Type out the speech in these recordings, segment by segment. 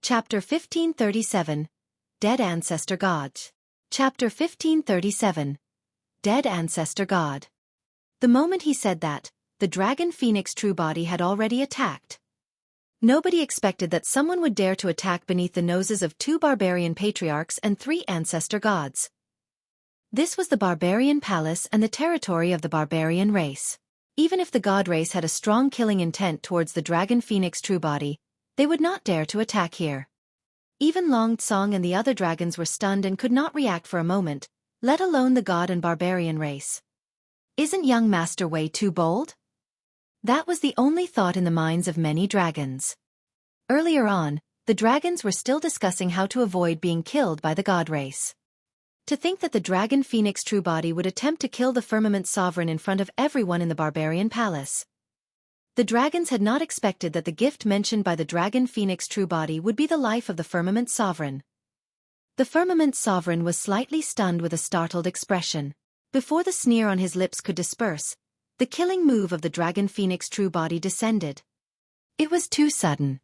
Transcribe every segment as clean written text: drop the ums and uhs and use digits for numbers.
Chapter 1537, Dead Ancestor God. Chapter 1537, Dead Ancestor God. The moment he said that, the dragon phoenix true body had already attacked. Nobody expected that someone would dare to attack beneath the noses of 2 barbarian patriarchs and 3 ancestor gods. This was the barbarian palace and the territory of the barbarian race. Even if the god race had a strong killing intent towards the dragon phoenix true body, they would not dare to attack here. Even Long Tsong and the other dragons were stunned and could not react for a moment, let alone the god and barbarian race. Isn't young Master Wei too bold? That was the only thought in the minds of many dragons. Earlier on, the dragons were still discussing how to avoid being killed by the god race. To think that the dragon phoenix true body would attempt to kill the firmament sovereign in front of everyone in the barbarian palace. The dragons had not expected that the gift mentioned by the dragon phoenix true body would be the life of the firmament sovereign. The firmament sovereign was slightly stunned with a startled expression. Before the sneer on his lips could disperse, the killing move of the dragon phoenix true body descended. It was too sudden.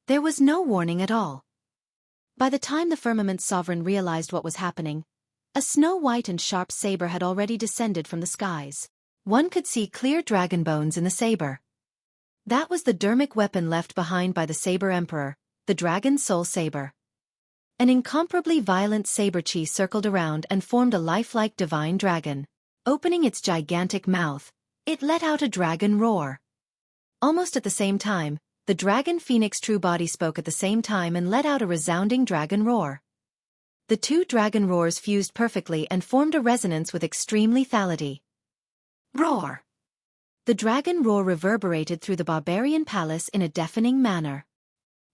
There was no warning at all. By the time the firmament sovereign realized what was happening, a snow-white and sharp saber had already descended from the skies. One could see clear dragon bones in the saber. That was the dermic weapon left behind by the Saber Emperor, the Dragon Soul Saber. An incomparably violent saber-chi circled around and formed a lifelike divine dragon. Opening its gigantic mouth, it let out a dragon roar. Almost at the same time, the dragon phoenix true body spoke at the same time and let out a resounding dragon roar. The 2 dragon roars fused perfectly and formed a resonance with extreme lethality. Roar! The dragon roar reverberated through the barbarian palace in a deafening manner.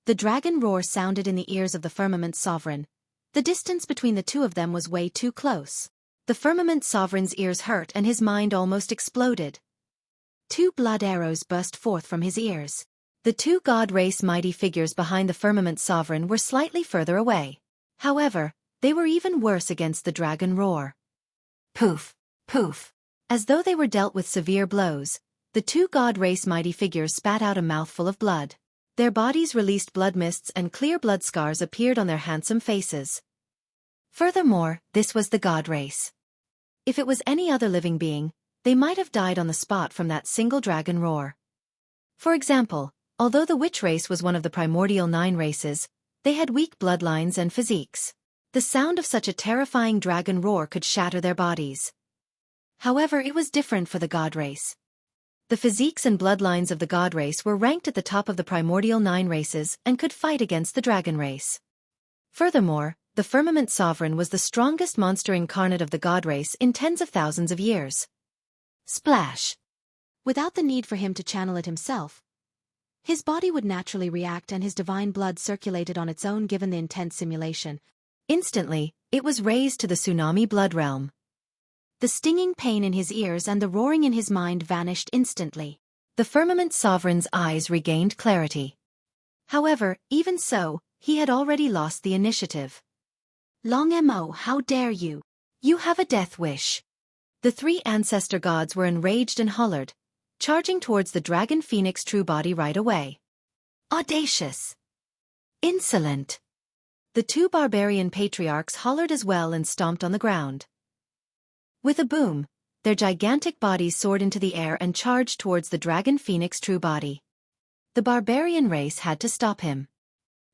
The dragon roar sounded in the ears of the firmament sovereign. The distance between the 2 of them was way too close. The firmament sovereign's ears hurt and his mind almost exploded. 2 blood arrows burst forth from his ears. The 2 god race mighty figures behind the firmament sovereign were slightly further away. However, they were even worse against the dragon roar. Poof! Poof! As though they were dealt with severe blows, the 2 god race mighty figures spat out a mouthful of blood. Their bodies released blood mists and clear blood scars appeared on their handsome faces. Furthermore, this was the god race. If it was any other living being, they might have died on the spot from that single dragon roar. For example, although the witch race was one of the primordial 9 races, they had weak bloodlines and physiques. The sound of such a terrifying dragon roar could shatter their bodies. However, it was different for the god race. The physiques and bloodlines of the god race were ranked at the top of the primordial 9 races and could fight against the dragon race. Furthermore, the firmament sovereign was the strongest monster incarnate of the god race in tens of thousands of years. Splash! Without the need for him to channel it himself, his body would naturally react and his divine blood circulated on its own given the intense simulation. Instantly, it was raised to the tsunami blood realm. The stinging pain in his ears and the roaring in his mind vanished instantly. The firmament sovereign's eyes regained clarity. However, even so, he had already lost the initiative. Long Mo, how dare you? You have a death wish. The 3 ancestor gods were enraged and hollered, charging towards the dragon phoenix true body right away. Audacious! Insolent! The 2 barbarian patriarchs hollered as well and stomped on the ground. With a boom, their gigantic bodies soared into the air and charged towards the dragon phoenix true body. The barbarian race had to stop him.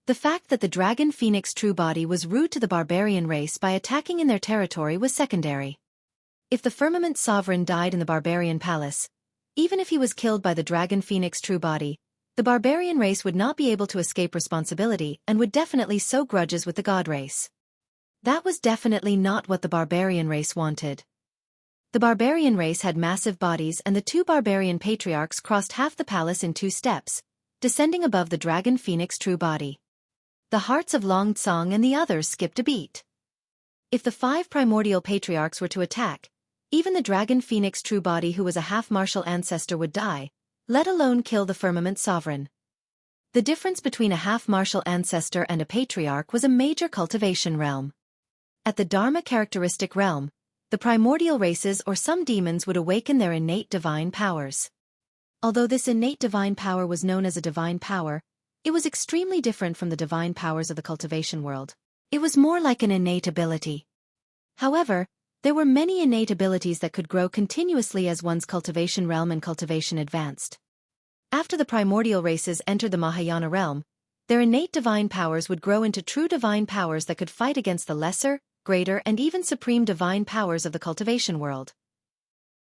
The fact that the dragon phoenix true body was rude to the barbarian race by attacking in their territory was secondary. If the firmament sovereign died in the barbarian palace, even if he was killed by the dragon phoenix true body, the barbarian race would not be able to escape responsibility and would definitely sow grudges with the god race. That was definitely not what the barbarian race wanted. The barbarian race had massive bodies and the 2 barbarian patriarchs crossed half the palace in 2 steps, descending above the dragon phoenix true body. The hearts of Long Tsong and the others skipped a beat. If the 5 primordial patriarchs were to attack, even the dragon phoenix true body who was a half-martial ancestor would die, let alone kill the firmament sovereign. The difference between a half-martial ancestor and a patriarch was a major cultivation realm. At the Dharma characteristic realm, the primordial races or some demons would awaken their innate divine powers. Although this innate divine power was known as a divine power, It was extremely different from the divine powers of the cultivation world. It was more like an innate ability. However, there were many innate abilities that could grow continuously as one's cultivation realm and cultivation advanced. After the primordial races entered the Mahayana realm, their innate divine powers would grow into true divine powers that could fight against the lesser, greater and even supreme divine powers of the cultivation world.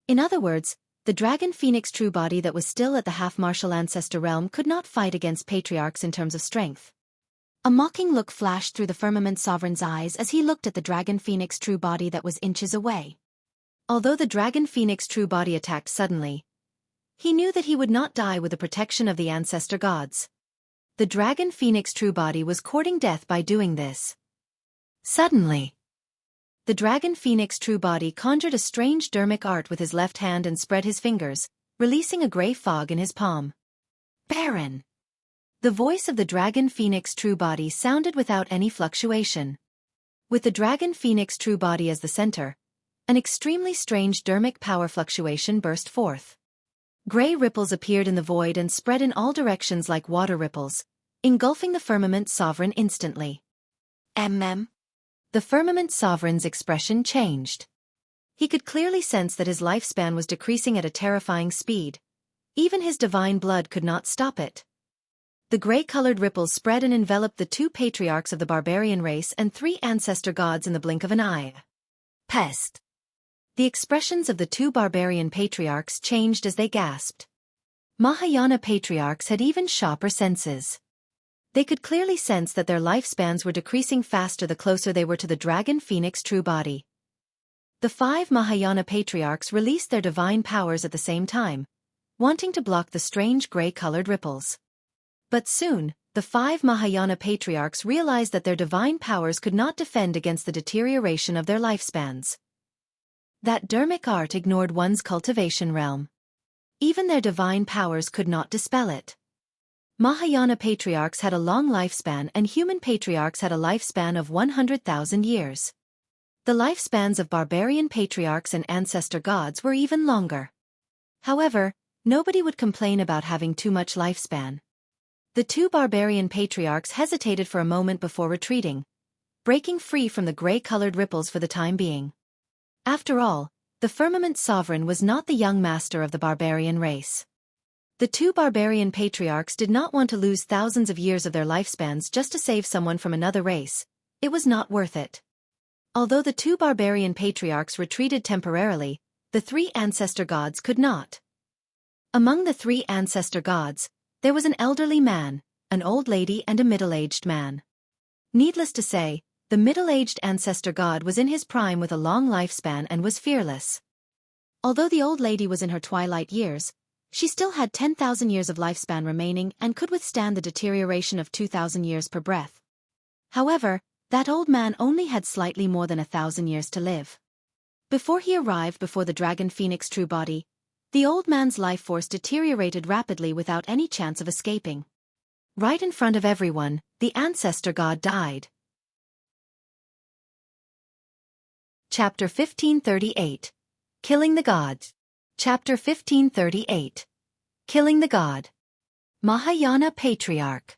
In other words, the dragon phoenix true body that was still at the half-martial ancestor realm could not fight against patriarchs in terms of strength. A mocking look flashed through the firmament sovereign's eyes as he looked at the dragon phoenix true body that was inches away. Although the dragon phoenix true body attacked suddenly, he knew that he would not die with the protection of the ancestor gods. The dragon phoenix true body was courting death by doing this. Suddenly, the dragon phoenix true body conjured a strange dermic art with his left hand and spread his fingers, releasing a grey fog in his palm. Baron! The voice of the dragon phoenix true body sounded without any fluctuation. With the dragon phoenix true body as the center, an extremely strange dermic power fluctuation burst forth. Grey ripples appeared in the void and spread in all directions like water ripples, engulfing the firmament sovereign instantly. The firmament sovereign's expression changed. He could clearly sense that his lifespan was decreasing at a terrifying speed. Even his divine blood could not stop it. The grey-colored ripples spread and enveloped the two patriarchs of the barbarian race and 3 ancestor gods in the blink of an eye. Pest! The expressions of the 2 barbarian patriarchs changed as they gasped. Mahayana patriarchs had even sharper senses. They could clearly sense that their lifespans were decreasing faster the closer they were to the dragon phoenix true body. The 5 Mahayana patriarchs released their divine powers at the same time, wanting to block the strange grey-colored ripples. But soon, the 5 Mahayana patriarchs realized that their divine powers could not defend against the deterioration of their lifespans. That dermic art ignored one's cultivation realm. Even their divine powers could not dispel it. Mahayana patriarchs had a long lifespan and human patriarchs had a lifespan of 100,000 years. The lifespans of barbarian patriarchs and ancestor gods were even longer. However, nobody would complain about having too much lifespan. The 2 barbarian patriarchs hesitated for a moment before retreating, breaking free from the grey-colored ripples for the time being. After all, the firmament sovereign was not the young master of the barbarian race. The 2 barbarian patriarchs did not want to lose thousands of years of their lifespans just to save someone from another race. It was not worth it. Although the 2 barbarian patriarchs retreated temporarily, the 3 ancestor gods could not. Among the 3 ancestor gods, there was an elderly man, an old lady and a middle-aged man. Needless to say, the middle-aged ancestor god was in his prime with a long lifespan and was fearless. Although the old lady was in her twilight years, she still had 10,000 years of lifespan remaining and could withstand the deterioration of 2,000 years per breath. However, that old man only had slightly more than 1,000 years to live. Before he arrived before the dragon phoenix true body, the old man's life force deteriorated rapidly without any chance of escaping. Right in front of everyone, the ancestor god died. Chapter 1538. Killing the God. Chapter 1538. Killing the God. Mahayana Patriarch.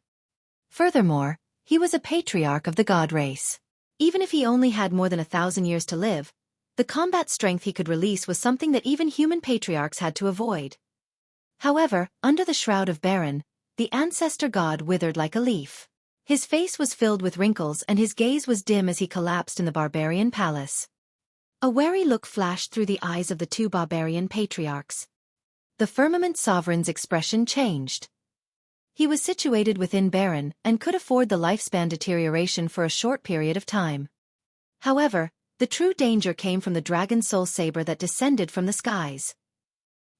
Furthermore, he was a patriarch of the god race. Even if he only had more than 1,000 years to live, the combat strength he could release was something that even human patriarchs had to avoid. However, under the shroud of Baron, the ancestor god withered like a leaf. His face was filled with wrinkles and his gaze was dim as he collapsed in the barbarian palace. A wary look flashed through the eyes of the 2 barbarian patriarchs. The firmament sovereign's expression changed. He was situated within Baron and could afford the lifespan deterioration for a short period of time. However, the true danger came from the dragon soul saber that descended from the skies.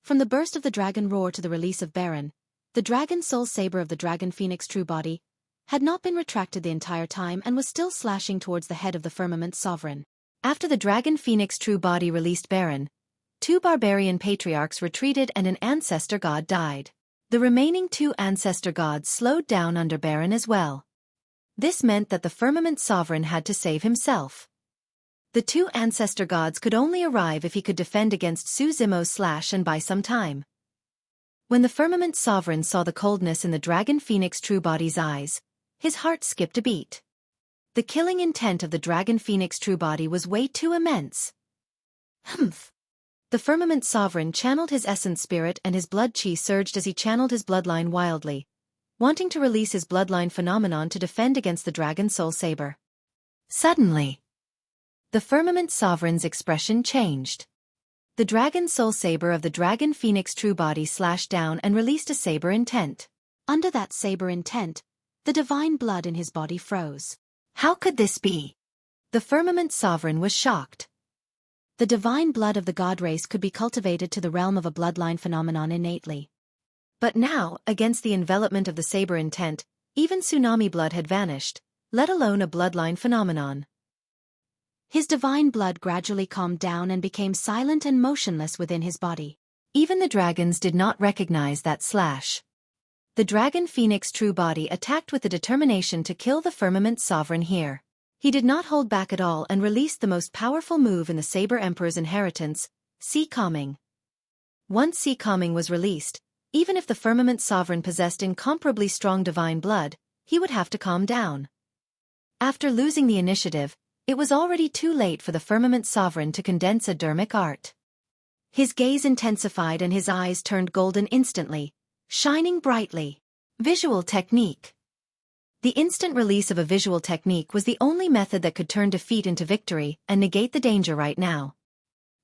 From the burst of the dragon roar to the release of Baron, the dragon soul saber of the dragon phoenix true body had not been retracted the entire time and was still slashing towards the head of the firmament sovereign. After the dragon phoenix true body released Baron, 2 barbarian patriarchs retreated and an ancestor god died. The remaining 2 ancestor gods slowed down under Baron as well. This meant that the firmament sovereign had to save himself. The 2 ancestor gods could only arrive if he could defend against Su Zimo's slash and buy some time. When the Firmament Sovereign saw the coldness in the Dragon Phoenix True Body's eyes, his heart skipped a beat. The killing intent of the Dragon Phoenix True Body was way too immense. Humph. The Firmament Sovereign channeled his essence spirit and his blood chi surged as he channeled his bloodline wildly, wanting to release his bloodline phenomenon to defend against the Dragon Soul Saber. Suddenly, the Firmament Sovereign's expression changed. The Dragon Soul Saber of the Dragon Phoenix True Body slashed down and released a saber intent. Under that saber intent, the divine blood in his body froze. How could this be? The Firmament Sovereign was shocked. The divine blood of the god race could be cultivated to the realm of a bloodline phenomenon innately. But now, against the envelopment of the saber intent, even tsunami blood had vanished, let alone a bloodline phenomenon. His divine blood gradually calmed down and became silent and motionless within his body. Even the dragons did not recognize that slash. The Dragon Phoenix True Body attacked with the determination to kill the Firmament Sovereign here. He did not hold back at all and released the most powerful move in the Saber Emperor's inheritance, Sea Calming. Once Sea Calming was released, even if the Firmament Sovereign possessed incomparably strong divine blood, he would have to calm down. After losing the initiative, it was already too late for the Firmament Sovereign to condense a dermic art. His gaze intensified and his eyes turned golden instantly, shining brightly. Visual technique. The instant release of a visual technique was the only method that could turn defeat into victory and negate the danger right now.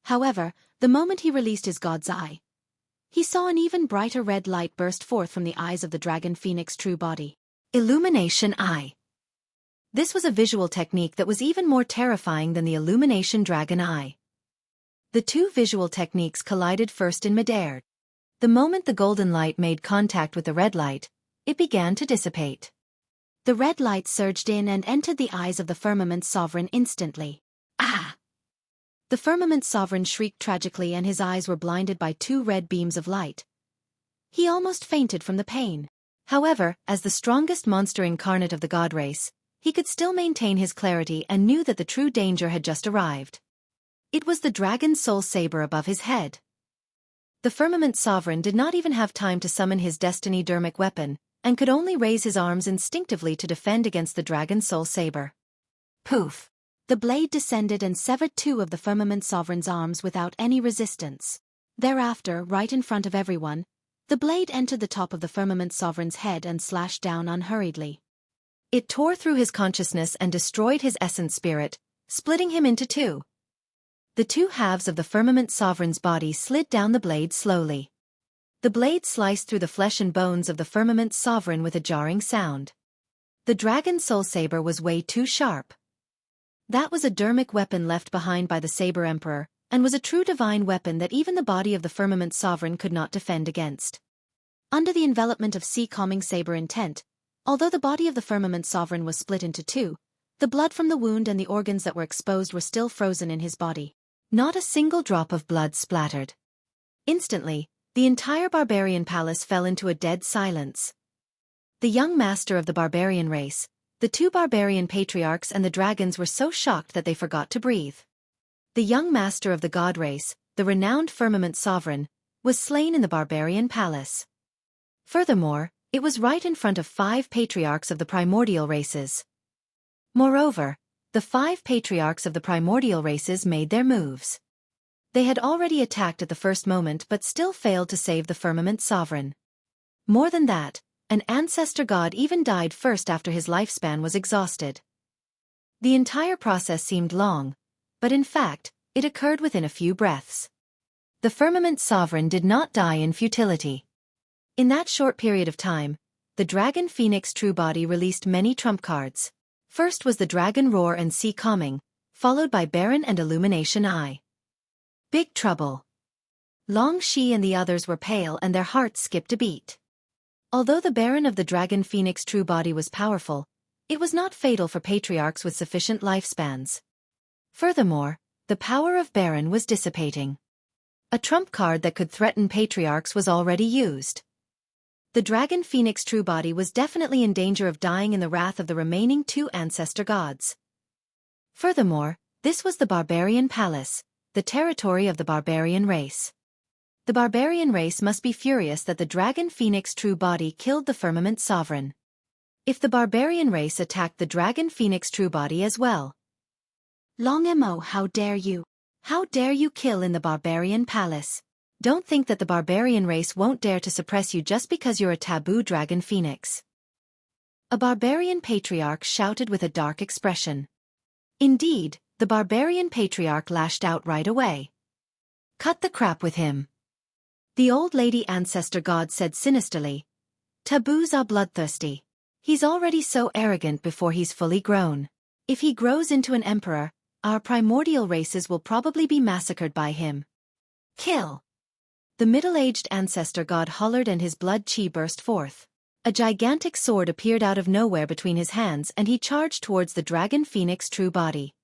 However, the moment he released his god's eye, he saw an even brighter red light burst forth from the eyes of the Dragon Phoenix True Body. Illumination Eye. This was a visual technique that was even more terrifying than the Illumination Dragon Eye. The two visual techniques collided first in midair. The moment the golden light made contact with the red light, it began to dissipate. The red light surged in and entered the eyes of the Firmament Sovereign instantly. Ah! The Firmament Sovereign shrieked tragically and his eyes were blinded by two red beams of light. He almost fainted from the pain. However, as the strongest monster incarnate of the god race, he could still maintain his clarity and knew that the true danger had just arrived. It was the Dragon Soul Saber above his head. The Firmament Sovereign did not even have time to summon his Destiny Dermic weapon, and could only raise his arms instinctively to defend against the Dragon Soul Saber. Poof! The blade descended and severed two of the Firmament Sovereign's arms without any resistance. Thereafter, right in front of everyone, the blade entered the top of the Firmament Sovereign's head and slashed down unhurriedly. It tore through his consciousness and destroyed his essence spirit, splitting him into two. The two halves of the Firmament Sovereign's body slid down the blade slowly. The blade sliced through the flesh and bones of the Firmament Sovereign with a jarring sound. The Dragon Soul Saber was way too sharp. That was a dermic weapon left behind by the Saber Emperor, and was a true divine weapon that even the body of the Firmament Sovereign could not defend against. Under the envelopment of Sea Calming Saber intent, although the body of the Firmament Sovereign was split into two, the blood from the wound and the organs that were exposed were still frozen in his body. Not a single drop of blood splattered. Instantly, the entire Barbarian palace fell into a dead silence. The young master of the Barbarian race, the two Barbarian patriarchs and the dragons were so shocked that they forgot to breathe. The young master of the god race, the renowned Firmament Sovereign, was slain in the Barbarian palace. Furthermore, it was right in front of 5 patriarchs of the primordial races. Moreover, the 5 patriarchs of the primordial races made their moves. They had already attacked at the first moment but still failed to save the Firmament Sovereign. More than that, an ancestor god even died first after his lifespan was exhausted. The entire process seemed long, but in fact, it occurred within a few breaths. The Firmament Sovereign did not die in futility. In that short period of time, the Dragon Phoenix True Body released many trump cards. First was the Dragon Roar and Sea Calming, followed by Baron and Illumination Eye. Big trouble. Long Shi and the others were pale and their hearts skipped a beat. Although the Baron of the Dragon Phoenix True Body was powerful, it was not fatal for patriarchs with sufficient lifespans. Furthermore, the power of Baron was dissipating. A trump card that could threaten patriarchs was already used. The Dragon Phoenix True Body was definitely in danger of dying in the wrath of the remaining 2 ancestor gods. Furthermore, this was the Barbarian Palace, the territory of the Barbarian race. The barbarian race must be furious that the dragon phoenix true body killed the firmament sovereign. If the barbarian race attacked the dragon phoenix true body as well. Long Mo, how dare you? How dare you kill in the barbarian palace? Don't think that the barbarian race won't dare to suppress you just because you're a taboo dragon phoenix. A barbarian patriarch shouted with a dark expression. Indeed, the barbarian patriarch lashed out right away. Cut the crap with him. The old lady ancestor god said sinisterly. Taboos are bloodthirsty. He's already so arrogant before he's fully grown. If he grows into an emperor, our primordial races will probably be massacred by him. Kill! The middle-aged ancestor god hollered and his blood chi burst forth. A gigantic sword appeared out of nowhere between his hands and he charged towards the dragon phoenix true body.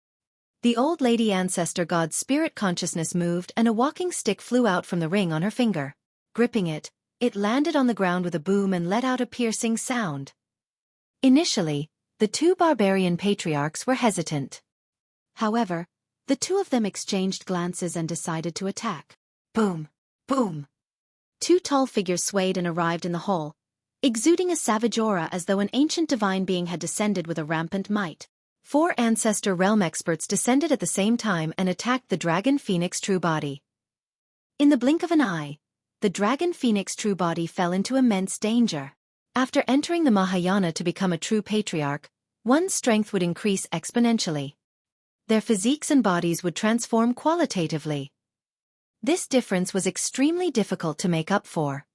The old lady ancestor god's spirit consciousness moved and a walking stick flew out from the ring on her finger. Gripping it, it landed on the ground with a boom and let out a piercing sound. Initially, the two barbarian patriarchs were hesitant. However, the two of them exchanged glances and decided to attack. Boom! Boom! Two tall figures swayed and arrived in the hall, exuding a savage aura as though an ancient divine being had descended with a rampant might. 4 Ancestor realm experts descended at the same time and attacked the dragon phoenix true body. In the blink of an eye, the dragon phoenix true body fell into immense danger. After entering the Mahayana to become a true patriarch, one's strength would increase exponentially. Their physiques and bodies would transform qualitatively. This difference was extremely difficult to make up for.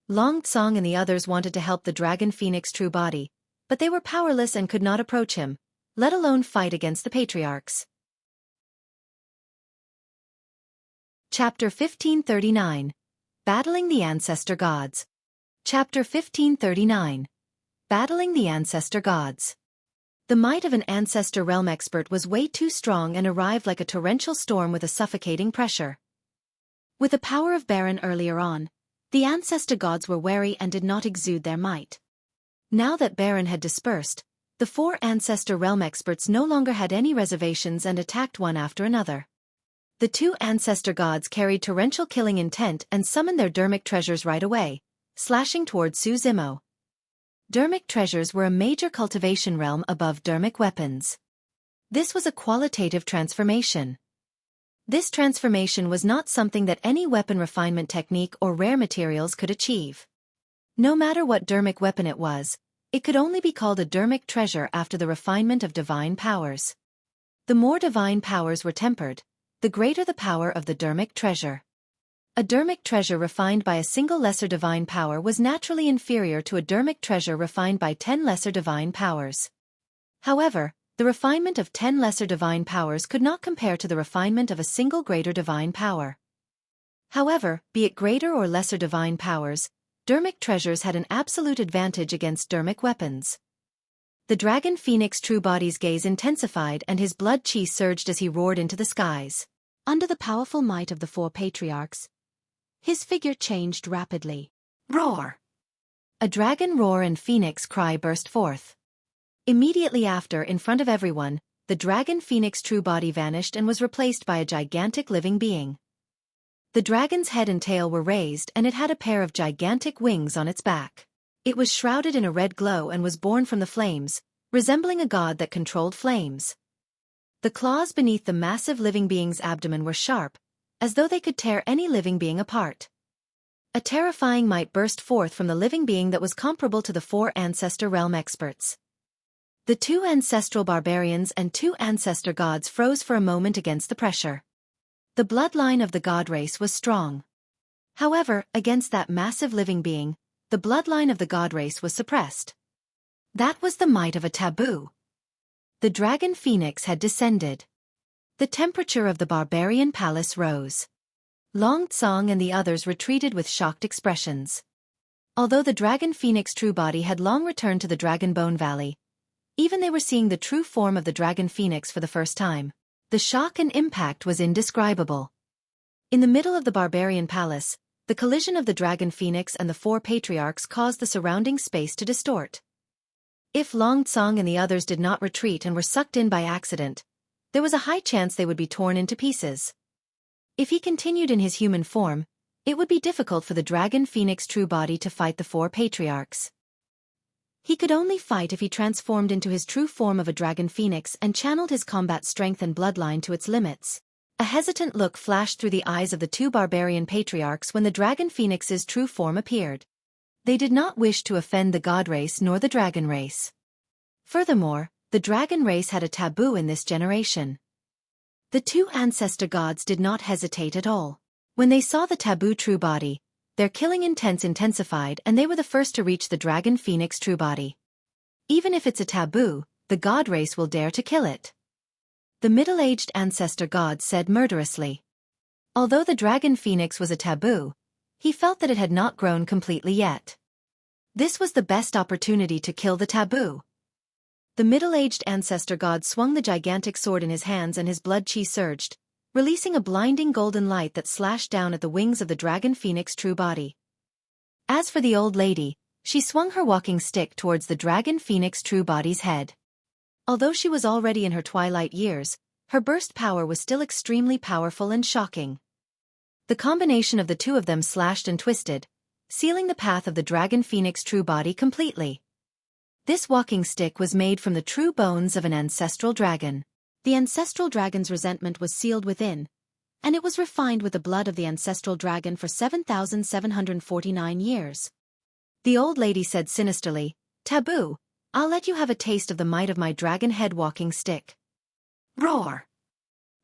Long Tsong and the others wanted to help the dragon phoenix true body, but they were powerless and could not approach him, let alone fight against the patriarchs. Chapter 1539. Battling the Ancestor Gods. Chapter 1539. Battling the Ancestor Gods. The might of an Ancestor realm expert was way too strong and arrived like a torrential storm with a suffocating pressure. With the power of Baron earlier on, the Ancestor gods were wary and did not exude their might. Now that Baron had dispersed, the 4 Ancestor realm experts no longer had any reservations and attacked one after another. The 2 Ancestor gods carried torrential killing intent and summoned their dermic treasures right away, slashing towards Suzimo. Dermic treasures were a major cultivation realm above dermic weapons. This was a qualitative transformation. This transformation was not something that any weapon refinement technique or rare materials could achieve. No matter what dermic weapon it was, it could only be called a dermic treasure after the refinement of divine powers. The more divine powers were tempered, the greater the power of the dermic treasure. A dermic treasure refined by a single lesser divine power was naturally inferior to a dermic treasure refined by 10 lesser divine powers. However, the refinement of 10 lesser divine powers could not compare to the refinement of a single greater divine power. However, be it greater or lesser divine powers, dermic treasures had an absolute advantage against dermic weapons. The dragon phoenix true body's gaze intensified and his blood chi surged as he roared into the skies. Under the powerful might of the 4 patriarchs, his figure changed rapidly. Roar! A dragon roar and phoenix cry burst forth. Immediately after, in front of everyone, the dragon phoenix true body vanished and was replaced by a gigantic living being. The dragon's head and tail were raised and it had a pair of gigantic wings on its back. It was shrouded in a red glow and was born from the flames, resembling a god that controlled flames. The claws beneath the massive living being's abdomen were sharp, as though they could tear any living being apart. A terrifying might burst forth from the living being that was comparable to the 4 Ancestor realm experts. The 2 ancestral barbarians and 2 Ancestor gods froze for a moment against the pressure. The bloodline of the god race was strong. However, against that massive living being, the bloodline of the god race was suppressed. That was the might of a taboo. The dragon phoenix had descended. The temperature of the barbarian palace rose. Long Tsong and the others retreated with shocked expressions. Although the dragon phoenix true body had long returned to the Dragon Bone Valley, even they were seeing the true form of the dragon phoenix for the first time. The shock and impact was indescribable. In the middle of the barbarian palace, the collision of the dragon phoenix and the 4 patriarchs caused the surrounding space to distort. If Long Tsong and the others did not retreat and were sucked in by accident, there was a high chance they would be torn into pieces. If he continued in his human form, it would be difficult for the Dragon Phoenix true body to fight the four patriarchs. He could only fight if he transformed into his true form of a Dragon Phoenix and channeled his combat strength and bloodline to its limits. A hesitant look flashed through the eyes of the two Barbarian patriarchs when the Dragon Phoenix's true form appeared. They did not wish to offend the God race nor the Dragon race. Furthermore, the Dragon race had a taboo in this generation. The two Ancestor gods did not hesitate at all. When they saw the taboo true body, their killing intent intensified and they were the first to reach the Dragon Phoenix true body. Even if it's a taboo, the God race will dare to kill it. The middle-aged Ancestor god said murderously. Although the Dragon Phoenix was a taboo, he felt that it had not grown completely yet. This was the best opportunity to kill the taboo. The middle-aged Ancestor god swung the gigantic sword in his hands and his blood chi surged, releasing a blinding golden light that slashed down at the wings of the Dragon Phoenix true body. As for the old lady, she swung her walking stick towards the Dragon Phoenix true body's head. Although she was already in her twilight years, her burst power was still extremely powerful and shocking. The combination of the two of them slashed and twisted, sealing the path of the Dragon Phoenix true body completely. This walking stick was made from the true bones of an ancestral dragon. The ancestral dragon's resentment was sealed within, and it was refined with the blood of the ancestral dragon for 7,749 years. The old lady said sinisterly, "Taboo, I'll let you have a taste of the might of my dragon head walking stick." Roar!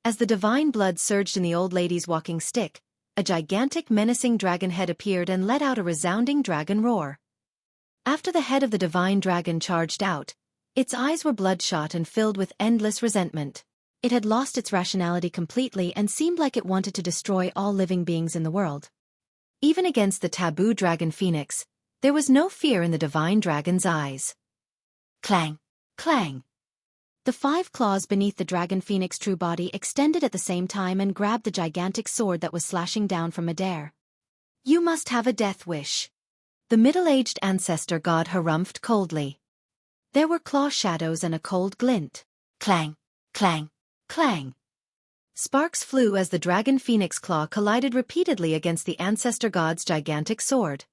As the divine blood surged in the old lady's walking stick, a gigantic menacing dragon head appeared and let out a resounding dragon roar. After the head of the divine dragon charged out, its eyes were bloodshot and filled with endless resentment. It had lost its rationality completely and seemed like it wanted to destroy all living beings in the world. Even against the taboo Dragon Phoenix, there was no fear in the divine dragon's eyes. Clang! Clang! The 5 claws beneath the Dragon Phoenix true body extended at the same time and grabbed the gigantic sword that was slashing down from midair. "You must have a death wish." The middle-aged Ancestor god harumphed coldly. There were claw shadows and a cold glint. Clang! Clang! Clang! Sparks flew as the Dragon Phoenix claw collided repeatedly against the Ancestor god's gigantic sword.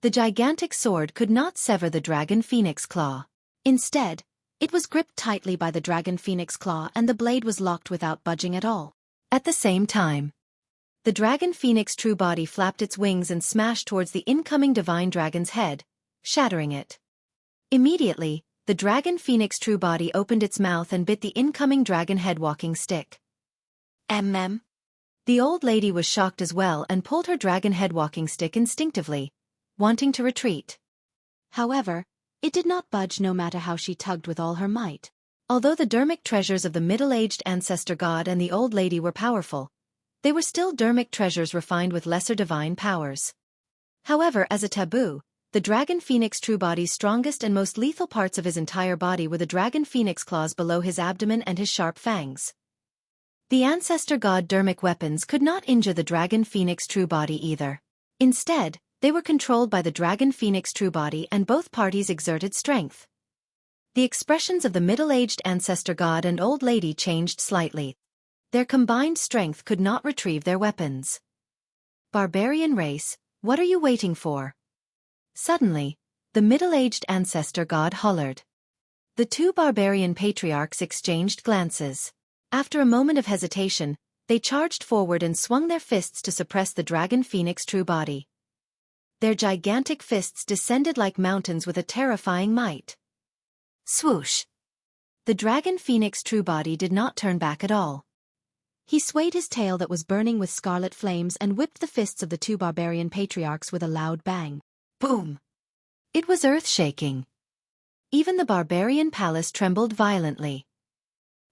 The gigantic sword could not sever the Dragon Phoenix claw. Instead, it was gripped tightly by the Dragon Phoenix claw and the blade was locked without budging at all. At the same time, the Dragon Phoenix true body flapped its wings and smashed towards the incoming divine dragon's head, shattering it. Immediately, the Dragon Phoenix true body opened its mouth and bit the incoming dragon head walking stick. The old lady was shocked as well and pulled her dragon head walking stick instinctively, wanting to retreat. However, it did not budge no matter how she tugged with all her might. Although the dermic treasures of the middle-aged Ancestor god and the old lady were powerful, they were still dermic treasures refined with lesser divine powers. However, as a taboo, the Dragon Phoenix true body's strongest and most lethal parts of his entire body were the Dragon Phoenix claws below his abdomen and his sharp fangs. The Ancestor god dermic weapons could not injure the Dragon Phoenix true body either. Instead, they were controlled by the Dragon Phoenix true body and both parties exerted strength. The expressions of the middle-aged Ancestor god and old lady changed slightly. Their combined strength could not retrieve their weapons. "Barbarian race, what are you waiting for?" Suddenly, the middle-aged Ancestor god hollered. The two Barbarian patriarchs exchanged glances. After a moment of hesitation, they charged forward and swung their fists to suppress the Dragon Phoenix true body. Their gigantic fists descended like mountains with a terrifying might. Swoosh! The Dragon Phoenix true body did not turn back at all. He swayed his tail that was burning with scarlet flames and whipped the fists of the two Barbarian patriarchs with a loud bang. Boom! It was earth-shaking. Even the Barbarian palace trembled violently.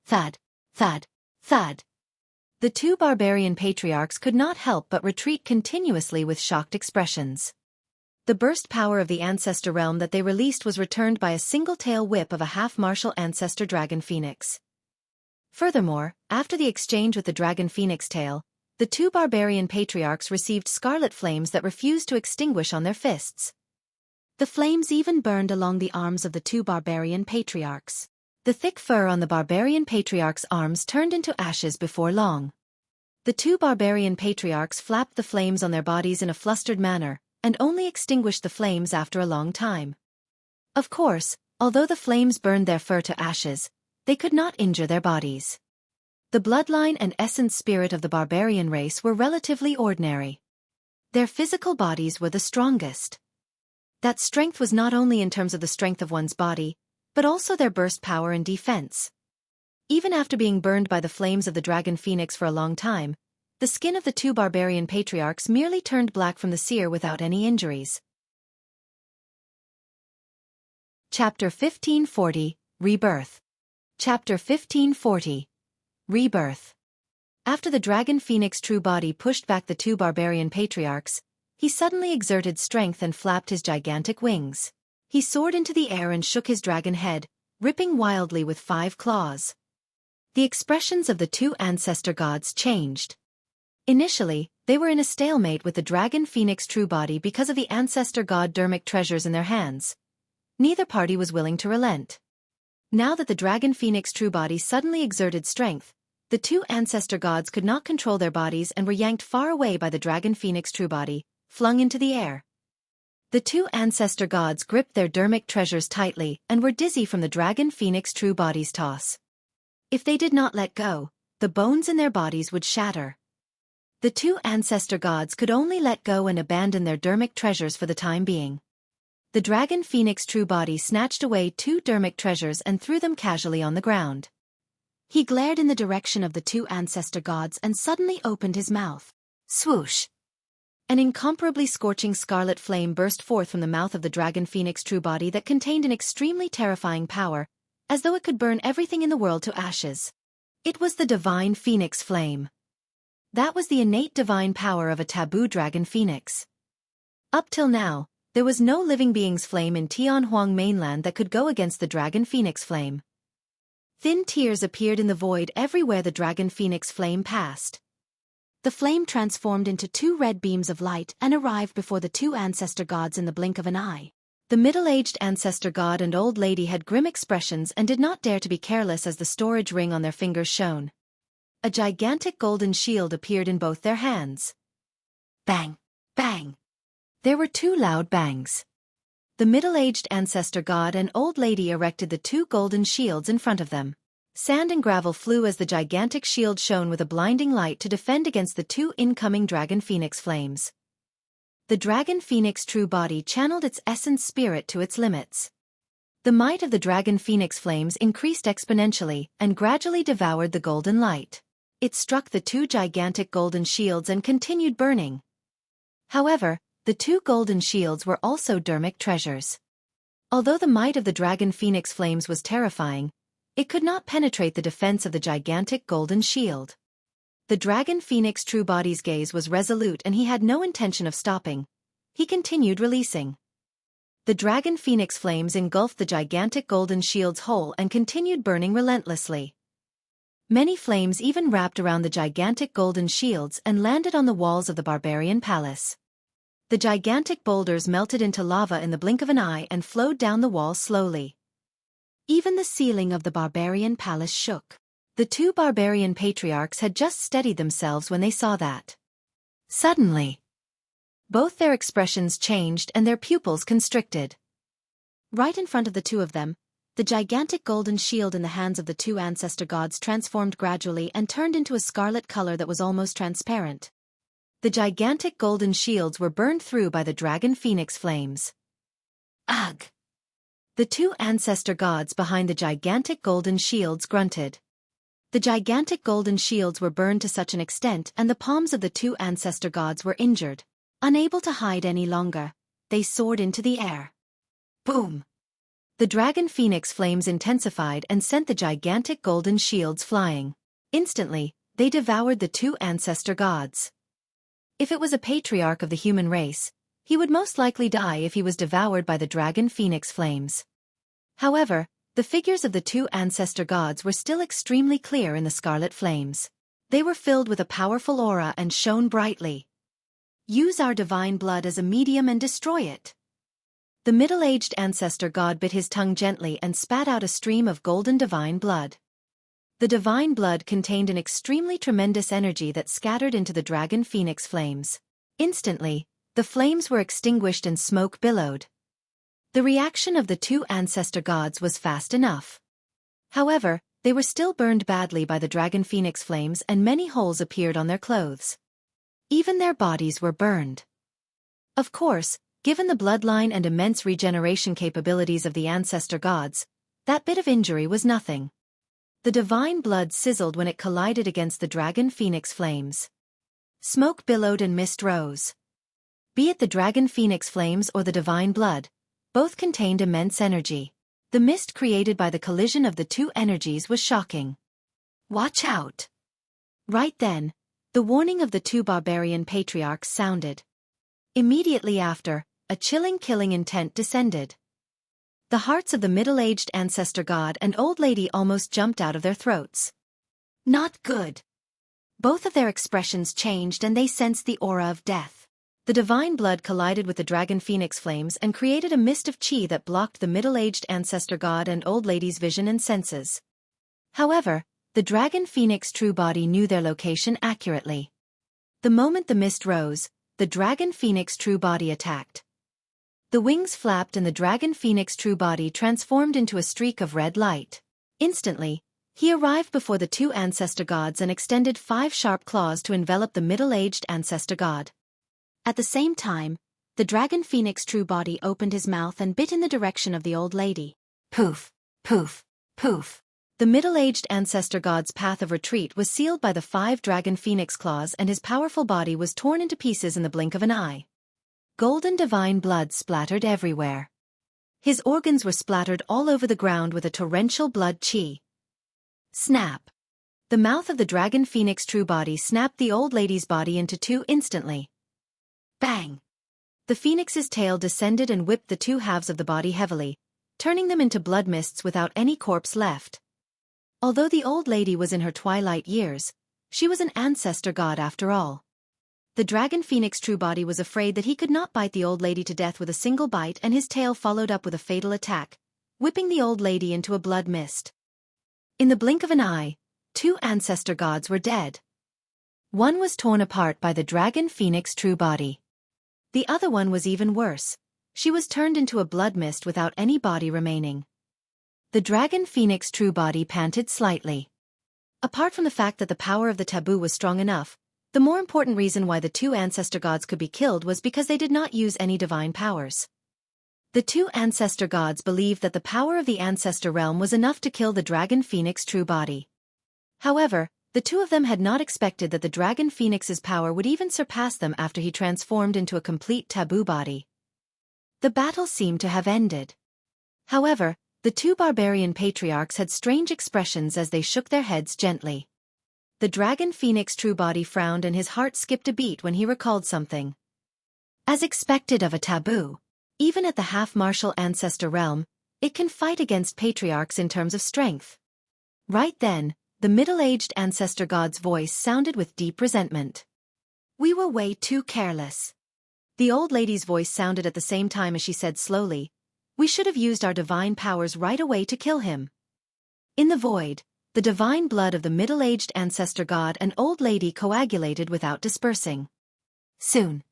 Thud, thud, thud. The two Barbarian patriarchs could not help but retreat continuously with shocked expressions. The burst power of the Ancestor realm that they released was returned by a single tail whip of a half-martial Ancestor Dragon Phoenix. Furthermore, after the exchange with the Dragon Phoenix tail, the two Barbarian patriarchs received scarlet flames that refused to extinguish on their fists. The flames even burned along the arms of the two Barbarian patriarchs. The thick fur on the Barbarian patriarchs' arms turned into ashes before long. The two barbarian patriarchs flapped the flames on their bodies in a flustered manner, and only extinguished the flames after a long time. Of course, although the flames burned their fur to ashes, they could not injure their bodies. The bloodline and essence spirit of the barbarian race were relatively ordinary. Their physical bodies were the strongest. That strength was not only in terms of the strength of one's body, but also their burst power and defense. Even after being burned by the flames of the dragon phoenix for a long time, the skin of the two barbarian patriarchs merely turned black from the sear without any injuries. Chapter 1540, Rebirth. Chapter 1540. Rebirth. After the dragon phoenix true body pushed back the two barbarian patriarchs, he suddenly exerted strength and flapped his gigantic wings. He soared into the air and shook his dragon head, ripping wildly with 5 claws. The expressions of the two ancestor gods changed. Initially, they were in a stalemate with the dragon phoenix true body because of the ancestor god dermic treasures in their hands. Neither party was willing to relent. Now that the dragon phoenix true body suddenly exerted strength, the two ancestor gods could not control their bodies and were yanked far away by the dragon phoenix true body, flung into the air. The two ancestor gods gripped their dermic treasures tightly and were dizzy from the dragon phoenix true body's toss. If they did not let go, the bones in their bodies would shatter. The two ancestor gods could only let go and abandon their dermic treasures for the time being. The dragon phoenix true body snatched away 2 dermic treasures and threw them casually on the ground. He glared in the direction of the two ancestor gods and suddenly opened his mouth. Swoosh! An incomparably scorching scarlet flame burst forth from the mouth of the dragon phoenix true body that contained an extremely terrifying power, as though it could burn everything in the world to ashes. It was the divine phoenix flame. That was the innate divine power of a taboo dragon phoenix. Up till now, there was no living being's flame in Tianhuang mainland that could go against the dragon phoenix flame. Thin tears appeared in the void everywhere the dragon phoenix flame passed. The flame transformed into 2 red beams of light and arrived before the two ancestor gods in the blink of an eye. The middle-aged ancestor god and old lady had grim expressions and did not dare to be careless as the storage ring on their fingers shone. A gigantic golden shield appeared in both their hands. Bang! Bang! There were 2 loud bangs. The middle-aged ancestor god and old lady erected the 2 golden shields in front of them. Sand and gravel flew as the gigantic shield shone with a blinding light to defend against the 2 incoming dragon phoenix flames. The dragon phoenix true body channeled its essence spirit to its limits. The might of the dragon phoenix flames increased exponentially and gradually devoured the golden light. It struck the 2 gigantic golden shields and continued burning. However, the 2 golden shields were also dermic treasures. Although the might of the dragon phoenix flames was terrifying, it could not penetrate the defense of the gigantic golden shield. The dragon phoenix true body's gaze was resolute and he had no intention of stopping. He continued releasing. The dragon phoenix flames engulfed the gigantic golden shield's whole and continued burning relentlessly. Many flames even wrapped around the gigantic golden shields and landed on the walls of the barbarian palace. The gigantic boulders melted into lava in the blink of an eye and flowed down the wall slowly. Even the ceiling of the barbarian palace shook. The 2 barbarian patriarchs had just steadied themselves when they saw that. Suddenly, both their expressions changed and their pupils constricted. Right in front of the 2 of them, the gigantic golden shield in the hands of the 2 ancestor gods transformed gradually and turned into a scarlet color that was almost transparent. The gigantic golden shields were burned through by the dragon phoenix flames. Ugh! The 2 ancestor gods behind the gigantic golden shields grunted. The gigantic golden shields were burned to such an extent and the palms of the 2 ancestor gods were injured. Unable to hide any longer, they soared into the air. Boom! The dragon phoenix flames intensified and sent the gigantic golden shields flying. Instantly, they devoured the 2 ancestor gods. If it was a patriarch of the human race, he would most likely die if he was devoured by the dragon phoenix flames. However, the figures of the 2 ancestor gods were still extremely clear in the scarlet flames. They were filled with a powerful aura and shone brightly. Use our divine blood as a medium and destroy it. The middle-aged ancestor god bit his tongue gently and spat out a stream of golden divine blood. The divine blood contained an extremely tremendous energy that scattered into the dragon phoenix flames. Instantly, the flames were extinguished and smoke billowed. The reaction of the two ancestor gods was fast enough. However, they were still burned badly by the dragon phoenix flames and many holes appeared on their clothes. Even their bodies were burned. Of course, given the bloodline and immense regeneration capabilities of the ancestor gods, that bit of injury was nothing. The divine blood sizzled when it collided against the dragon phoenix flames. Smoke billowed and mist rose. Be it the dragon phoenix flames or the divine blood, both contained immense energy. The mist created by the collision of the two energies was shocking. Watch out! Right then, the warning of the two barbarian patriarchs sounded. Immediately after, a chilling killing intent descended. The hearts of the middle-aged ancestor god and old lady almost jumped out of their throats. Not good. Both of their expressions changed and they sensed the aura of death. The divine blood collided with the dragon phoenix flames and created a mist of chi that blocked the middle-aged ancestor god and old lady's vision and senses. However, the dragon phoenix true body knew their location accurately. The moment the mist rose, the dragon phoenix true body attacked. The wings flapped and the dragon phoenix true body transformed into a streak of red light. Instantly, he arrived before the two ancestor gods and extended 5 sharp claws to envelop the middle-aged ancestor god. At the same time, the dragon phoenix true body opened his mouth and bit in the direction of the old lady. Poof, poof, poof. The middle-aged ancestor god's path of retreat was sealed by the 5 dragon phoenix claws and his powerful body was torn into pieces in the blink of an eye. Golden divine blood splattered everywhere. His organs were splattered all over the ground with a torrential blood chi. Snap! The mouth of the dragon phoenix true body snapped the old lady's body into 2 instantly. Bang! The phoenix's tail descended and whipped the 2 halves of the body heavily, turning them into blood mists without any corpse left. Although the old lady was in her twilight years, she was an ancestor god after all. The dragon phoenix true body was afraid that he could not bite the old lady to death with a single bite and his tail followed up with a fatal attack, whipping the old lady into a blood mist. In the blink of an eye, 2 ancestor gods were dead. One was torn apart by the dragon phoenix true body. The other one was even worse. She was turned into a blood mist without any body remaining. The dragon phoenix true body panted slightly. Apart from the fact that the power of the taboo was strong enough, the more important reason why the 2 ancestor gods could be killed was because they did not use any divine powers. The 2 ancestor gods believed that the power of the ancestor realm was enough to kill the dragon phoenix true body. However, the 2 of them had not expected that the dragon phoenix's power would even surpass them after he transformed into a complete taboo body. The battle seemed to have ended. However, the 2 barbarian patriarchs had strange expressions as they shook their heads gently. The dragon phoenix true body frowned and his heart skipped a beat when he recalled something. As expected of a taboo, even at the half-martial ancestor realm, it can fight against patriarchs in terms of strength. Right then, the middle-aged ancestor god's voice sounded with deep resentment. We were way too careless. The old lady's voice sounded at the same time as she said slowly, we should have used our divine powers right away to kill him. In the void, the divine blood of the middle-aged ancestor god and old lady coagulated without dispersing. Soon,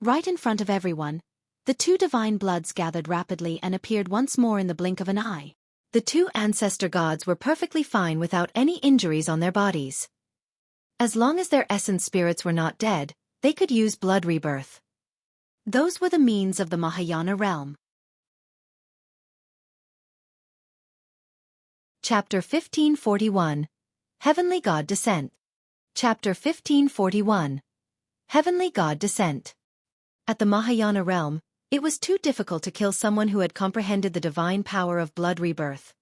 right in front of everyone, the 2 divine bloods gathered rapidly and appeared once more in the blink of an eye. The 2 ancestor gods were perfectly fine without any injuries on their bodies. As long as their essence spirits were not dead, they could use blood rebirth. Those were the means of the Mahayana realm. Chapter 1541. Heavenly God Descent. Chapter 1541. Heavenly God Descent. At the Mahayana realm, it was too difficult to kill someone who had comprehended the divine power of blood rebirth.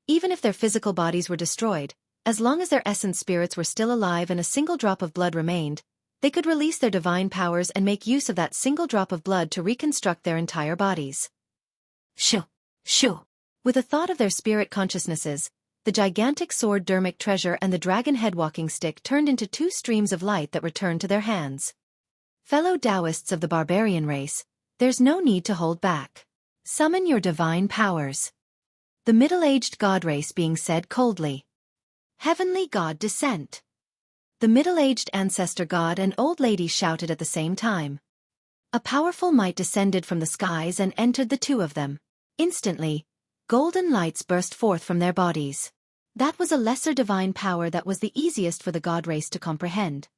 Even if their physical bodies were destroyed, as long as their essence spirits were still alive and a single drop of blood remained, they could release their divine powers and make use of that single drop of blood to reconstruct their entire bodies. Shoo! Shoo! With a thought of their spirit consciousnesses, the gigantic sword Dermic treasure and the dragon head walking stick turned into 2 streams of light that returned to their hands. Fellow Taoists of the barbarian race, there's no need to hold back. Summon your divine powers. The middle-aged god race being said coldly. Heavenly God descent. The middle-aged ancestor god and old lady shouted at the same time. A powerful might descended from the skies and entered the two of them. Instantly, golden lights burst forth from their bodies. That was a lesser divine power that was the easiest for the god race to comprehend.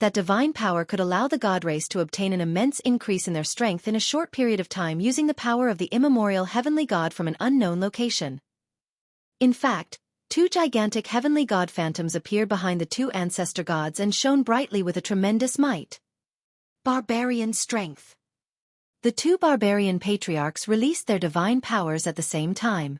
That divine power could allow the god race to obtain an immense increase in their strength in a short period of time using the power of the immemorial heavenly god from an unknown location. In fact, two gigantic heavenly god phantoms appeared behind the two ancestor gods and shone brightly with a tremendous might. Barbarian strength. The two barbarian patriarchs released their divine powers at the same time.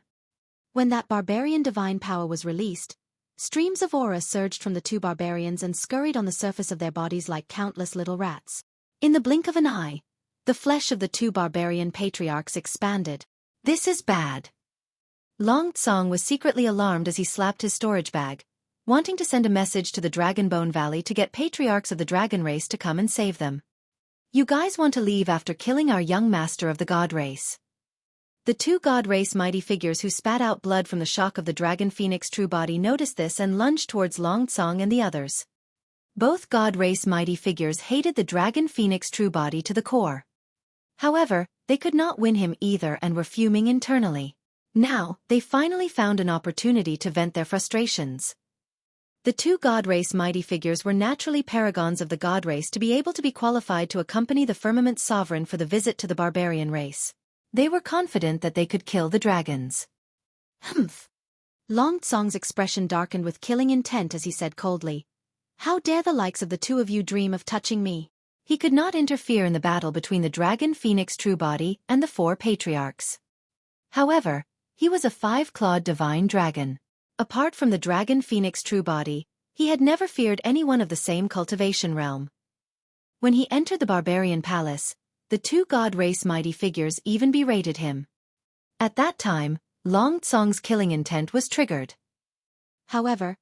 When that barbarian divine power was released, streams of aura surged from the two barbarians and scurried on the surface of their bodies like countless little rats. In the blink of an eye, the flesh of the two barbarian patriarchs expanded. This is bad. Long Tsong was secretly alarmed as he slapped his storage bag, wanting to send a message to the Dragonbone Valley to get patriarchs of the dragon race to come and save them. You guys want to leave after killing our young master of the god race. The two god race mighty figures who spat out blood from the shock of the dragon phoenix true body noticed this and lunged towards Long Tsong and the others. Both god race mighty figures hated the dragon phoenix true body to the core. However, they could not win him either and were fuming internally. Now, they finally found an opportunity to vent their frustrations. The two god race mighty figures were naturally paragons of the god race to be able to be qualified to accompany the firmament sovereign for the visit to the barbarian race. They were confident that they could kill the dragons. Humph. Long Tsong's expression darkened with killing intent as he said coldly, "How dare the likes of the two of you dream of touching me?" He could not interfere in the battle between the dragon phoenix true body and the four patriarchs. However, he was a five-clawed divine dragon. Apart from the dragon phoenix true body, he had never feared anyone of the same cultivation realm. When he entered the barbarian palace, the two god race mighty figures even berated him. At that time, Long Tsong's killing intent was triggered. However,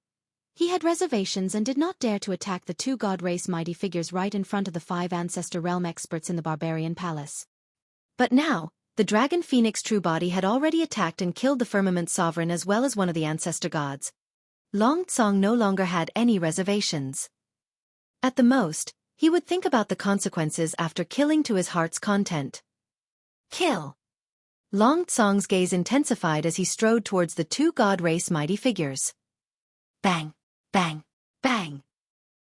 he had reservations and did not dare to attack the two god race mighty figures right in front of the five ancestor realm experts in the barbarian palace. But now, the dragon phoenix true body had already attacked and killed the firmament sovereign as well as one of the ancestor gods. Long Tsong no longer had any reservations. At the most, he would think about the consequences after killing to his heart's content. Kill! Long Tsong's gaze intensified as he strode towards the two god race mighty figures. Bang! Bang! Bang!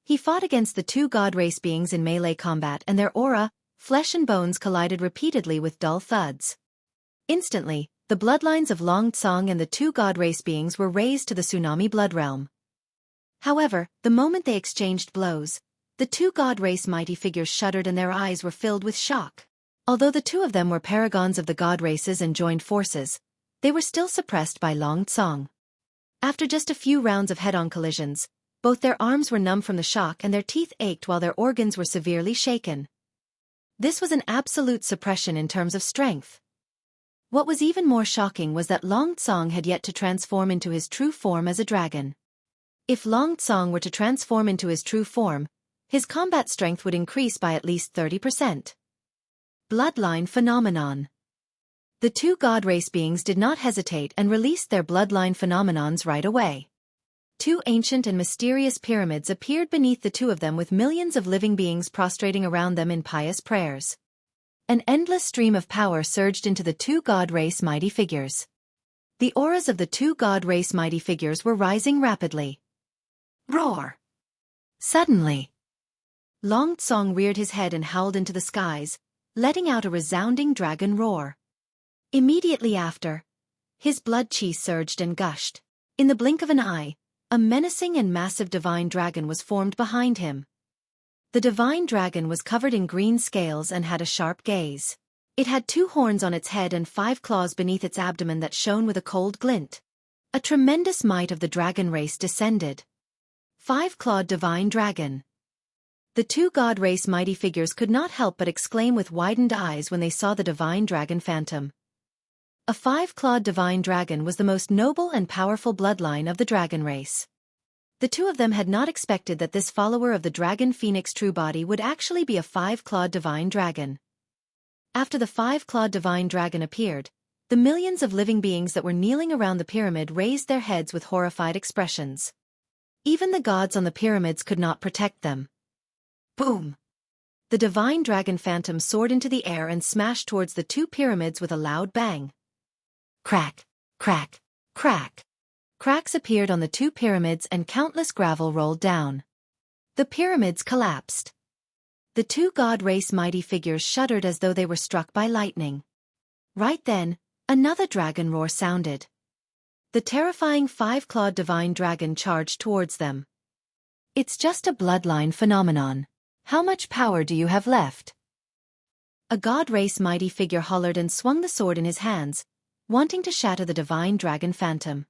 He fought against the two god race beings in melee combat and their aura, flesh and bones collided repeatedly with dull thuds. Instantly, the bloodlines of Long Tsong and the two god race beings were raised to the tsunami blood realm. However, the moment they exchanged blows, the two god race mighty figures shuddered and their eyes were filled with shock. Although the two of them were paragons of the god races and joined forces, they were still suppressed by Long Tsong. After just a few rounds of head-on collisions, both their arms were numb from the shock and their teeth ached while their organs were severely shaken. This was an absolute suppression in terms of strength. What was even more shocking was that Long Tsong had yet to transform into his true form as a dragon. If Long Tsong were to transform into his true form, his combat strength would increase by at least 30%. Bloodline phenomenon. The two god race beings did not hesitate and released their bloodline phenomenons right away. Two ancient and mysterious pyramids appeared beneath the two of them with millions of living beings prostrating around them in pious prayers. An endless stream of power surged into the two god race mighty figures. The auras of the two god race mighty figures were rising rapidly. Roar! Suddenly, Long Tsong reared his head and howled into the skies, letting out a resounding dragon roar. Immediately after, his blood chi surged and gushed. In the blink of an eye, a menacing and massive divine dragon was formed behind him. The divine dragon was covered in green scales and had a sharp gaze. It had 2 horns on its head and 5 claws beneath its abdomen that shone with a cold glint. A tremendous might of the dragon race descended. 5-clawed divine dragon. The two god race mighty figures could not help but exclaim with widened eyes when they saw the divine dragon phantom. A 5-clawed divine dragon was the most noble and powerful bloodline of the dragon race. The two of them had not expected that this follower of the dragon phoenix true body would actually be a 5-clawed divine dragon. After the 5-clawed divine dragon appeared, the millions of living beings that were kneeling around the pyramid raised their heads with horrified expressions. Even the gods on the pyramids could not protect them. Boom! The divine dragon phantom soared into the air and smashed towards the two pyramids with a loud bang. Crack, crack, crack. Cracks appeared on the two pyramids and countless gravel rolled down. The pyramids collapsed. The two god race mighty figures shuddered as though they were struck by lightning. Right then, another dragon roar sounded. The terrifying five-clawed divine dragon charged towards them. It's just a bloodline phenomenon. How much power do you have left? A god race mighty figure hollered and swung the sword in his hands, wanting to shatter the divine dragon phantom.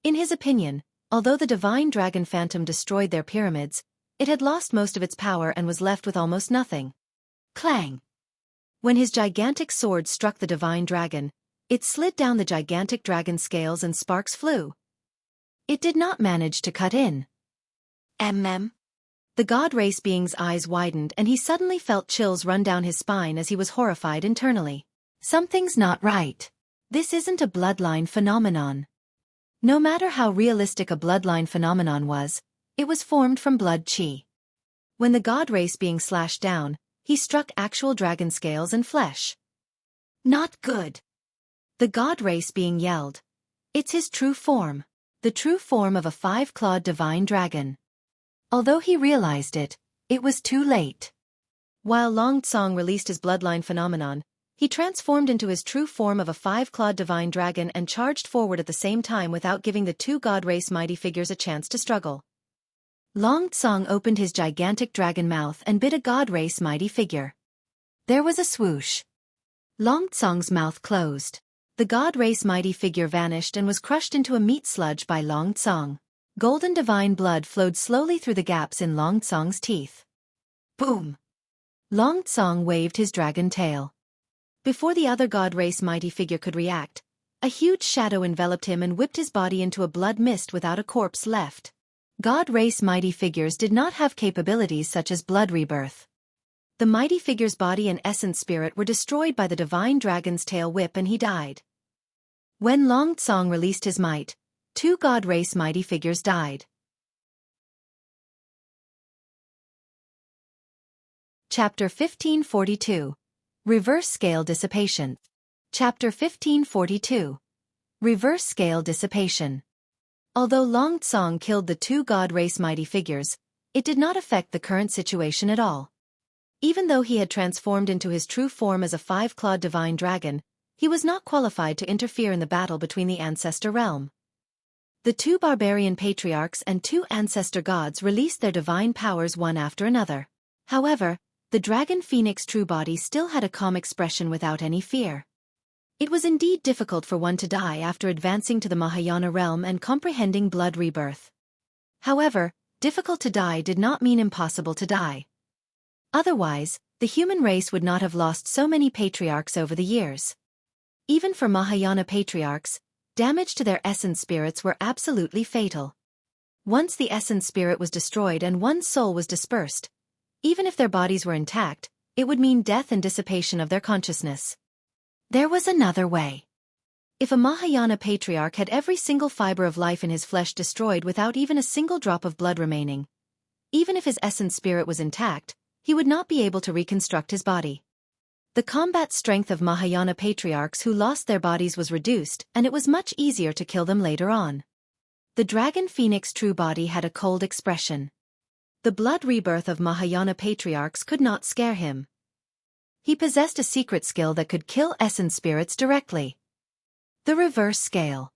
In his opinion, although the divine dragon phantom destroyed their pyramids, it had lost most of its power and was left with almost nothing. Clang! When his gigantic sword struck the divine dragon, it slid down the gigantic dragon scales and sparks flew. It did not manage to cut in. The god race being's eyes widened and he suddenly felt chills run down his spine as he was horrified internally. Something's not right. This isn't a bloodline phenomenon. No matter how realistic a bloodline phenomenon was, it was formed from blood chi. When the god race being slashed down, he struck actual dragon scales and flesh. Not good. The god race being yelled. It's his true form. The true form of a five-clawed divine dragon. Although he realized it, it was too late. While Long Tsong released his bloodline phenomenon, he transformed into his true form of a five-clawed divine dragon and charged forward at the same time without giving the two god race mighty figures a chance to struggle. Long Tsong opened his gigantic dragon mouth and bit a god race mighty figure. There was a swoosh. Long Tsong's mouth closed. The god race mighty figure vanished and was crushed into a meat sludge by Long Tsong. Golden divine blood flowed slowly through the gaps in Long Tsong's teeth. Boom! Long Tsong waved his dragon tail. Before the other god race mighty figure could react, a huge shadow enveloped him and whipped his body into a blood mist without a corpse left. God race mighty figures did not have capabilities such as blood rebirth. The mighty figure's body and essence spirit were destroyed by the divine dragon's tail whip and he died. When Long Tsong released his might, two god race mighty figures died. Chapter 1542. Reverse Scale Dissipation. Chapter 1542. Reverse Scale Dissipation. Although Long Tsong killed the two god race mighty figures, it did not affect the current situation at all. Even though he had transformed into his true form as a five-clawed divine dragon, he was not qualified to interfere in the battle between the Ancestor realm. The two barbarian patriarchs and two ancestor gods released their divine powers one after another. However, the dragon phoenix true body still had a calm expression without any fear. It was indeed difficult for one to die after advancing to the Mahayana realm and comprehending blood rebirth. However, difficult to die did not mean impossible to die. Otherwise, the human race would not have lost so many patriarchs over the years. Even for Mahayana patriarchs, damage to their essence spirits were absolutely fatal. Once the essence spirit was destroyed and one's soul was dispersed, even if their bodies were intact, it would mean death and dissipation of their consciousness. There was another way. If a Mahayana patriarch had every single fiber of life in his flesh destroyed without even a single drop of blood remaining, even if his essence spirit was intact, he would not be able to reconstruct his body. The combat strength of Mahayana patriarchs who lost their bodies was reduced, and it was much easier to kill them later on. The dragon phoenix true body had a cold expression. The blood rebirth of Mahayana patriarchs could not scare him. He possessed a secret skill that could kill essence spirits directly. The reverse scale.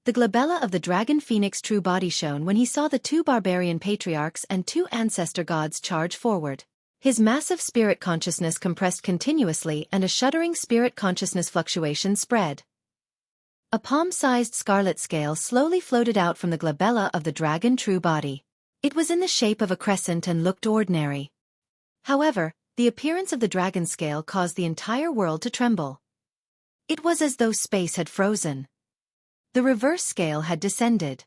The glabella of the dragon phoenix true body shone when he saw the two barbarian patriarchs and two ancestor gods charge forward. His massive spirit consciousness compressed continuously and a shuddering spirit consciousness fluctuation spread. A palm-sized scarlet scale slowly floated out from the glabella of the dragon true body. It was in the shape of a crescent and looked ordinary. However, the appearance of the dragon scale caused the entire world to tremble. It was as though space had frozen. The reverse scale had descended.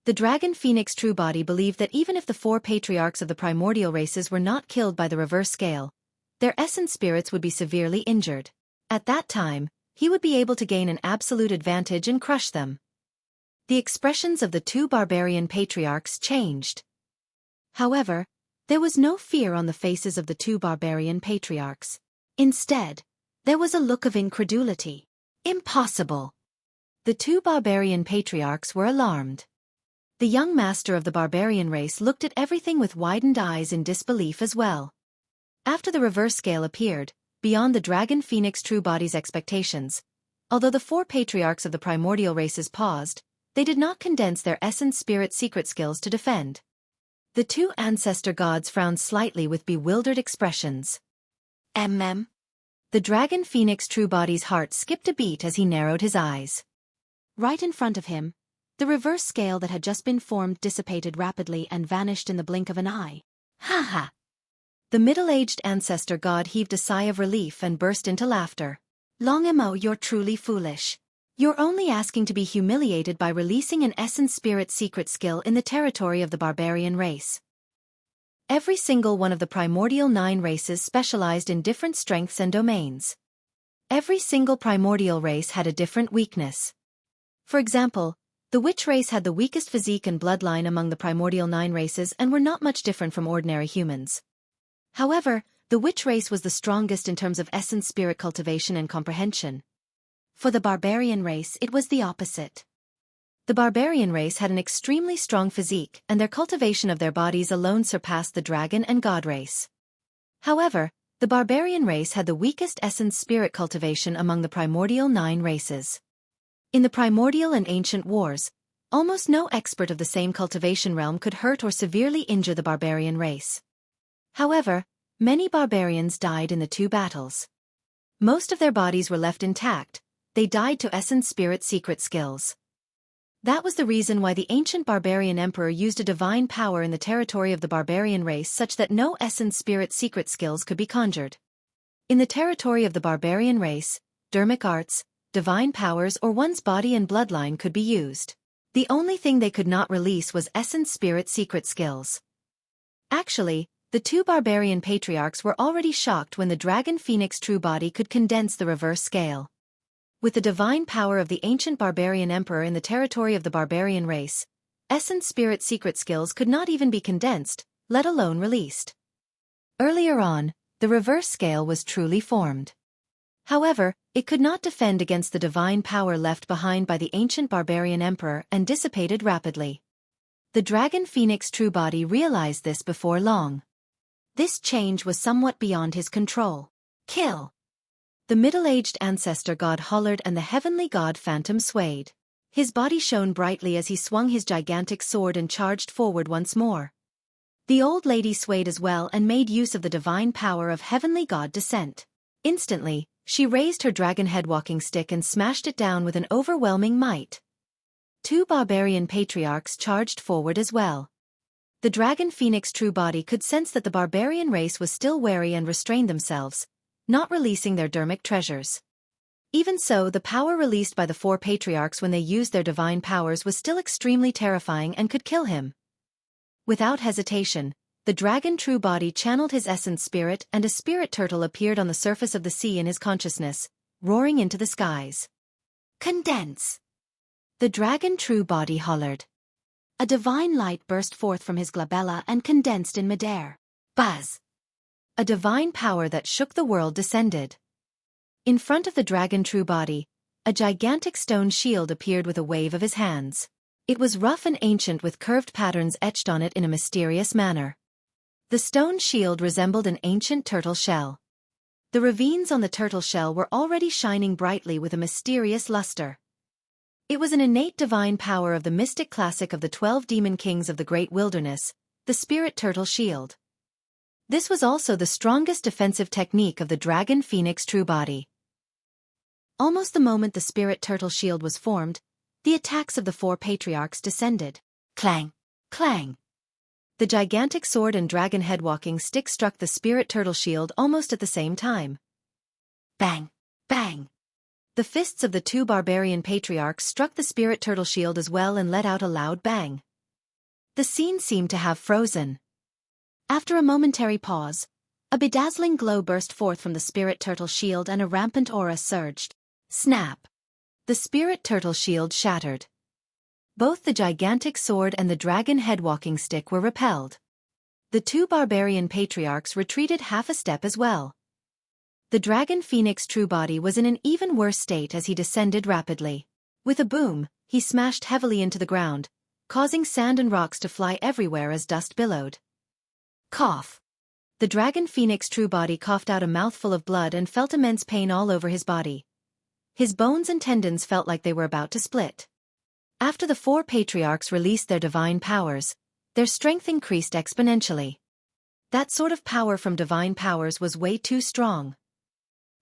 The dragon phoenix true body believed that even if the four patriarchs of the primordial races were not killed by the reverse scale, their essence spirits would be severely injured. At that time, he would be able to gain an absolute advantage and crush them. the expressions of the two barbarian patriarchs changed. However, there was no fear on the faces of the two barbarian patriarchs. Instead, there was a look of incredulity. Impossible! The two barbarian patriarchs were alarmed. The young master of the barbarian race looked at everything with widened eyes in disbelief as well. After the reverse scale appeared, beyond the dragon phoenix true body's expectations, although the four patriarchs of the primordial races paused, they did not condense their essence spirit secret skills to defend. The two ancestor gods frowned slightly with bewildered expressions. The dragon phoenix true body's heart skipped a beat as he narrowed his eyes. Right in front of him, the reverse scale that had just been formed dissipated rapidly and vanished in the blink of an eye. Ha ha! The middle-aged ancestor god heaved a sigh of relief and burst into laughter. Longemo, you're truly foolish. You're only asking to be humiliated by releasing an essence spirit secret skill in the territory of the barbarian race. Every single one of the primordial 9 races specialized in different strengths and domains. Every single primordial race had a different weakness. For example, the witch race had the weakest physique and bloodline among the primordial 9 races and were not much different from ordinary humans. However, the witch race was the strongest in terms of essence spirit cultivation and comprehension. For the barbarian race, it was the opposite. The barbarian race had an extremely strong physique, and their cultivation of their bodies alone surpassed the dragon and god race. However, the barbarian race had the weakest essence spirit cultivation among the primordial 9 races. In the primordial and ancient wars, almost no expert of the same cultivation realm could hurt or severely injure the barbarian race. However, many barbarians died in the 2 battles. Most of their bodies were left intact. They died to essence spirit secret skills. That was the reason why the ancient barbarian emperor used a divine power in the territory of the barbarian race such that no essence spirit secret skills could be conjured. In the territory of the barbarian race, dermic arts, divine powers or one's body and bloodline could be used. The only thing they could not release was essence spirit secret skills. Actually, the 2 barbarian patriarchs were already shocked when the dragon phoenix true body could condense the reverse scale. With the divine power of the ancient barbarian emperor in the territory of the barbarian race, essence spirit secret skills could not even be condensed, let alone released. Earlier on, the reverse scale was truly formed. However, it could not defend against the divine power left behind by the ancient barbarian emperor and dissipated rapidly. The dragon phoenix true body realized this before long. This change was somewhat beyond his control. Kill! The middle-aged ancestor god hollered and the heavenly god phantom swayed. His body shone brightly as he swung his gigantic sword and charged forward once more. The old lady swayed as well and made use of the divine power of heavenly god descent. Instantly, she raised her dragon head walking stick and smashed it down with an overwhelming might. 2 barbarian patriarchs charged forward as well. The dragon phoenix true body could sense that the barbarian race was still wary and restrained themselves, not releasing their dermic treasures. Even so, the power released by the 4 patriarchs when they used their divine powers was still extremely terrifying and could kill him. Without hesitation, the dragon true body channeled his essence spirit and a spirit turtle appeared on the surface of the sea in his consciousness, roaring into the skies. Condense! The dragon true body hollered. A divine light burst forth from his glabella and condensed in midair. Buzz! A divine power that shook the world descended. In front of the dragon true body, a gigantic stone shield appeared with a wave of his hands. It was rough and ancient with curved patterns etched on it in a mysterious manner. The stone shield resembled an ancient turtle shell. The ravines on the turtle shell were already shining brightly with a mysterious luster. It was an innate divine power of the mystic classic of the 12 demon kings of the great wilderness, the spirit turtle shield. This was also the strongest defensive technique of the dragon phoenix true body. Almost the moment the spirit turtle shield was formed, the attacks of the 4 patriarchs descended. Clang! Clang! The gigantic sword and dragon head walking stick struck the spirit turtle shield almost at the same time. Bang! Bang! The fists of the 2 barbarian patriarchs struck the spirit turtle shield as well and let out a loud bang. The scene seemed to have frozen. After a momentary pause, a bedazzling glow burst forth from the spirit turtle shield and a rampant aura surged. Snap! The spirit turtle shield shattered. Both the gigantic sword and the dragon head walking stick were repelled. The two barbarian patriarchs retreated half a step as well. The dragon phoenix true body was in an even worse state as he descended rapidly. With a boom, he smashed heavily into the ground, causing sand and rocks to fly everywhere as dust billowed. Cough. The dragon phoenix true body coughed out a mouthful of blood and felt immense pain all over his body. His bones and tendons felt like they were about to split. After the four patriarchs released their divine powers, their strength increased exponentially. That sort of power from divine powers was way too strong.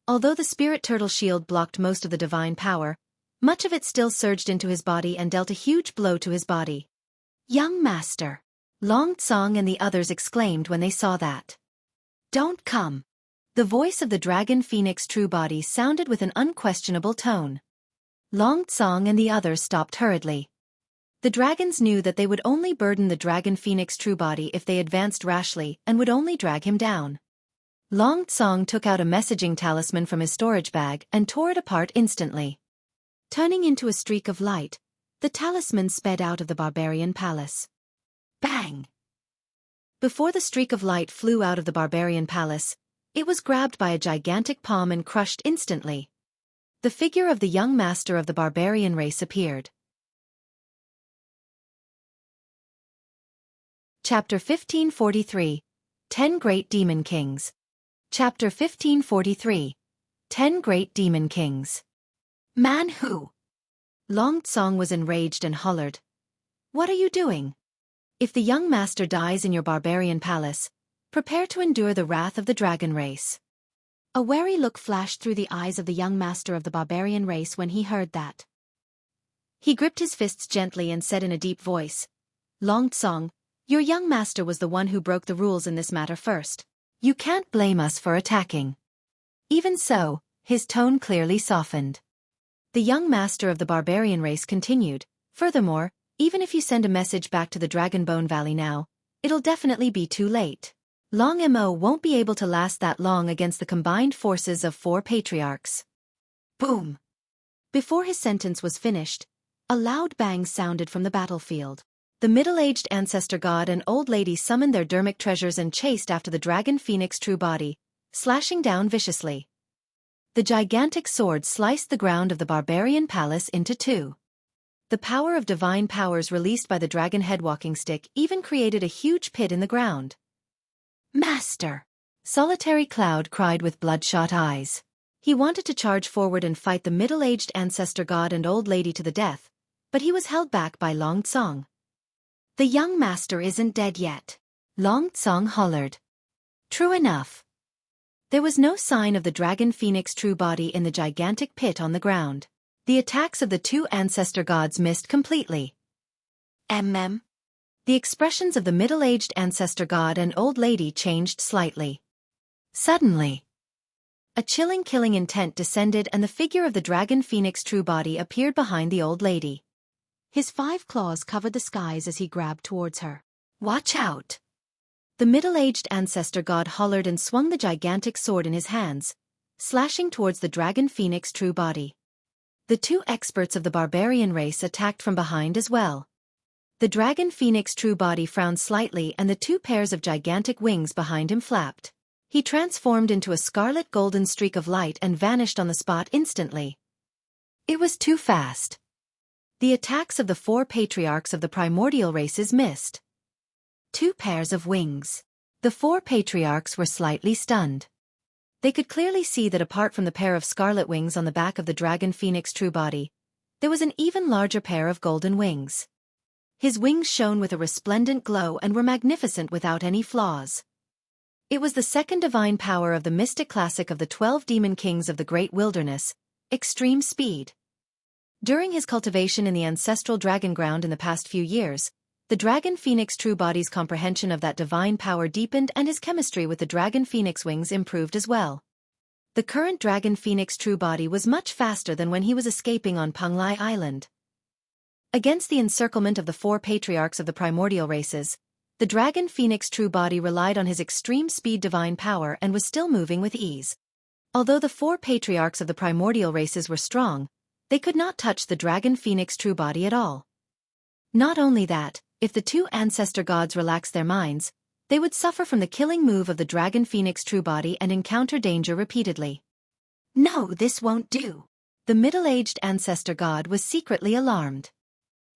Although the spirit turtle shield blocked most of the divine power, much of it still surged into his body and dealt a huge blow to his body. "Young master!" Long Tsong and the others exclaimed when they saw that. "Don't come!" The voice of the dragon phoenix true body sounded with an unquestionable tone. Long Tsong and the others stopped hurriedly. The dragons knew that they would only burden the dragon phoenix true body if they advanced rashly and would only drag him down. Long Tsong took out a messaging talisman from his storage bag and tore it apart instantly. Turning into a streak of light, the talisman sped out of the barbarian palace. Bang! Before the streak of light flew out of the barbarian palace, it was grabbed by a gigantic palm and crushed instantly. The figure of the young master of the barbarian race appeared. Chapter 1543. 10 Great Demon Kings. Chapter 1543. 10 Great Demon Kings. "Man who?" Long Tsong was enraged and hollered. "What are you doing? If the young master dies in your barbarian palace, prepare to endure the wrath of the dragon race." A wary look flashed through the eyes of the young master of the barbarian race when he heard that. He gripped his fists gently and said in a deep voice, "Long Tsong, your young master was the one who broke the rules in this matter first. You can't blame us for attacking." Even so, his tone clearly softened. The young master of the barbarian race continued, "Furthermore, even if you send a message back to the Dragonbone Valley now, it'll definitely be too late. Long Mo won't be able to last that long against the combined forces of four patriarchs." Boom! Before his sentence was finished, a loud bang sounded from the battlefield. The middle-aged ancestor god and old lady summoned their dermic treasures and chased after the dragon phoenix true body, slashing down viciously. The gigantic sword sliced the ground of the barbarian palace into two. The power of divine powers released by the dragon head walking stick even created a huge pit in the ground. "Master!" Solitary Cloud cried with bloodshot eyes. He wanted to charge forward and fight the middle-aged ancestor god and old lady to the death, but he was held back by Long Tsong. "The young master isn't dead yet," Long Tsong hollered. True enough. There was no sign of the dragon phoenix true body in the gigantic pit on the ground. The attacks of the two ancestor gods missed completely. The expressions of the middle-aged ancestor god and old lady changed slightly. Suddenly, a chilling killing intent descended and the figure of the dragon phoenix true body appeared behind the old lady. His 5 claws covered the skies as he grabbed towards her. "Watch out!" The middle-aged ancestor god hollered and swung the gigantic sword in his hands, slashing towards the dragon phoenix true body. The two experts of the barbarian race attacked from behind as well. The dragon phoenix true body frowned slightly and the 2 pairs of gigantic wings behind him flapped. He transformed into a scarlet golden streak of light and vanished on the spot instantly. It was too fast. The attacks of the 4 patriarchs of the primordial races missed. 2 pairs of wings. The 4 patriarchs were slightly stunned. They could clearly see that apart from the pair of scarlet wings on the back of the dragon phoenix true body, there was an even larger pair of golden wings. His wings shone with a resplendent glow and were magnificent without any flaws. It was the second divine power of the mystic classic of the 12 demon kings of the great wilderness, extreme speed. During his cultivation in the ancestral dragon ground in the past few years, the dragon phoenix true body's comprehension of that divine power deepened and his chemistry with the dragon phoenix wings improved as well. The current dragon phoenix true body was much faster than when he was escaping on Penglai Island. Against the encirclement of the 4 patriarchs of the primordial races, the dragon phoenix true body relied on his extreme speed divine power and was still moving with ease. Although the 4 patriarchs of the primordial races were strong, they could not touch the dragon phoenix true body at all. Not only that, if the two ancestor gods relaxed their minds, they would suffer from the killing move of the dragon phoenix true body and encounter danger repeatedly. No, this won't do. The middle-aged ancestor god was secretly alarmed.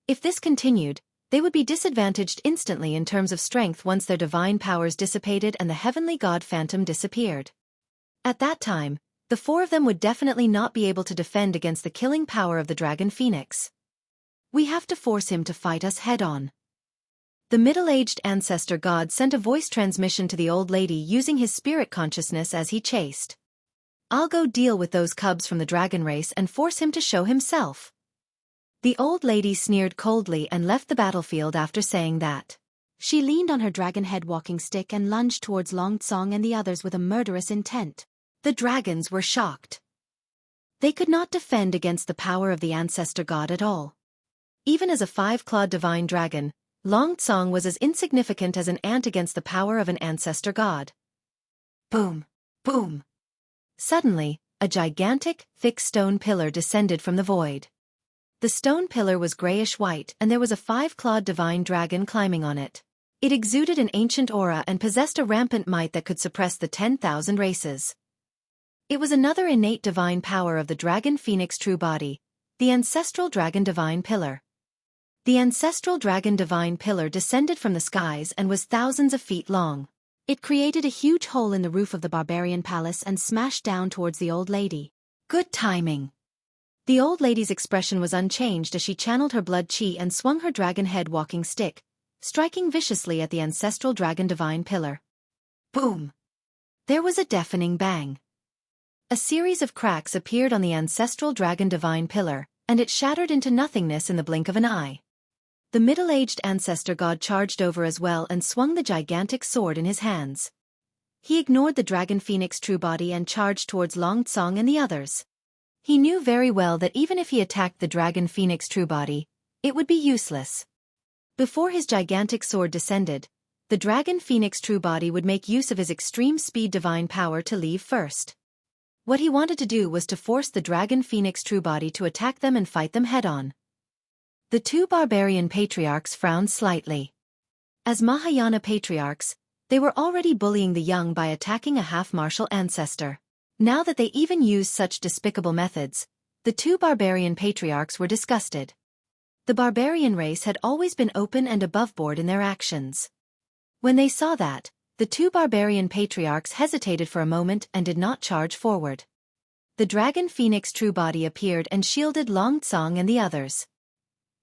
If this continued, they would be disadvantaged instantly in terms of strength once their divine powers dissipated and the heavenly god phantom disappeared. At that time, the four of them would definitely not be able to defend against the killing power of the dragon phoenix. We have to force him to fight us head-on. The middle-aged ancestor god sent a voice transmission to the old lady using his spirit consciousness as he chased. I'll go deal with those cubs from the dragon race and force him to show himself. The old lady sneered coldly and left the battlefield after saying that. She leaned on her dragon head walking stick and lunged towards Long Tsong and the others with a murderous intent. The dragons were shocked. They could not defend against the power of the ancestor god at all. Even as a five-clawed divine dragon, Long Tsong was as insignificant as an ant against the power of an ancestor god. Boom! Boom! Suddenly, a gigantic, thick stone pillar descended from the void. The stone pillar was grayish-white and there was a five-clawed divine dragon climbing on it. It exuded an ancient aura and possessed a rampant might that could suppress the 10,000 races. It was another innate divine power of the dragon phoenix true body, the ancestral dragon divine pillar. The ancestral dragon divine pillar descended from the skies and was thousands of feet long. It created a huge hole in the roof of the barbarian palace and smashed down towards the old lady. Good timing. The old lady's expression was unchanged as she channeled her blood chi and swung her dragon head walking stick, striking viciously at the ancestral dragon divine pillar. Boom! There was a deafening bang. A series of cracks appeared on the ancestral dragon divine pillar, and it shattered into nothingness in the blink of an eye. The middle-aged ancestor god charged over as well and swung the gigantic sword in his hands. He ignored the dragon phoenix true body and charged towards Long Tsong and the others. He knew very well that even if he attacked the dragon phoenix true body, it would be useless. Before his gigantic sword descended, the dragon phoenix true body would make use of his extreme speed divine power to leave first. What he wanted to do was to force the dragon phoenix true body to attack them and fight them head-on. The two barbarian patriarchs frowned slightly. As Mahayana patriarchs, they were already bullying the young by attacking a half-martial ancestor. Now that they even used such despicable methods, the two barbarian patriarchs were disgusted. The barbarian race had always been open and aboveboard in their actions. When they saw that, the two barbarian patriarchs hesitated for a moment and did not charge forward. The dragon phoenix true body appeared and shielded Long Tsong and the others.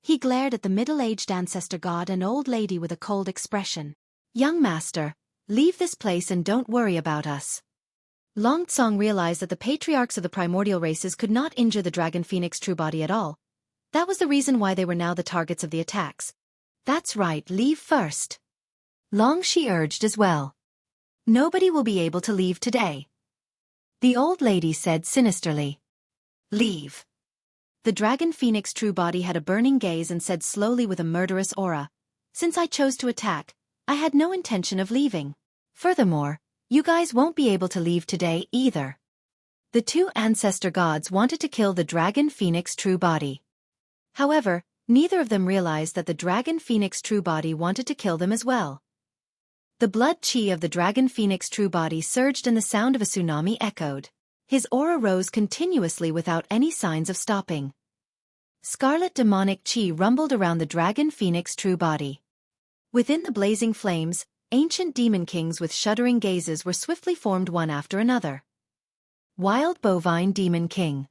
He glared at the middle-aged ancestor god and old lady with a cold expression. Young master, leave this place and don't worry about us. Long Tsong realized that the patriarchs of the primordial races could not injure the dragon phoenix true body at all. That was the reason why they were now the targets of the attacks. That's right, leave first. Long she urged as well. Nobody will be able to leave today. The old lady said sinisterly. Leave. The dragon phoenix true body had a burning gaze and said slowly with a murderous aura, since I chose to attack, I had no intention of leaving. Furthermore, you guys won't be able to leave today either. The two ancestor gods wanted to kill the dragon phoenix true body. However, neither of them realized that the dragon phoenix true body wanted to kill them as well. The blood chi of the dragon phoenix true body surged and the sound of a tsunami echoed. His aura rose continuously without any signs of stopping. Scarlet demonic chi rumbled around the dragon phoenix true body. Within the blazing flames, ancient demon kings with shuddering gazes were swiftly formed one after another. Wild bovine demon king.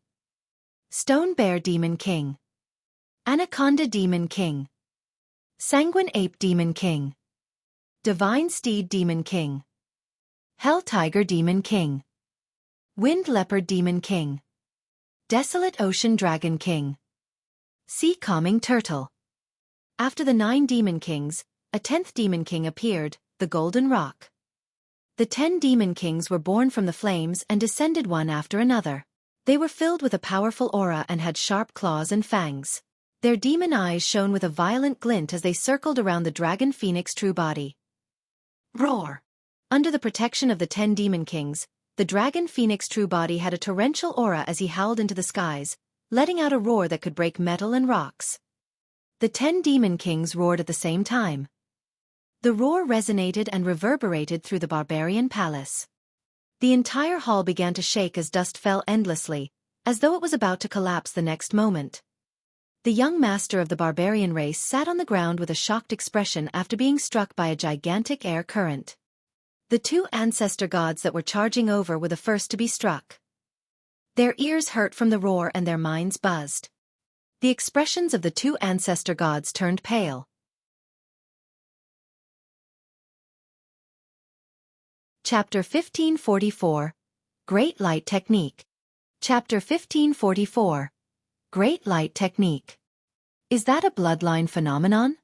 Stone bear demon king. Anaconda demon king. Sanguine ape demon king. Divine steed demon king. Hell tiger demon king. Wind leopard demon king. Desolate ocean dragon king. Sea calming turtle. After the 9 demon kings, a 10th demon king appeared, the golden rock. The 10 demon kings were born from the flames and descended one after another. They were filled with a powerful aura and had sharp claws and fangs. Their demon eyes shone with a violent glint as they circled around the dragon phoenix true body. Roar! Under the protection of the 10 demon kings, the dragon phoenix true body had a torrential aura as he howled into the skies, letting out a roar that could break metal and rocks. The 10 demon kings roared at the same time. The roar resonated and reverberated through the barbarian palace. The entire hall began to shake as dust fell endlessly, as though it was about to collapse the next moment. The young master of the barbarian race sat on the ground with a shocked expression after being struck by a gigantic air current. The 2 ancestor gods that were charging over were the first to be struck. Their ears hurt from the roar and their minds buzzed. The expressions of the 2 ancestor gods turned pale. Chapter 1544. Great Light Technique. Chapter 1544. Great Light Technique. Is that a bloodline phenomenon?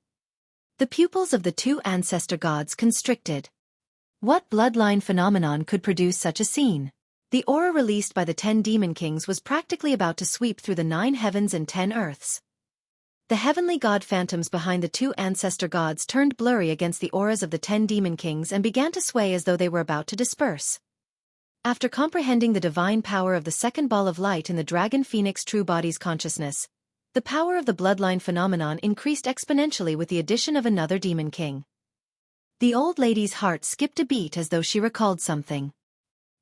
The pupils of the 2 ancestor gods constricted. What bloodline phenomenon could produce such a scene? The aura released by the 10 demon kings was practically about to sweep through the 9 heavens and 10 earths. The heavenly god phantoms behind the 2 ancestor gods turned blurry against the auras of the 10 demon kings and began to sway as though they were about to disperse. After comprehending the divine power of the second ball of light in the dragon phoenix true body's consciousness, the power of the bloodline phenomenon increased exponentially with the addition of another demon king. The old lady's heart skipped a beat as though she recalled something.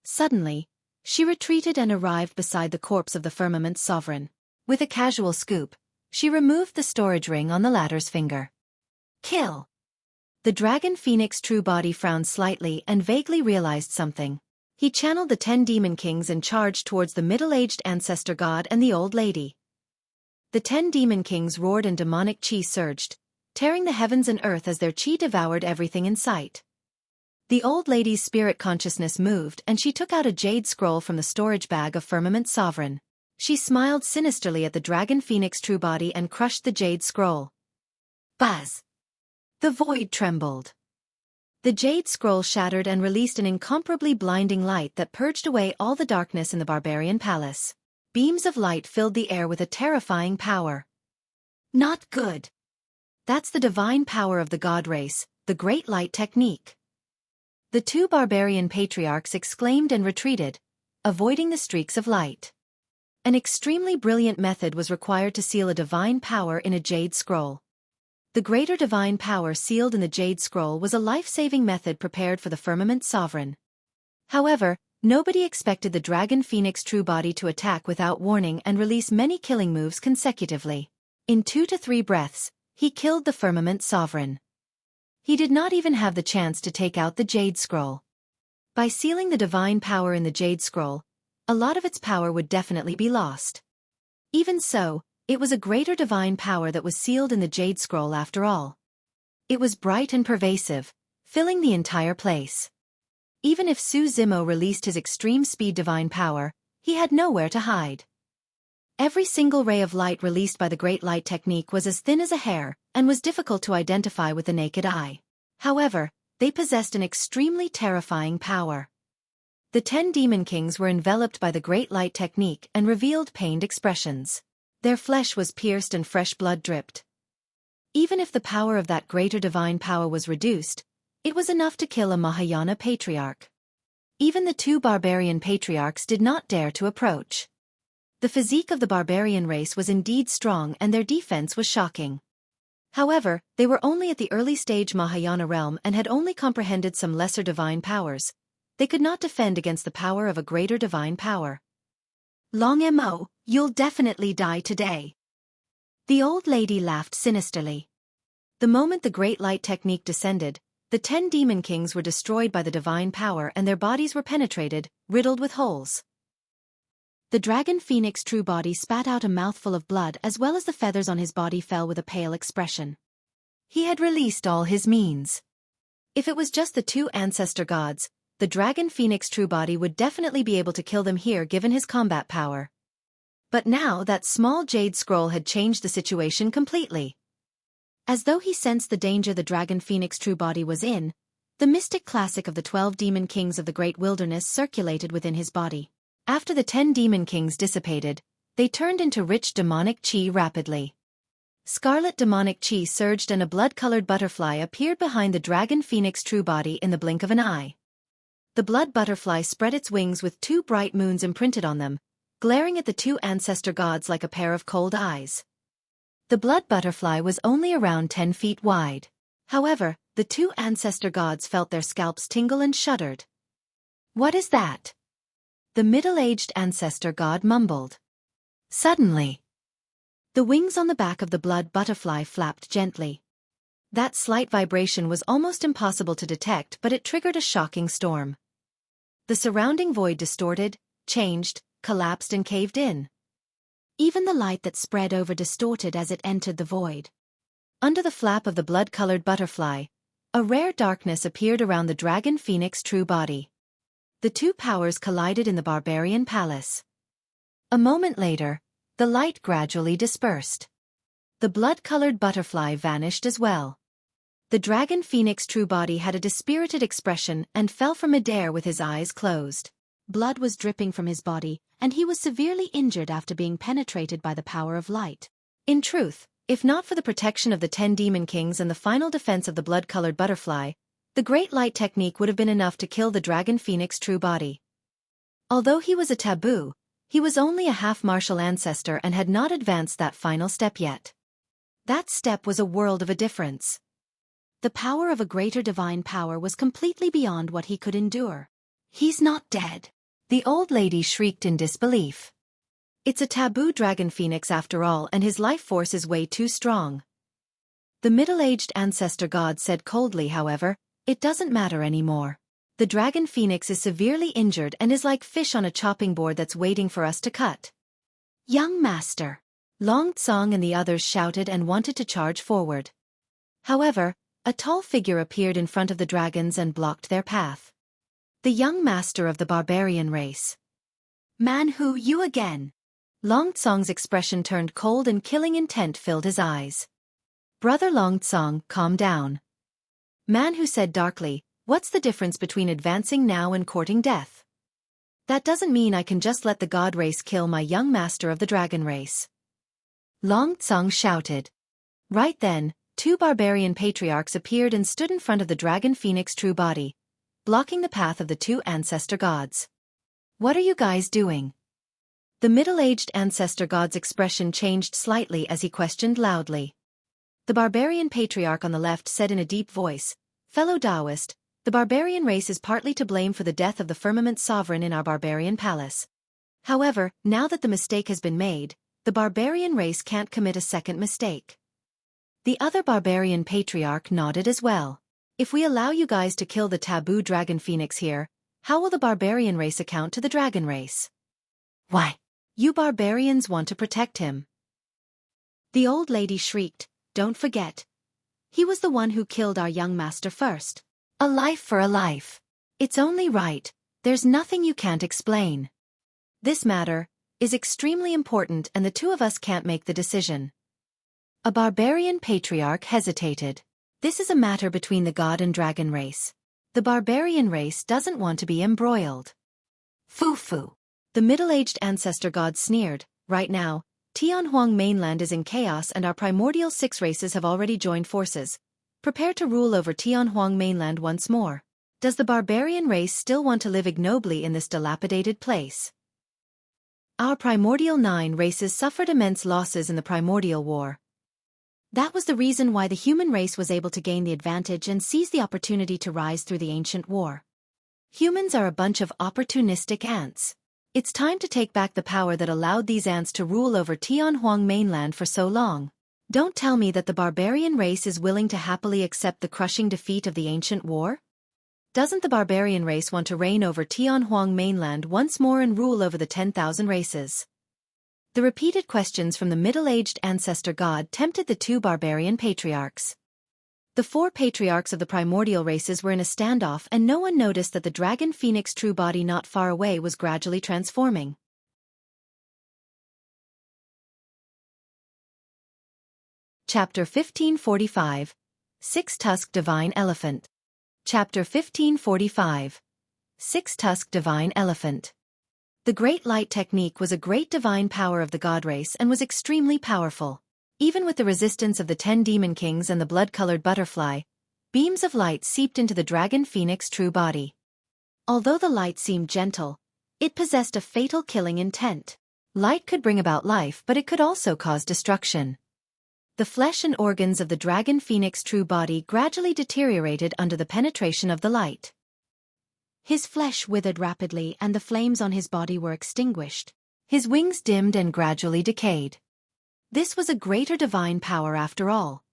Suddenly, she retreated and arrived beside the corpse of the firmament's sovereign. With a casual scoop, she removed the storage ring on the latter's finger. Kill! The dragon phoenix true body frowned slightly and vaguely realized something. He channeled the 10 demon kings and charged towards the middle-aged ancestor god and the old lady. The 10 demon kings roared and demonic chi surged, tearing the heavens and earth as their chi devoured everything in sight. The old lady's spirit consciousness moved and she took out a jade scroll from the storage bag of Firmament's sovereign. She smiled sinisterly at the dragon phoenix true body and crushed the jade scroll. Buzz! The void trembled. The jade scroll shattered and released an incomparably blinding light that purged away all the darkness in the barbarian palace. Beams of light filled the air with a terrifying power. Not good. That's the divine power of the god race, the Great Light Technique. The 2 barbarian patriarchs exclaimed and retreated, avoiding the streaks of light. An extremely brilliant method was required to seal a divine power in a jade scroll. The greater divine power sealed in the jade scroll was a life-saving method prepared for the firmament sovereign. However, nobody expected the dragon phoenix true body to attack without warning and release many killing moves consecutively. In 2 to 3 breaths, he killed the firmament sovereign. He did not even have the chance to take out the jade scroll. By sealing the divine power in the jade scroll, a lot of its power would definitely be lost. Even so, it was a greater divine power that was sealed in the jade scroll after all. It was bright and pervasive, filling the entire place. Even if Su Zimo released his extreme speed divine power, he had nowhere to hide. Every single ray of light released by the Great Light Technique was as thin as a hair, and was difficult to identify with the naked eye. However, they possessed an extremely terrifying power. The 10 demon kings were enveloped by the Great Light Technique and revealed pained expressions. Their flesh was pierced and fresh blood dripped. Even if the power of that greater divine power was reduced, it was enough to kill a Mahayana patriarch. Even the 2 barbarian patriarchs did not dare to approach. The physique of the barbarian race was indeed strong and their defense was shocking. However, they were only at the early stage Mahayana realm and had only comprehended some lesser divine powers. They could not defend against the power of a greater divine power. Long Mo, you'll definitely die today. The old lady laughed sinisterly. The moment the Great Light Technique descended, the 10 demon kings were destroyed by the divine power and their bodies were penetrated, riddled with holes. The dragon phoenix true body spat out a mouthful of blood as well as the feathers on his body fell with a pale expression. He had released all his means. If it was just the 2 ancestor gods, the dragon phoenix true body would definitely be able to kill them here given his combat power. But now that small jade scroll had changed the situation completely. As though he sensed the danger the dragon phoenix true body was in, the mystic classic of the 12 demon kings of the great wilderness circulated within his body. After the 10 demon kings dissipated, they turned into rich demonic chi rapidly. Scarlet demonic chi surged and a blood-colored butterfly appeared behind the dragon phoenix true body in the blink of an eye. The blood butterfly spread its wings with 2 bright moons imprinted on them, glaring at the 2 ancestor gods like a pair of cold eyes. The blood butterfly was only around 10 feet wide. However, the two ancestor gods felt their scalps tingle and shuddered. "What is that?" the middle-aged ancestor god mumbled. Suddenly, the wings on the back of the blood butterfly flapped gently. That slight vibration was almost impossible to detect, but it triggered a shocking storm. The surrounding void distorted, changed, collapsed and caved in. Even the light that spread over distorted as it entered the void. Under the flap of the blood-colored butterfly, a rare darkness appeared around the dragon phoenix true body. The two powers collided in the barbarian palace. A moment later, the light gradually dispersed. The blood-colored butterfly vanished as well. The dragon phoenix true body had a dispirited expression and fell from midair with his eyes closed. Blood was dripping from his body, and he was severely injured after being penetrated by the power of light. In truth, if not for the protection of the 10 demon kings and the final defense of the blood-colored butterfly, the great light technique would have been enough to kill the dragon phoenix true body. Although he was a taboo, he was only a half-martial ancestor and had not advanced that final step yet. That step was a world of a difference. The power of a greater divine power was completely beyond what he could endure. "He's not dead," the old lady shrieked in disbelief. "It's a taboo dragon phoenix after all, and his life force is way too strong." The middle-aged ancestor god said coldly, however, "It doesn't matter anymore. The dragon phoenix is severely injured and is like fish on a chopping board that's waiting for us to cut." "Young master!" Long Tsong and the others shouted and wanted to charge forward. However, a tall figure appeared in front of the dragons and blocked their path. The young master of the barbarian race. "Man, who you again?" Long Tsong's expression turned cold and killing intent filled his eyes. "Brother Long Tsong, calm down." Man Who said darkly, "What's the difference between advancing now and courting death? That doesn't mean I can just let the god race kill my young master of the dragon race." Long Tsong shouted. Right then, two barbarian patriarchs appeared and stood in front of the dragon phoenix true body, blocking the path of the two ancestor gods. "What are you guys doing?" The middle-aged ancestor god's expression changed slightly as he questioned loudly. The barbarian patriarch on the left said in a deep voice, "Fellow Taoist, the barbarian race is partly to blame for the death of the firmament sovereign in our barbarian palace. However, now that the mistake has been made, the barbarian race can't commit a second mistake." The other barbarian patriarch nodded as well. "If we allow you guys to kill the taboo dragon phoenix here, how will the barbarian race account to the dragon race? Why? You barbarians want to protect him." The old lady shrieked, "Don't forget. He was the one who killed our young master first. A life for a life. It's only right, there's nothing you can't explain. This matter is extremely important and the two of us can't make the decision." A barbarian patriarch hesitated. "This is a matter between the god and dragon race. The barbarian race doesn't want to be embroiled." "Foo-foo." The middle-aged ancestor god sneered, "Right now, Tianhuang mainland is in chaos and our primordial 6 races have already joined forces. Prepare to rule over Tianhuang mainland once more. Does the barbarian race still want to live ignobly in this dilapidated place? Our primordial 9 races suffered immense losses in the primordial war. That was the reason why the human race was able to gain the advantage and seize the opportunity to rise through the ancient war. Humans are a bunch of opportunistic ants. It's time to take back the power that allowed these ants to rule over Tianhuang mainland for so long. Don't tell me that the barbarian race is willing to happily accept the crushing defeat of the ancient war? Doesn't the barbarian race want to reign over Tianhuang mainland once more and rule over the 10,000 races?" The repeated questions from the middle-aged ancestor god tempted the two barbarian patriarchs. The 4 patriarchs of the primordial races were in a standoff and no one noticed that the dragon phoenix true body not far away was gradually transforming. Chapter 1545. 6 Tusk Divine Elephant. Chapter 1545. 6 Tusk Divine Elephant. The Great Light technique was a great divine power of the god race and was extremely powerful. Even with the resistance of the 10 demon kings and the blood-colored butterfly, beams of light seeped into the dragon phoenix true body. Although the light seemed gentle, it possessed a fatal killing intent. Light could bring about life, but it could also cause destruction. The flesh and organs of the dragon phoenix true body gradually deteriorated under the penetration of the light. His flesh withered rapidly and the flames on his body were extinguished. His wings dimmed and gradually decayed. This was a greater divine power after all.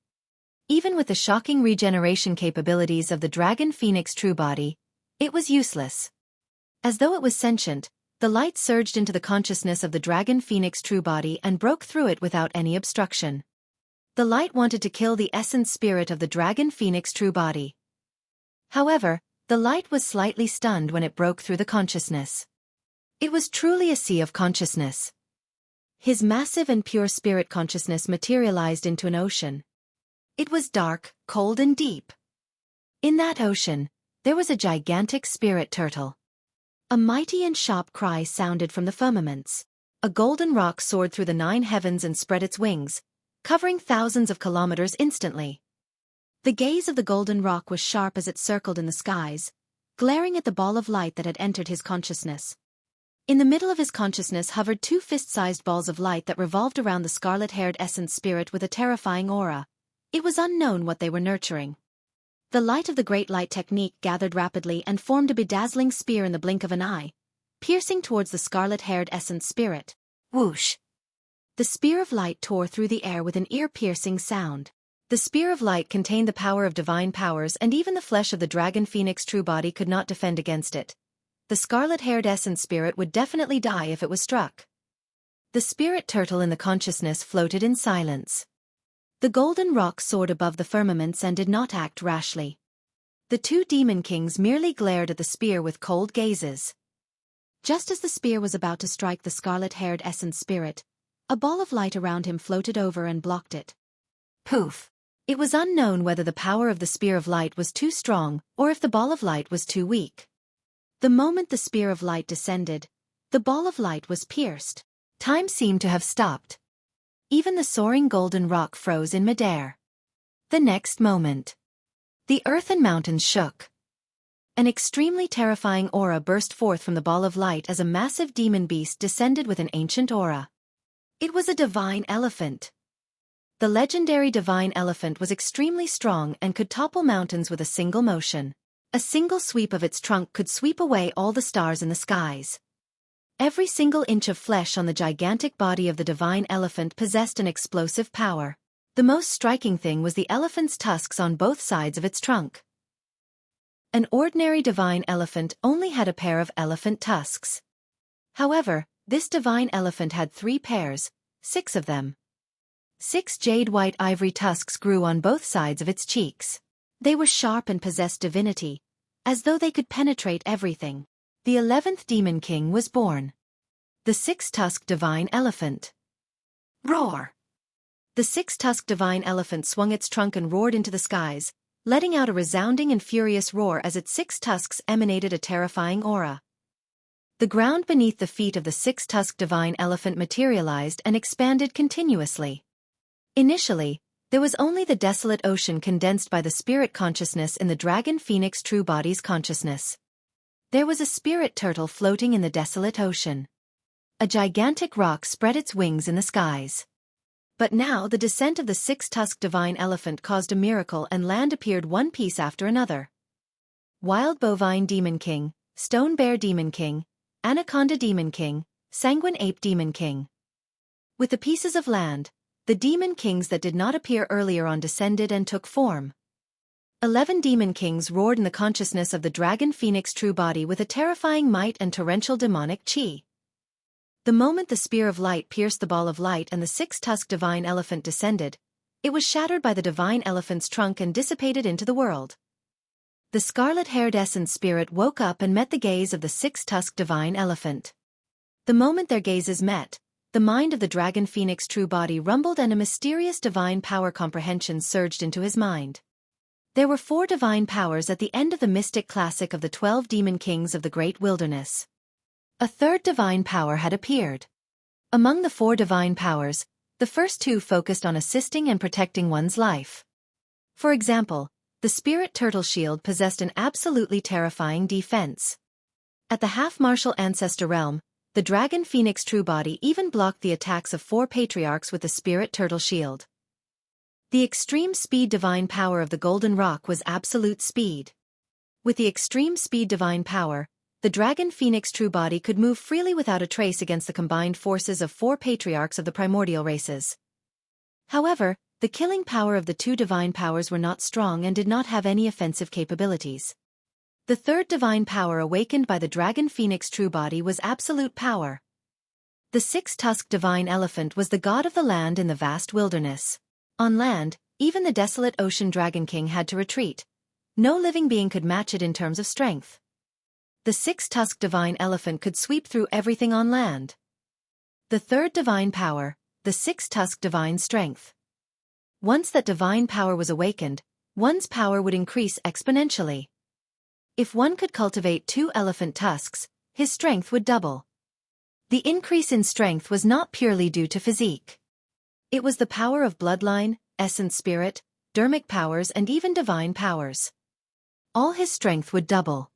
Even with the shocking regeneration capabilities of the dragon phoenix true body, it was useless. As though it was sentient, the light surged into the consciousness of the dragon phoenix true body and broke through it without any obstruction. The light wanted to kill the essence spirit of the dragon phoenix true body. However, the light was slightly stunned when it broke through the consciousness. It was truly a sea of consciousness. His massive and pure spirit consciousness materialized into an ocean. It was dark, cold and deep. In that ocean, there was a gigantic spirit turtle. A mighty and sharp cry sounded from the firmaments. A golden rock soared through the 9 heavens and spread its wings, covering thousands of kilometers instantly. The gaze of the golden rock was sharp as it circled in the skies, glaring at the ball of light that had entered his consciousness. In the middle of his consciousness hovered 2 fist-sized balls of light that revolved around the scarlet-haired essence spirit with a terrifying aura. It was unknown what they were nurturing. The light of the great light technique gathered rapidly and formed a bedazzling spear in the blink of an eye, piercing towards the scarlet-haired essence spirit. Whoosh! The spear of light tore through the air with an ear-piercing sound. The spear of light contained the power of divine powers, and even the flesh of the dragon phoenix true body could not defend against it. The scarlet-haired essence spirit would definitely die if it was struck. The spirit turtle in the consciousness floated in silence. The golden rock soared above the firmaments and did not act rashly. The 2 demon kings merely glared at the spear with cold gazes. Just as the spear was about to strike the scarlet-haired essence spirit, a ball of light around him floated over and blocked it. Poof! It was unknown whether the power of the spear of light was too strong or if the ball of light was too weak. The moment the spear of light descended, the ball of light was pierced. Time seemed to have stopped. Even the soaring golden rock froze in midair. The next moment, the earth and mountains shook. An extremely terrifying aura burst forth from the ball of light as a massive demon beast descended with an ancient aura. It was a divine elephant. The legendary divine elephant was extremely strong and could topple mountains with a single motion. A single sweep of its trunk could sweep away all the stars in the skies. Every single inch of flesh on the gigantic body of the divine elephant possessed an explosive power. The most striking thing was the elephant's tusks on both sides of its trunk. An ordinary divine elephant only had a pair of elephant tusks. However, this divine elephant had 3 pairs, 6 of them. 6 jade-white ivory tusks grew on both sides of its cheeks. They were sharp and possessed divinity, as though they could penetrate everything. The 11th demon king was born. The 6-tusked divine elephant. Roar! The 6-tusked divine elephant swung its trunk and roared into the skies, letting out a resounding and furious roar as its 6 tusks emanated a terrifying aura. The ground beneath the feet of the 6-tusked divine elephant materialized and expanded continuously. Initially, there was only the desolate ocean condensed by the spirit consciousness in the dragon phoenix true body's consciousness. There was a spirit turtle floating in the desolate ocean. A gigantic rock spread its wings in the skies. But now the descent of the 6-tusked divine elephant caused a miracle and land appeared one piece after another. Wild bovine demon king, stone bear demon king, anaconda demon king, sanguine ape demon king. With the pieces of land, the demon kings that did not appear earlier on descended and took form. 11 demon kings roared in the consciousness of the dragon phoenix true body with a terrifying might and torrential demonic chi. The moment the spear of light pierced the ball of light and the 6-tusked divine elephant descended, it was shattered by the divine elephant's trunk and dissipated into the world. The scarlet-haired essence spirit woke up and met the gaze of the 6-tusked divine elephant. The moment their gazes met, the mind of the dragon phoenix true body rumbled and a mysterious divine power comprehension surged into his mind. There were 4 divine powers at the end of the mystic classic of the 12 demon kings of the great wilderness. A 3rd divine power had appeared. Among the 4 divine powers, the first 2 focused on assisting and protecting one's life. For example, the spirit turtle shield possessed an absolutely terrifying defense. At the half-martial ancestor realm, the dragon phoenix true body even blocked the attacks of 4 patriarchs with the spirit turtle shield. The extreme speed divine power of the golden rock was absolute speed. With the extreme speed divine power, the dragon phoenix true body could move freely without a trace against the combined forces of 4 patriarchs of the primordial races. However, the killing power of the 2 divine powers were not strong and did not have any offensive capabilities. The third divine power awakened by the dragon phoenix true body was absolute power. The 6-tusked divine elephant was the god of the land in the vast wilderness. On land, even the desolate ocean dragon king had to retreat. No living being could match it in terms of strength. The 6-tusked divine elephant could sweep through everything on land. The third divine power, the 6-tusked divine strength. Once that divine power was awakened, one's power would increase exponentially. If one could cultivate 2 elephant tusks, his strength would double. The increase in strength was not purely due to physique. It was the power of bloodline, essence spirit, dermic powers and even divine powers. All his strength would double.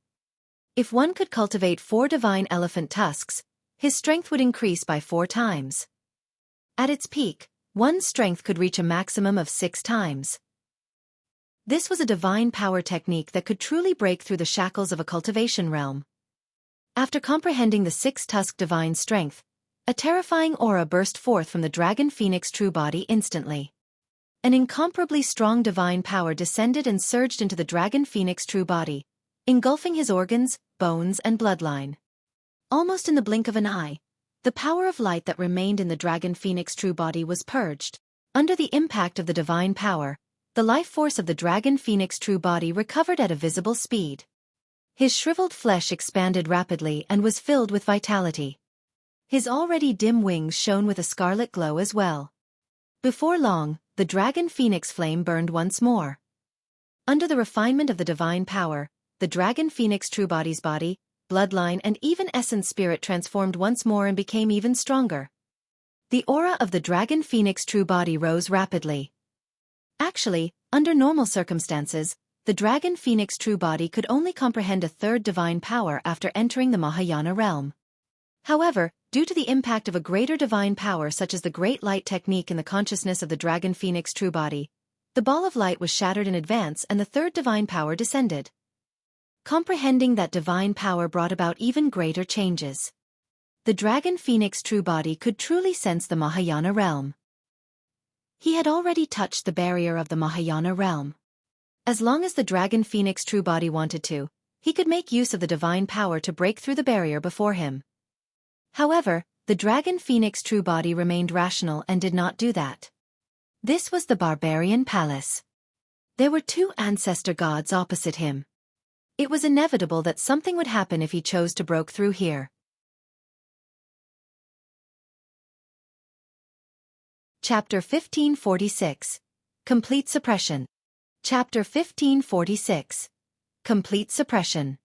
If one could cultivate 4 divine elephant tusks, his strength would increase by 4 times. At its peak, one's strength could reach a maximum of 6 times. This was a divine power technique that could truly break through the shackles of a cultivation realm. After comprehending the 6-tusked divine strength, a terrifying aura burst forth from the dragon phoenix true body instantly. An incomparably strong divine power descended and surged into the dragon phoenix true body, engulfing his organs, bones and bloodline. Almost in the blink of an eye, the power of light that remained in the dragon phoenix true body was purged. Under the impact of the divine power, the life force of the dragon phoenix true body recovered at a visible speed. His shriveled flesh expanded rapidly and was filled with vitality. His already dim wings shone with a scarlet glow as well. Before long, the dragon phoenix flame burned once more. Under the refinement of the divine power, the dragon phoenix true body's body, bloodline and even essence spirit transformed once more and became even stronger. The aura of the dragon phoenix true body rose rapidly. Actually, under normal circumstances, the dragon phoenix true body could only comprehend a third divine power after entering the Mahayana realm. However, due to the impact of a greater divine power such as the Great Light technique in the consciousness of the dragon phoenix true body, the ball of light was shattered in advance and the third divine power descended. Comprehending that divine power brought about even greater changes. The dragon phoenix true body could truly sense the Mahayana realm. He had already touched the barrier of the Mahayana realm. As long as the dragon phoenix true body wanted to, he could make use of the divine power to break through the barrier before him. However, the dragon phoenix true body remained rational and did not do that. This was the Barbarian Palace. There were 2 ancestor gods opposite him. It was inevitable that something would happen if he chose to break through here. Chapter 1546. Complete Suppression. Chapter 1546. Complete Suppression.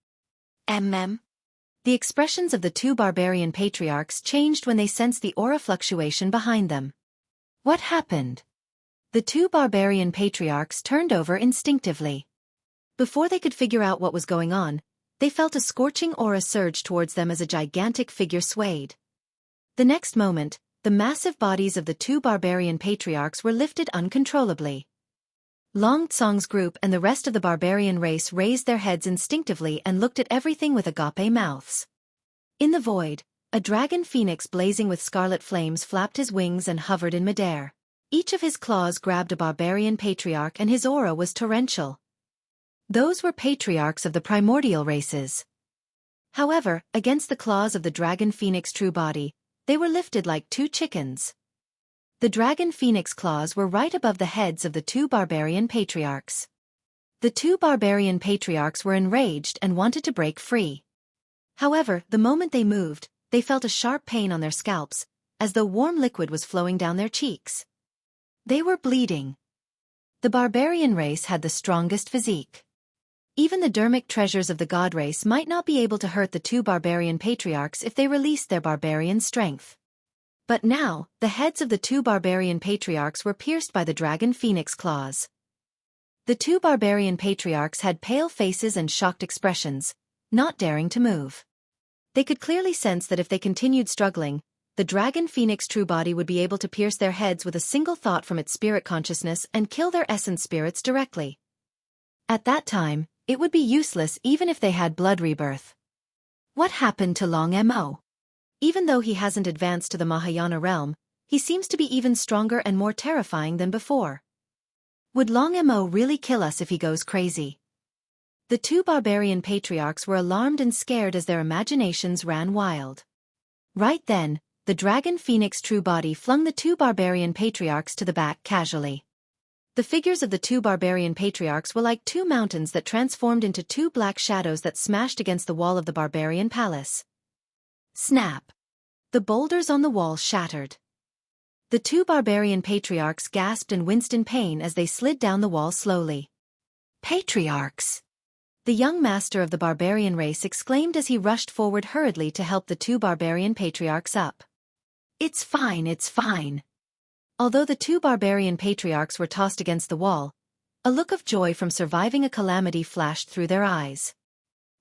The expressions of the 2 barbarian patriarchs changed when they sensed the aura fluctuation behind them. What happened? The 2 barbarian patriarchs turned over instinctively. Before they could figure out what was going on, they felt a scorching aura surge towards them as a gigantic figure swayed. The next moment, the massive bodies of the 2 barbarian patriarchs were lifted uncontrollably. Long Tsong's group and the rest of the barbarian race raised their heads instinctively and looked at everything with agape mouths. In the void, a dragon phoenix blazing with scarlet flames flapped his wings and hovered in midair. Each of his claws grabbed a barbarian patriarch and his aura was torrential. Those were patriarchs of the primordial races. However, against the claws of the dragon phoenix true body, they were lifted like 2 chickens. The dragon phoenix claws were right above the heads of the 2 barbarian patriarchs. The 2 barbarian patriarchs were enraged and wanted to break free. However, the moment they moved, they felt a sharp pain on their scalps, as though warm liquid was flowing down their cheeks. They were bleeding. The barbarian race had the strongest physique. Even the dermic treasures of the god race might not be able to hurt the 2 barbarian patriarchs if they released their barbarian strength. But now, the heads of the 2 barbarian patriarchs were pierced by the dragon phoenix claws. The 2 barbarian patriarchs had pale faces and shocked expressions, not daring to move. They could clearly sense that if they continued struggling, the Dragon Phoenix true body would be able to pierce their heads with a single thought from its spirit consciousness and kill their essence spirits directly. At that time, it would be useless even if they had blood rebirth. What happened to Long Mo? Even though he hasn't advanced to the Mahayana realm, he seems to be even stronger and more terrifying than before. Would Long Mo really kill us if he goes crazy? The two barbarian patriarchs were alarmed and scared as their imaginations ran wild. Right then, the Dragon Phoenix true body flung the two barbarian patriarchs to the back casually. The figures of the two barbarian patriarchs were like two mountains that transformed into two black shadows that smashed against the wall of the barbarian palace. Snap! The boulders on the wall shattered. The two barbarian patriarchs gasped and winced in pain as they slid down the wall slowly. Patriarchs! The young master of the barbarian race exclaimed as he rushed forward hurriedly to help the two barbarian patriarchs up. It's fine, it's fine. Although the two barbarian patriarchs were tossed against the wall, a look of joy from surviving a calamity flashed through their eyes.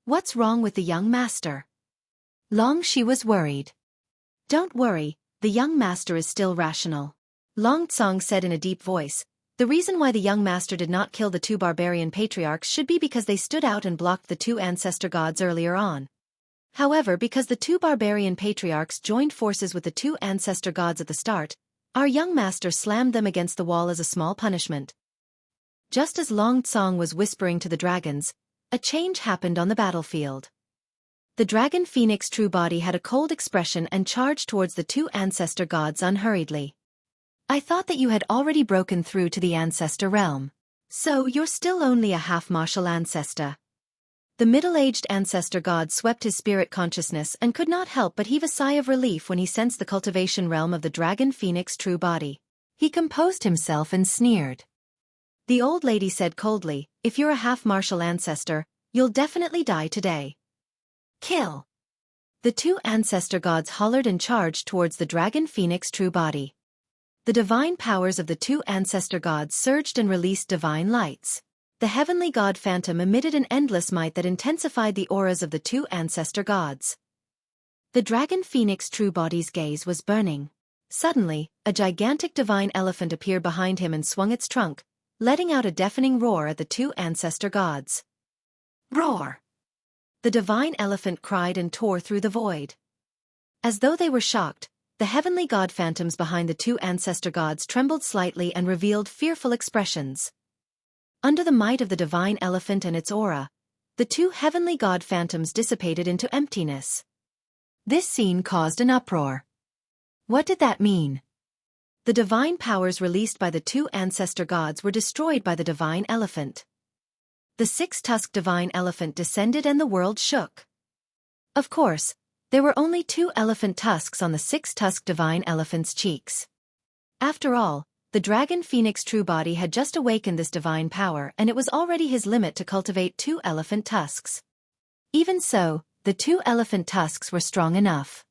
What's wrong with the young master? Long Shi was worried. Don't worry, the young master is still rational. Long Tsong said in a deep voice. The reason why the young master did not kill the two barbarian patriarchs should be because they stood out and blocked the two ancestor gods earlier on. However, because the two barbarian patriarchs joined forces with the two ancestor gods at the start, our young master slammed them against the wall as a small punishment. Just as Long Tsong was whispering to the dragons, a change happened on the battlefield. The Dragon Phoenix true body had a cold expression and charged towards the two ancestor gods unhurriedly. I thought that you had already broken through to the ancestor realm. So you're still only a half-martial ancestor. The middle-aged ancestor god swept his spirit consciousness and could not help but heave a sigh of relief when he sensed the cultivation realm of the Dragon Phoenix true body. He composed himself and sneered. The old lady said coldly, if you're a half-martial ancestor, you'll definitely die today. Kill! The two ancestor gods hollered and charged towards the Dragon Phoenix true body. The divine powers of the two ancestor gods surged and released divine lights. The heavenly god Phantom emitted an endless might that intensified the auras of the two ancestor gods. The Dragon Phoenix true body's gaze was burning. Suddenly, a gigantic divine elephant appeared behind him and swung its trunk, letting out a deafening roar at the two ancestor gods. Roar! The divine elephant cried and tore through the void. As though they were shocked, the heavenly god phantoms behind the two ancestor gods trembled slightly and revealed fearful expressions. Under the might of the divine elephant and its aura, the two heavenly god phantoms dissipated into emptiness. This scene caused an uproar. What did that mean? The divine powers released by the two ancestor gods were destroyed by the divine elephant. The six-tusked divine elephant descended and the world shook. Of course, there were only two elephant tusks on the six-tusked divine elephant's cheeks. After all, the Dragon Phoenix true body had just awakened this divine power and it was already his limit to cultivate two elephant tusks. Even so, the two elephant tusks were strong enough.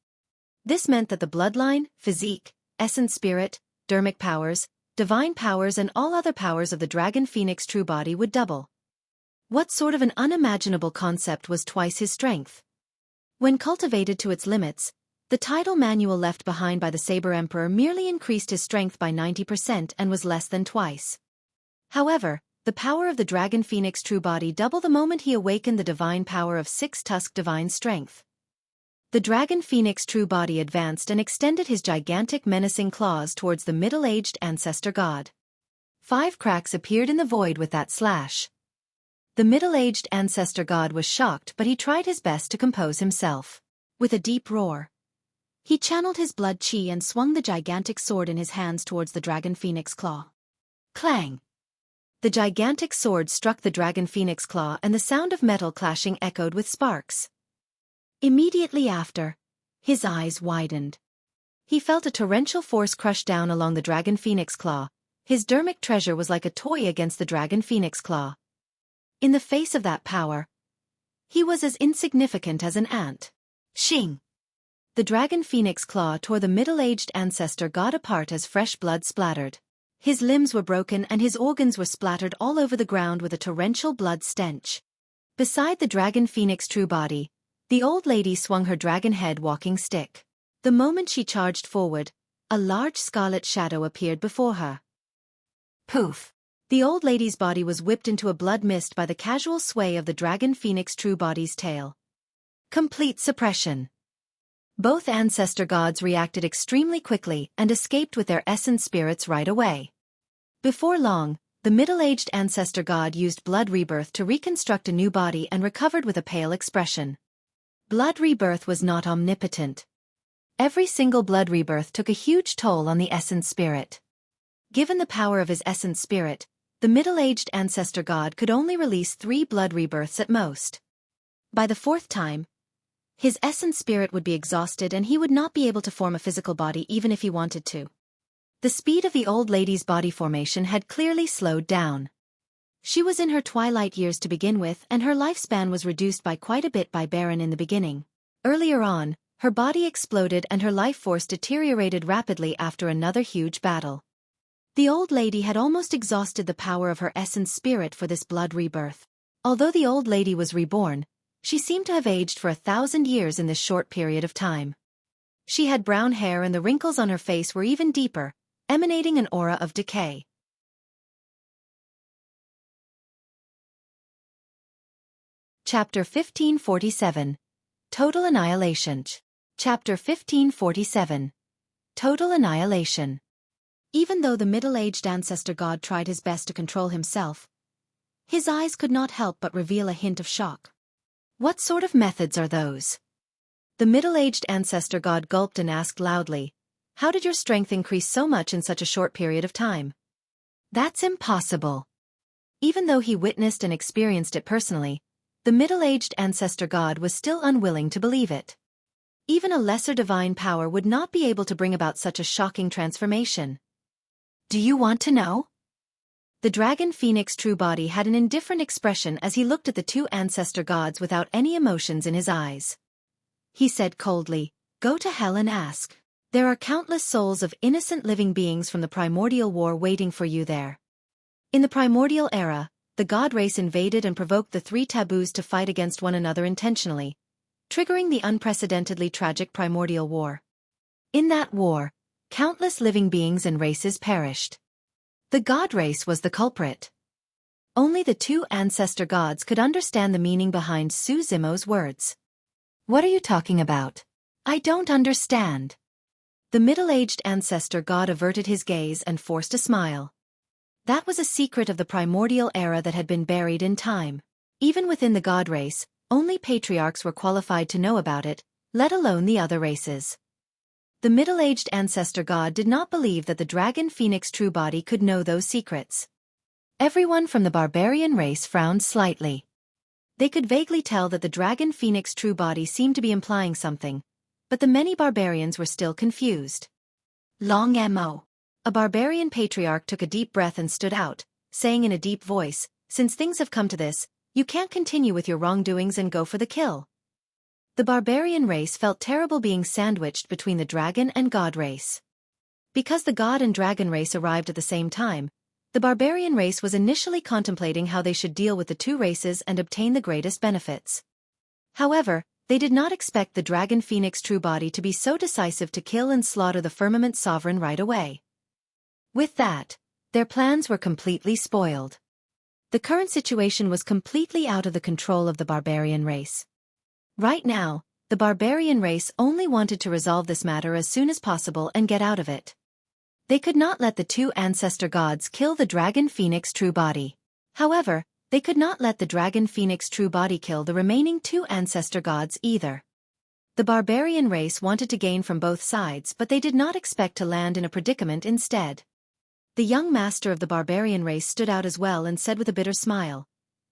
This meant that the bloodline, physique, essence spirit, dermic powers, divine powers and all other powers of the Dragon Phoenix true body would double. What sort of an unimaginable concept was twice his strength? When cultivated to its limits, the tidal manual left behind by the Saber Emperor merely increased his strength by 90% and was less than twice. However, the power of the Dragon Phoenix true body doubled the moment he awakened the divine power of six-tusked divine strength. The Dragon Phoenix true body advanced and extended his gigantic menacing claws towards the middle-aged ancestor god. 5 cracks appeared in the void with that slash. The middle-aged ancestor god was shocked, but he tried his best to compose himself. With a deep roar, he channeled his blood chi and swung the gigantic sword in his hands towards the Dragon Phoenix claw. Clang! The gigantic sword struck the Dragon Phoenix claw and the sound of metal clashing echoed with sparks. Immediately after, his eyes widened. He felt a torrential force crush down along the Dragon Phoenix claw. His dermic treasure was like a toy against the Dragon Phoenix claw. In the face of that power, he was as insignificant as an ant. Shing! The Dragon Phoenix claw tore the middle-aged ancestor god apart as fresh blood splattered. His limbs were broken and his organs were splattered all over the ground with a torrential blood stench. Beside the Dragon Phoenix true body, the old lady swung her dragon head walking stick. The moment she charged forward, a large scarlet shadow appeared before her. Poof! The old lady's body was whipped into a blood mist by the casual sway of the dragon phoenix true body's tail. Complete suppression. Both ancestor gods reacted extremely quickly and escaped with their essence spirits right away. Before long, the middle-aged ancestor god used blood rebirth to reconstruct a new body and recovered with a pale expression. Blood rebirth was not omnipotent. Every single blood rebirth took a huge toll on the essence spirit. Given the power of his essence spirit, the middle-aged ancestor god could only release 3 blood rebirths at most. By the 4th time, his essence spirit would be exhausted and he would not be able to form a physical body even if he wanted to. The speed of the old lady's body formation had clearly slowed down. She was in her twilight years to begin with, and her lifespan was reduced by quite a bit by Baron in the beginning. Earlier on, her body exploded and her life force deteriorated rapidly after another huge battle. The old lady had almost exhausted the power of her essence spirit for this blood rebirth. Although the old lady was reborn, she seemed to have aged for 1,000 years in this short period of time. She had brown hair and the wrinkles on her face were even deeper, emanating an aura of decay. Chapter 1547. Total Annihilation. Chapter 1547. Total Annihilation. Even though the middle-aged ancestor god tried his best to control himself, his eyes could not help but reveal a hint of shock. What sort of methods are those? The middle-aged ancestor god gulped and asked loudly, "How did your strength increase so much in such a short period of time?" "That's impossible." Even though he witnessed and experienced it personally, the middle-aged ancestor god was still unwilling to believe it. Even a lesser divine power would not be able to bring about such a shocking transformation. "Do you want to know?" The dragon phoenix true body had an indifferent expression as he looked at the 2 ancestor gods without any emotions in his eyes. He said coldly, "Go to hell and ask. There are countless souls of innocent living beings from the primordial war waiting for you there." In the primordial era, the god race invaded and provoked the 3 taboos to fight against one another intentionally, triggering the unprecedentedly tragic primordial war. In that war, countless living beings and races perished. The god race was the culprit. Only the 2 ancestor gods could understand the meaning behind Su Zimo's words. "What are you talking about? I don't understand." The middle-aged ancestor god averted his gaze and forced a smile. That was a secret of the primordial era that had been buried in time. Even within the god race, only patriarchs were qualified to know about it, let alone the other races. The middle-aged ancestor god did not believe that the dragon phoenix true body could know those secrets. Everyone from the barbarian race frowned slightly. They could vaguely tell that the dragon phoenix true body seemed to be implying something, but the many barbarians were still confused. "Long mo." A barbarian patriarch took a deep breath and stood out, saying in a deep voice, "Since things have come to this, you can't continue with your wrongdoings and go for the kill." The barbarian race felt terrible being sandwiched between the dragon and god race. Because the god and dragon race arrived at the same time, the barbarian race was initially contemplating how they should deal with the 2 races and obtain the greatest benefits. However, they did not expect the dragon phoenix true body to be so decisive to kill and slaughter the firmament sovereign right away. With that, their plans were completely spoiled. The current situation was completely out of the control of the barbarian race. Right now, the barbarian race only wanted to resolve this matter as soon as possible and get out of it. They could not let the 2 ancestor gods kill the dragon phoenix true body. However, they could not let the dragon phoenix true body kill the remaining 2 ancestor gods either. The barbarian race wanted to gain from both sides, but they did not expect to land in a predicament instead. The young master of the barbarian race stood out as well and said with a bitter smile,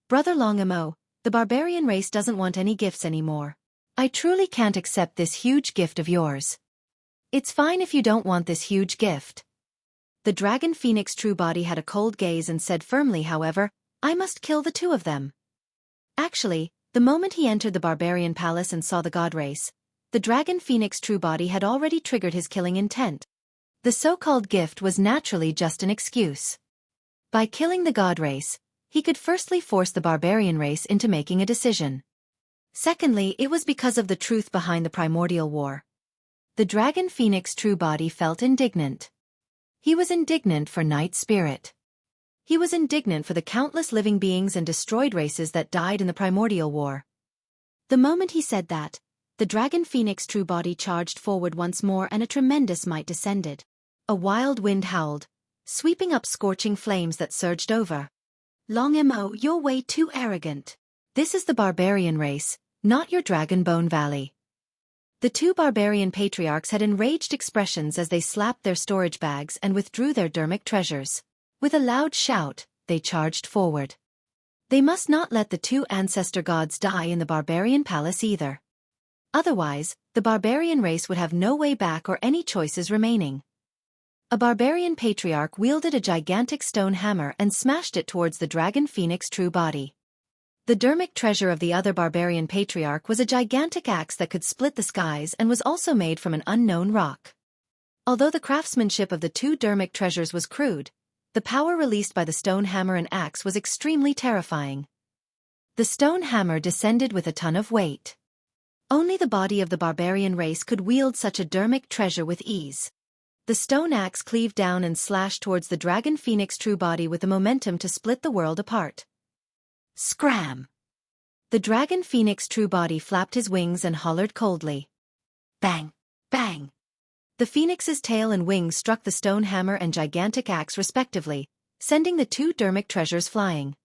"Brother Longamo, the barbarian race doesn't want any gifts anymore. I truly can't accept this huge gift of yours." "It's fine if you don't want this huge gift." The dragon phoenix true body had a cold gaze and said firmly, "However, I must kill the 2 of them." Actually, the moment he entered the barbarian palace and saw the god race, the dragon phoenix true body had already triggered his killing intent. The so-called gift was naturally just an excuse. By killing the god race, he could firstly force the barbarian race into making a decision. Secondly, it was because of the truth behind the primordial war. The dragon phoenix true body felt indignant. He was indignant for Night Spirit. He was indignant for the countless living beings and destroyed races that died in the primordial war. The moment he said that, the dragon phoenix true body charged forward once more and a tremendous might descended. A wild wind howled, sweeping up scorching flames that surged over. Long Mo, you're way too arrogant. This is the barbarian race, not your Dragonbone Valley. The two barbarian patriarchs had enraged expressions as they slapped their storage bags and withdrew their dermic treasures. With a loud shout, they charged forward. They must not let the two ancestor gods die in the barbarian palace either. Otherwise, the barbarian race would have no way back or any choices remaining. A barbarian patriarch wielded a gigantic stone hammer and smashed it towards the dragon phoenix true body. The dermic treasure of the other barbarian patriarch was a gigantic axe that could split the skies and was also made from an unknown rock. Although the craftsmanship of the two dermic treasures was crude, the power released by the stone hammer and axe was extremely terrifying. The stone hammer descended with a ton of weight. Only the body of the barbarian race could wield such a dermic treasure with ease. The stone axe cleaved down and slashed towards the dragon phoenix true body with the momentum to split the world apart. Scram! The dragon phoenix true body flapped his wings and hollered coldly. Bang! Bang! The phoenix's tail and wings struck the stone hammer and gigantic axe respectively, sending the two dermic treasures flying.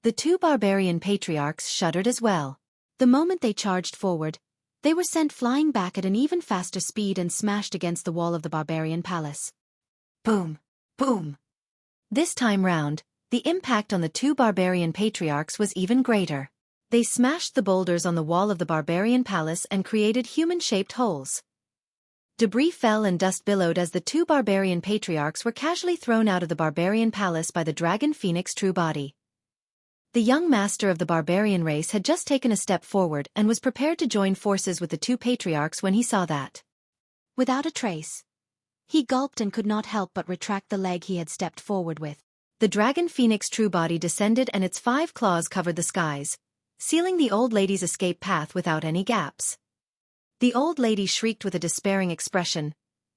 The two barbarian patriarchs shuddered as well. The moment they charged forward, they were sent flying back at an even faster speed and smashed against the wall of the barbarian palace. Boom! Boom! This time round, the impact on the two barbarian patriarchs was even greater. They smashed the boulders on the wall of the barbarian palace and created human-shaped holes. Debris fell and dust billowed as the two barbarian patriarchs were casually thrown out of the barbarian palace by the dragon phoenix true body. The young master of the barbarian race had just taken a step forward and was prepared to join forces with the two patriarchs when he saw that. Without a trace, he gulped and could not help but retract the leg he had stepped forward with. The dragon phoenix true body descended and its 5 claws covered the skies, sealing the old lady's escape path without any gaps. The old lady shrieked with a despairing expression,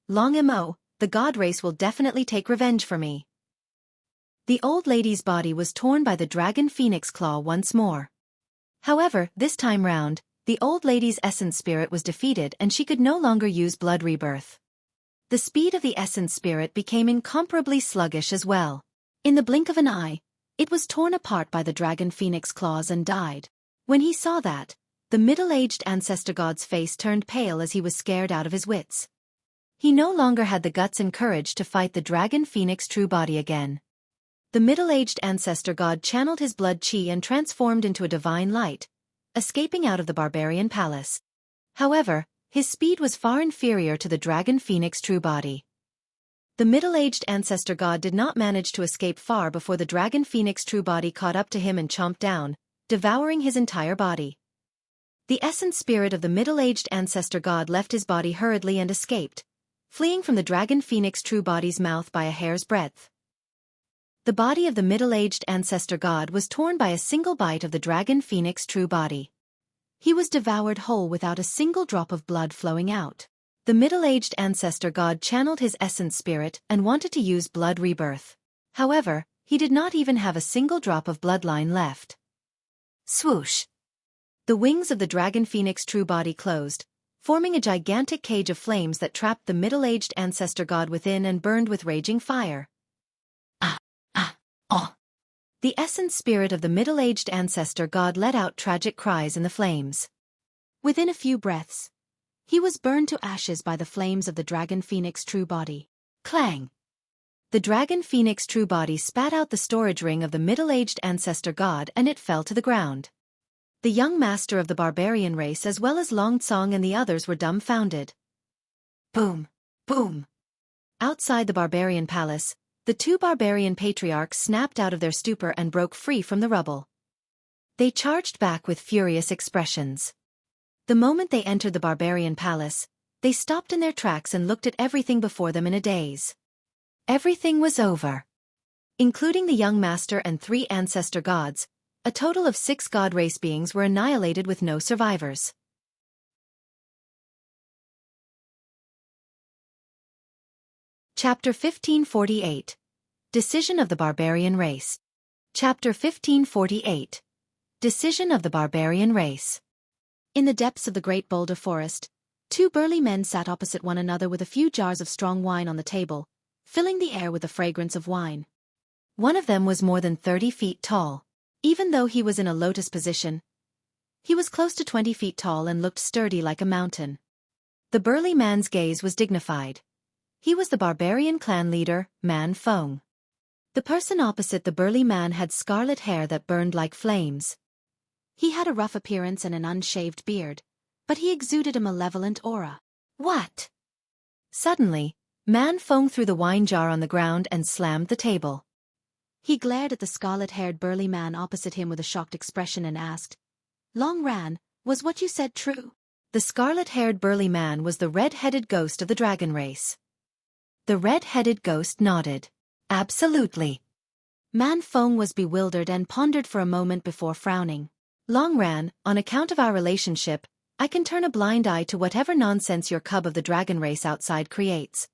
"Long Mo, the god race will definitely take revenge for me." The old lady's body was torn by the dragon phoenix claw once more. However, this time round, the old lady's essence spirit was defeated and she could no longer use blood rebirth. The speed of the essence spirit became incomparably sluggish as well. In the blink of an eye, it was torn apart by the dragon phoenix claws and died. When he saw that, the middle-aged ancestor god's face turned pale as he was scared out of his wits. He no longer had the guts and courage to fight the dragon phoenix true body again. The middle-aged ancestor god channeled his blood chi and transformed into a divine light, escaping out of the barbarian palace. However, his speed was far inferior to the dragon phoenix true body. The middle-aged ancestor god did not manage to escape far before the dragon phoenix true body caught up to him and chomped down, devouring his entire body. The essence spirit of the middle-aged ancestor god left his body hurriedly and escaped, fleeing from the dragon phoenix true body's mouth by a hair's breadth. The body of the middle-aged ancestor god was torn by a single bite of the dragon phoenix true body. He was devoured whole without a single drop of blood flowing out. The middle-aged ancestor god channeled his essence spirit and wanted to use blood rebirth. However, he did not even have a single drop of bloodline left. Swoosh! The wings of the dragon phoenix true body closed, forming a gigantic cage of flames that trapped the middle-aged ancestor god within and burned with raging fire. Oh! The essence spirit of the middle-aged ancestor god let out tragic cries in the flames. Within a few breaths, he was burned to ashes by the flames of the dragon phoenix true body. Clang! The dragon phoenix true body spat out the storage ring of the middle-aged ancestor god and it fell to the ground. The young master of the barbarian race as well as Long Tsong and the others were dumbfounded. Boom! Boom! Outside the barbarian palace, the two barbarian patriarchs snapped out of their stupor and broke free from the rubble. They charged back with furious expressions. The moment they entered the barbarian palace, they stopped in their tracks and looked at everything before them in a daze. Everything was over. Including the young master and 3 ancestor gods, a total of 6 god race beings were annihilated with no survivors. Chapter 1548. Decision of the Barbarian Race. Chapter 1548. Decision of the Barbarian Race. In the depths of the great boulder forest, two burly men sat opposite one another with a few jars of strong wine on the table, filling the air with the fragrance of wine. One of them was more than 30 feet tall. Even though he was in a lotus position, he was close to 20 feet tall and looked sturdy like a mountain. The burly man's gaze was dignified. He was the barbarian clan leader, Man Feng. The person opposite the burly man had scarlet hair that burned like flames. He had a rough appearance and an unshaved beard, but he exuded a malevolent aura. What? Suddenly, Man Feng threw the wine jar on the ground and slammed the table. He glared at the scarlet-haired burly man opposite him with a shocked expression and asked, "Long Ran, was what you said true?" The scarlet-haired burly man was the red-headed ghost of the dragon race. The red-headed ghost nodded. Absolutely. Man Feng was bewildered and pondered for a moment before frowning. Long Ran, on account of our relationship, I can turn a blind eye to whatever nonsense your cub of the dragon race outside creates.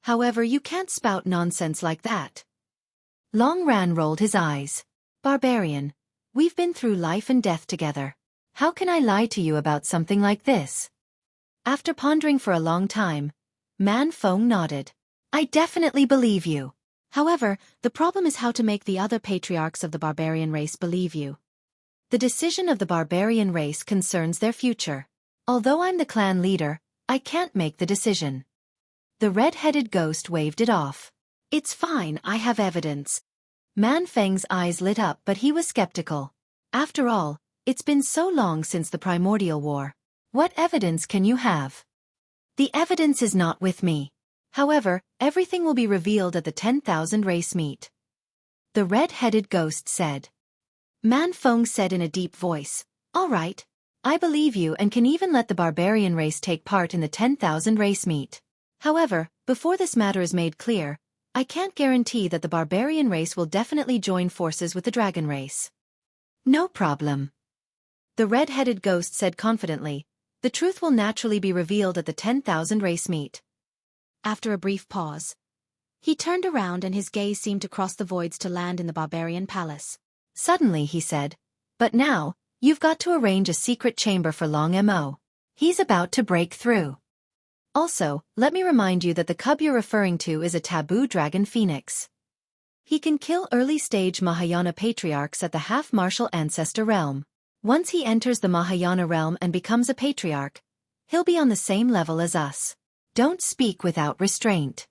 However, you can't spout nonsense like that. Long Ran rolled his eyes. Barbarian, we've been through life and death together. How can I lie to you about something like this? After pondering for a long time, Man Feng nodded. I definitely believe you. However, the problem is how to make the other patriarchs of the barbarian race believe you. The decision of the barbarian race concerns their future. Although I'm the clan leader, I can't make the decision. The red-headed ghost waved it off. It's fine, I have evidence. Man Feng's eyes lit up, but he was skeptical. After all, it's been so long since the primordial war. What evidence can you have? The evidence is not with me. However, everything will be revealed at the 10,000 race meet. The red-headed ghost said. Man Feng said in a deep voice, all right, I believe you and can even let the barbarian race take part in the 10,000 race meet. However, before this matter is made clear, I can't guarantee that the barbarian race will definitely join forces with the dragon race. No problem. The red-headed ghost said confidently, the truth will naturally be revealed at the 10,000 race meet. After a brief pause, he turned around and his gaze seemed to cross the voids to land in the barbarian palace. Suddenly he said, but now, you've got to arrange a secret chamber for Long Mo. He's about to break through. Also, let me remind you that the cub you're referring to is a taboo dragon phoenix. He can kill early-stage Mahayana patriarchs at the half-martial Ancestor realm. Once he enters the Mahayana realm and becomes a patriarch, he'll be on the same level as us. Don't speak without restraint.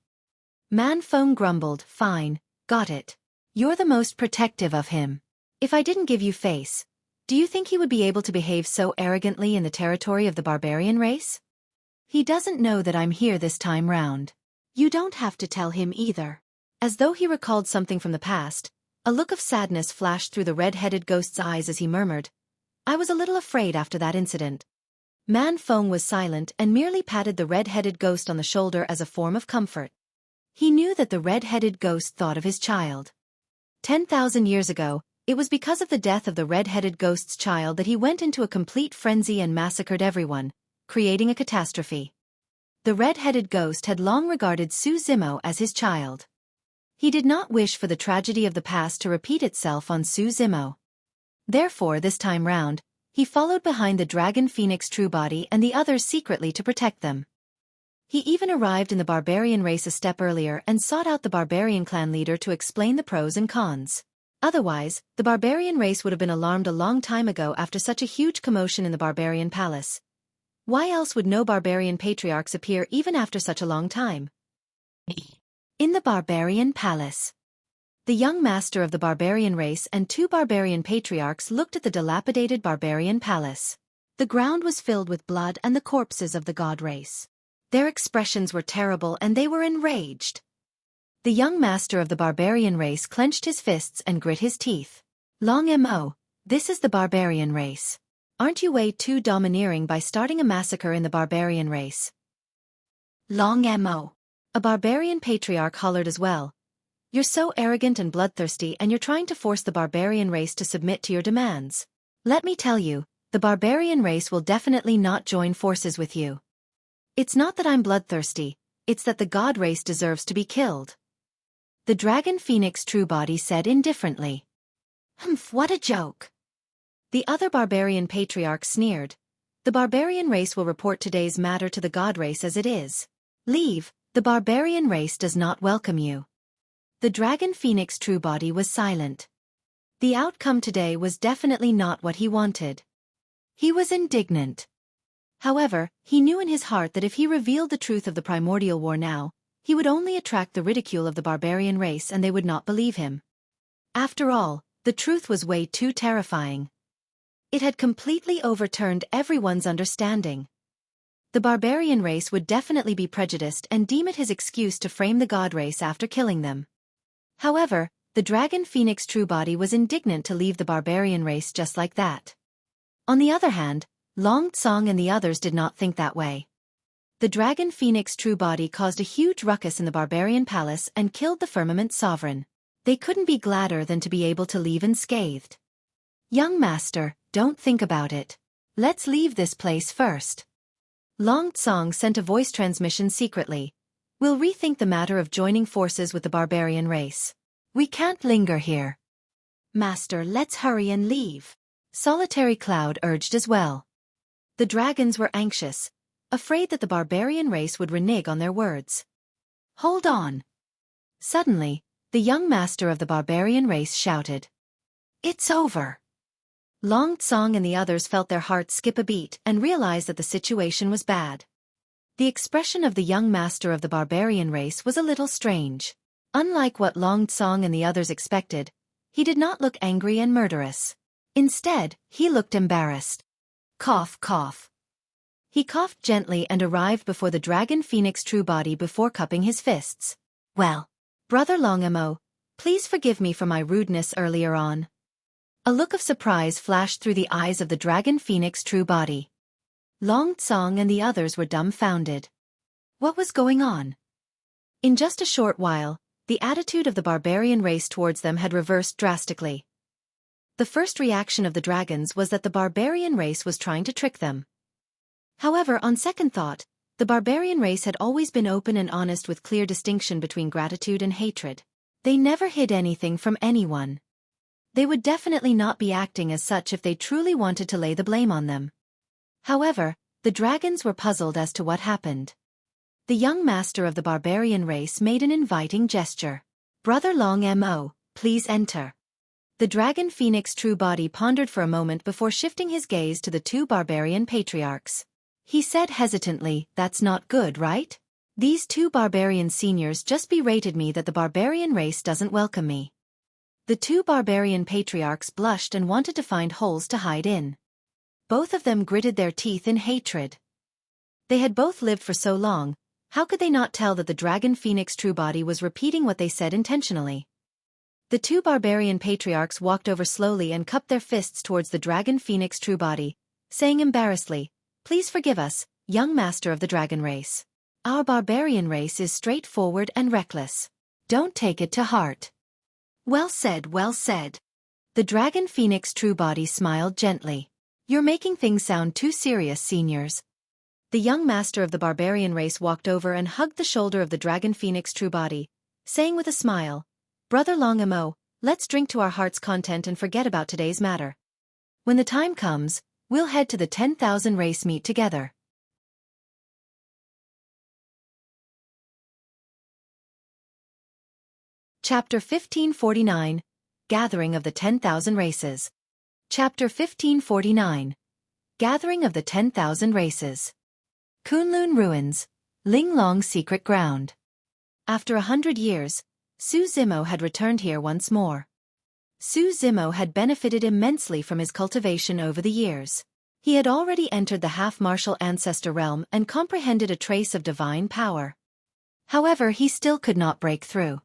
Man Feng grumbled, fine, got it. You're the most protective of him. If I didn't give you face, do you think he would be able to behave so arrogantly in the territory of the barbarian race? He doesn't know that I'm here this time round. You don't have to tell him either. As though he recalled something from the past, a look of sadness flashed through the red-headed ghost's eyes as he murmured, I was a little afraid after that incident. Man Feng was silent and merely patted the red-headed ghost on the shoulder as a form of comfort. He knew that the red-headed ghost thought of his child. 10,000 years ago, it was because of the death of the red-headed ghost's child that he went into a complete frenzy and massacred everyone, creating a catastrophe. The red-headed ghost had long regarded Su Zimo as his child. He did not wish for the tragedy of the past to repeat itself on Su Zimo. Therefore, this time round, he followed behind the dragon phoenix true body and the others secretly to protect them. He even arrived in the barbarian race a step earlier and sought out the barbarian clan leader to explain the pros and cons. Otherwise, the barbarian race would have been alarmed a long time ago after such a huge commotion in the barbarian palace. Why else would no barbarian patriarchs appear even after such a long time? In the barbarian palace. The young master of the barbarian race and two barbarian patriarchs looked at the dilapidated barbarian palace. The ground was filled with blood and the corpses of the god race. Their expressions were terrible and they were enraged. The young master of the barbarian race clenched his fists and grit his teeth. Long Mo, this is the barbarian race. Aren't you way too domineering by starting a massacre in the barbarian race? Long Mo. A barbarian patriarch hollered as well. You're so arrogant and bloodthirsty and you're trying to force the barbarian race to submit to your demands. Let me tell you, the barbarian race will definitely not join forces with you. It's not that I'm bloodthirsty, it's that the god race deserves to be killed. The dragon phoenix true body said indifferently. Humph, what a joke. The other barbarian patriarch sneered. The barbarian race will report today's matter to the god race as it is. Leave, the barbarian race does not welcome you. The dragon phoenix true body was silent. The outcome today was definitely not what he wanted. He was indignant. However, he knew in his heart that if he revealed the truth of the primordial war now, he would only attract the ridicule of the barbarian race and they would not believe him. After all, the truth was way too terrifying. It had completely overturned everyone's understanding. The barbarian race would definitely be prejudiced and deem it his excuse to frame the god race after killing them. However, the dragon phoenix true body was indignant to leave the barbarian race just like that. On the other hand, Long Tsong and the others did not think that way. The dragon phoenix true body caused a huge ruckus in the barbarian palace and killed the firmament sovereign. They couldn't be gladder than to be able to leave unscathed. Young master, don't think about it. Let's leave this place first. Long Tsong sent a voice transmission secretly. We'll rethink the matter of joining forces with the barbarian race. We can't linger here. Master, let's hurry and leave. Solitary Cloud urged as well. The dragons were anxious, afraid that the barbarian race would renege on their words. Hold on. Suddenly, the young master of the barbarian race shouted. It's over. Long Tsong and the others felt their hearts skip a beat and realized that the situation was bad. The expression of the young master of the barbarian race was a little strange. Unlike what Long Tsong and the others expected, he did not look angry and murderous. Instead, he looked embarrassed. Cough, cough. He coughed gently and arrived before the dragon phoenix true body before cupping his fists. Well, Brother Longamo, please forgive me for my rudeness earlier on. A look of surprise flashed through the eyes of the dragon phoenix true body. Long Tsong and the others were dumbfounded. What was going on? In just a short while, the attitude of the barbarian race towards them had reversed drastically. The first reaction of the dragons was that the barbarian race was trying to trick them. However, on second thought, the barbarian race had always been open and honest with clear distinction between gratitude and hatred. They never hid anything from anyone. They would definitely not be acting as such if they truly wanted to lay the blame on them. However, the dragons were puzzled as to what happened. The young master of the barbarian race made an inviting gesture. Brother Long Mo, please enter. The dragon phoenix true body pondered for a moment before shifting his gaze to the two barbarian patriarchs. He said hesitantly, that's not good, right? These two barbarian seniors just berated me that the barbarian race doesn't welcome me. The two barbarian patriarchs blushed and wanted to find holes to hide in. Both of them gritted their teeth in hatred. They had both lived for so long, how could they not tell that the dragon phoenix true body was repeating what they said intentionally? The two barbarian patriarchs walked over slowly and cupped their fists towards the dragon phoenix true body, saying embarrassedly, please forgive us, young master of the dragon race. Our barbarian race is straightforward and reckless. Don't take it to heart. Well said, well said. The dragon phoenix true body smiled gently. You're making things sound too serious, seniors. The young master of the barbarian race walked over and hugged the shoulder of the dragon phoenix true body, saying with a smile, Brother Long Mo, let's drink to our heart's content and forget about today's matter. When the time comes, we'll head to the 10,000 race meet together. Chapter 1549, Gathering of the 10,000 Races. Chapter 1549, Gathering of the 10,000 Races. Kunlun Ruins, Linglong Secret Ground. After 100 years, Su Zimo had returned here once more. Su Zimo had benefited immensely from his cultivation over the years. He had already entered the half-martial Ancestor realm and comprehended a trace of divine power. However, he still could not break through.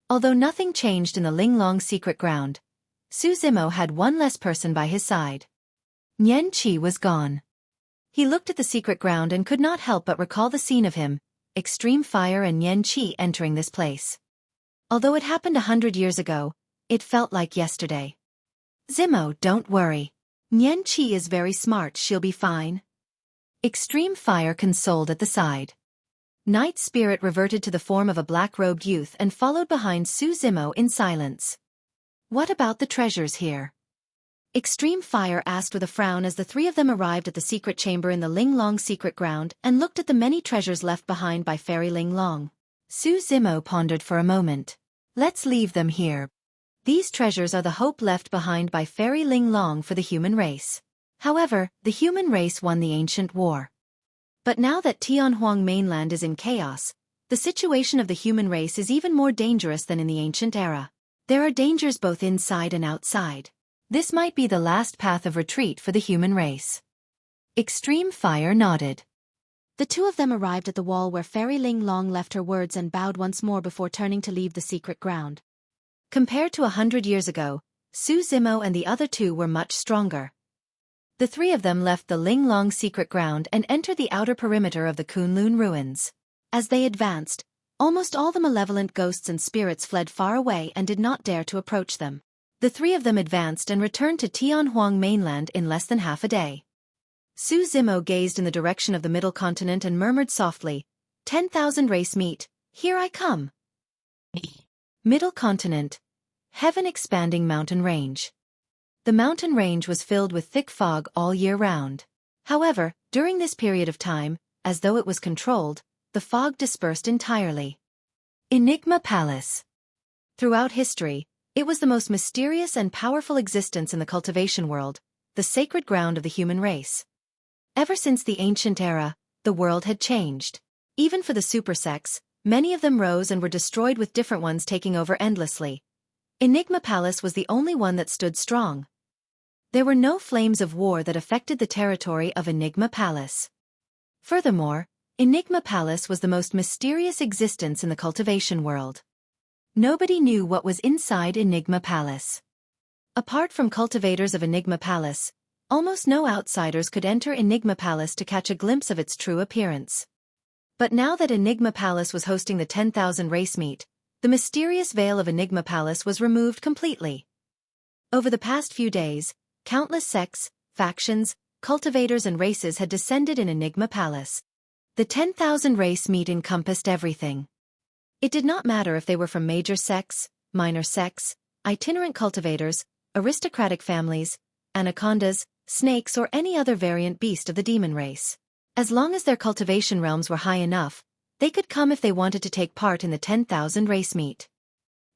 Although nothing changed in the Linglong Secret Ground, Su Zimo had one less person by his side. Nian Qi was gone. He looked at the secret ground and could not help but recall the scene of him, Extreme Fire and Nian Qi entering this place. Although it happened 100 years ago, it felt like yesterday. Zimo, don't worry. Nian Qi is very smart, she'll be fine. Extreme Fire consoled at the side. Night's spirit reverted to the form of a black-robed youth and followed behind Su Zimo in silence. What about the treasures here? Extreme Fire asked with a frown as the three of them arrived at the secret chamber in the Ling Long secret ground and looked at the many treasures left behind by Fairy Ling Long. Su Zimo pondered for a moment. Let's leave them here. These treasures are the hope left behind by Fairy Ling Long for the human race. However, the human race won the ancient war. But now that Tianhuang mainland is in chaos, the situation of the human race is even more dangerous than in the ancient era. There are dangers both inside and outside. This might be the last path of retreat for the human race. Extreme Fire nodded. The two of them arrived at the wall where Fairy Ling Long left her words and bowed once more before turning to leave the secret ground. Compared to 100 years ago, Su Zimo and the other two were much stronger. The three of them left the Ling Long secret ground and entered the outer perimeter of the Kunlun ruins. As they advanced, almost all the malevolent ghosts and spirits fled far away and did not dare to approach them. The three of them advanced and returned to Tianhuang mainland in less than half a day. Su Zimo gazed in the direction of the middle continent and murmured softly, 10,000 race meet, here I come. Middle continent. Heaven expanding mountain range. The mountain range was filled with thick fog all year round. However, during this period of time, as though it was controlled, the fog dispersed entirely. Enigma Palace. Throughout history, it was the most mysterious and powerful existence in the cultivation world, the sacred ground of the human race. Ever since the ancient era, the world had changed. Even for the super sects, many of them rose and were destroyed with different ones taking over endlessly. Enigma Palace was the only one that stood strong. There were no flames of war that affected the territory of Enigma Palace. Furthermore, Enigma Palace was the most mysterious existence in the cultivation world. Nobody knew what was inside Enigma Palace. Apart from cultivators of Enigma Palace, almost no outsiders could enter Enigma Palace to catch a glimpse of its true appearance. But now that Enigma Palace was hosting the 10,000 race meet, the mysterious veil of Enigma Palace was removed completely. Over the past few days, countless sects, factions, cultivators and races had descended in Enigma Palace. The 10,000 race meet encompassed everything. It did not matter if they were from major sects, minor sects, itinerant cultivators, aristocratic families, anacondas, snakes or any other variant beast of the demon race. As long as their cultivation realms were high enough, they could come if they wanted to take part in the 10,000 race meet.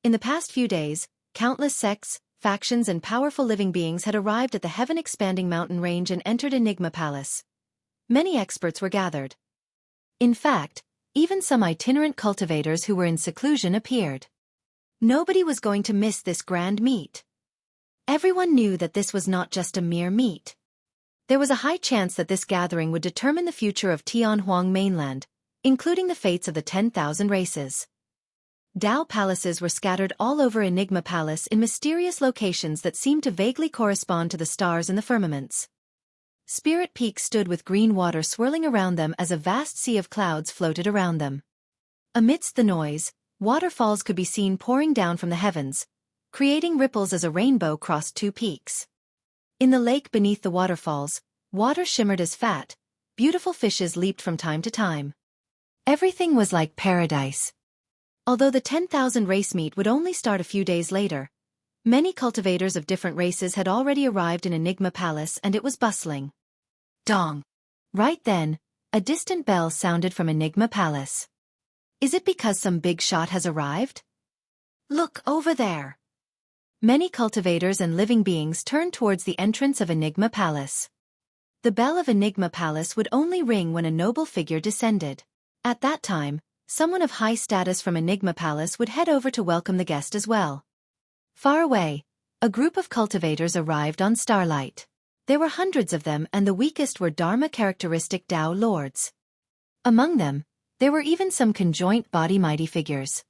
In the past few days, countless sects, factions and powerful living beings had arrived at the heaven-expanding mountain range and entered Enigma Palace. Many experts were gathered. In fact, even some itinerant cultivators who were in seclusion appeared. Nobody was going to miss this grand meet. Everyone knew that this was not just a mere meet. There was a high chance that this gathering would determine the future of Tianhuang mainland, including the fates of the 10,000 races. Dao palaces were scattered all over Enigma Palace in mysterious locations that seemed to vaguely correspond to the stars in the firmaments. Spirit peaks stood with green water swirling around them as a vast sea of clouds floated around them. Amidst the noise, waterfalls could be seen pouring down from the heavens, creating ripples as a rainbow crossed two peaks. In the lake beneath the waterfalls, water shimmered as fat, beautiful fishes leaped from time to time. Everything was like paradise. Although the 10,000 race meet would only start a few days later, many cultivators of different races had already arrived in Enigma Palace and it was bustling. Dong! Right then, a distant bell sounded from Enigma Palace. Is it because some big shot has arrived? Look over there! Many cultivators and living beings turned towards the entrance of Enigma Palace. The bell of Enigma Palace would only ring when a noble figure descended. At that time, someone of high status from Enigma Palace would head over to welcome the guest as well. Far away, a group of cultivators arrived on Starlight. There were hundreds of them and the weakest were Dharma-characteristic Dao lords. Among them, there were even some conjoint body mighty figures.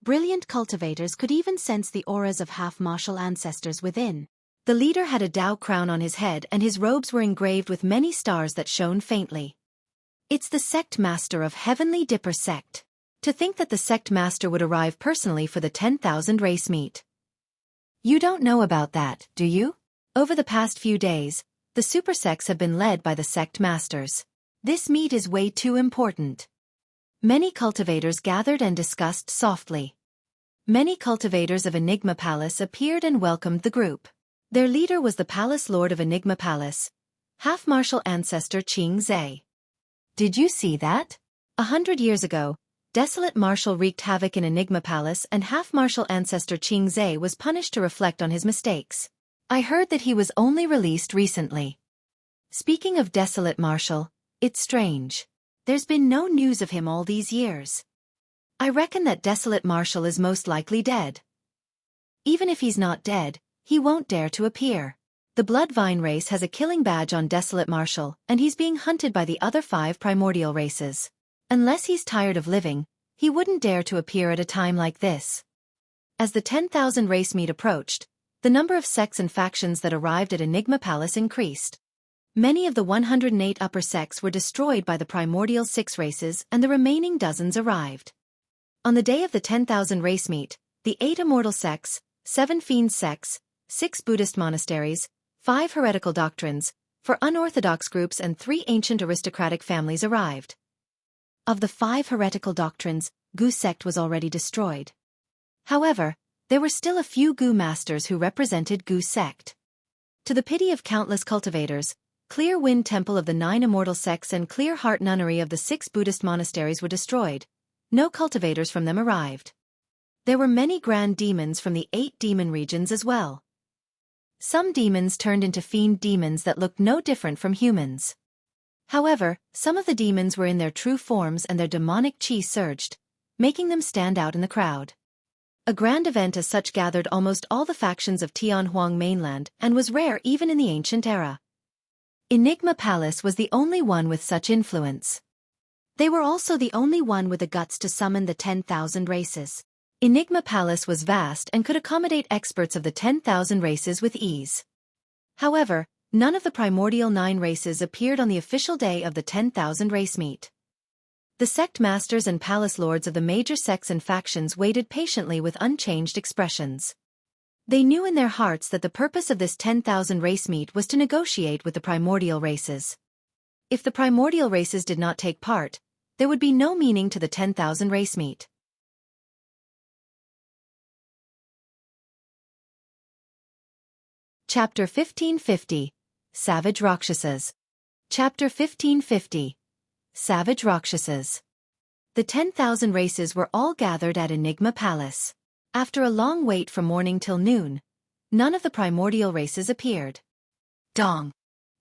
Brilliant cultivators could even sense the auras of half-martial ancestors within. The leader had a Dao crown on his head and his robes were engraved with many stars that shone faintly. It's the sect master of Heavenly Dipper sect. To think that the sect master would arrive personally for the 10,000 race meet. You don't know about that, do you? Over the past few days, the super sects have been led by the sect masters. This meet is way too important. Many cultivators gathered and discussed softly. Many cultivators of Enigma Palace appeared and welcomed the group. Their leader was the Palace Lord of Enigma Palace, Half-Martial Ancestor Xueqi. Did you see that? 100 years ago, Desolate Marshal wreaked havoc in Enigma Palace and Half-Martial Ancestor Xueqi was punished to reflect on his mistakes. I heard that he was only released recently. Speaking of Desolate Marshal, it's strange. There's been no news of him all these years. I reckon that Desolate Marshal is most likely dead. Even if he's not dead, he won't dare to appear. The Bloodvine race has a killing badge on Desolate Marshal, and he's being hunted by the other 5 primordial races. Unless he's tired of living, he wouldn't dare to appear at a time like this. As the 10,000 race meet approached, the number of sects and factions that arrived at Enigma Palace increased. Many of the 108 upper sects were destroyed by the primordial 6 races and the remaining dozens arrived. On the day of the 10,000 race meet, the 8 immortal sects, 7 fiend sects, 6 Buddhist monasteries, 5 heretical doctrines, 4 unorthodox groups and 3 ancient aristocratic families arrived. Of the 5 heretical doctrines, Gu sect was already destroyed. However, there were still a few Gu masters who represented Gu sect. To the pity of countless cultivators, Clear Wind Temple of the 9 immortal sects and Clear Heart Nunnery of the 6 Buddhist monasteries were destroyed. No cultivators from them arrived. There were many grand demons from the 8 demon regions as well. Some demons turned into fiend demons that looked no different from humans. However, some of the demons were in their true forms and their demonic chi surged, making them stand out in the crowd. A grand event as such gathered almost all the factions of Tianhuang mainland and was rare even in the ancient era. Enigma Palace was the only one with such influence. They were also the only one with the guts to summon the 10,000 races. Enigma Palace was vast and could accommodate experts of the 10,000 races with ease. However, none of the primordial 9 races appeared on the official day of the 10,000 race meet. The sect masters and palace lords of the major sects and factions waited patiently with unchanged expressions. They knew in their hearts that the purpose of this 10,000 race meet was to negotiate with the primordial races. If the primordial races did not take part, there would be no meaning to the 10,000 race meet. Chapter 1550, Savage Rakshasas. Chapter 1550, Savage Rakshasas. The 10,000 races were all gathered at Enigma Palace. After a long wait from morning till noon, none of the primordial races appeared. Dong!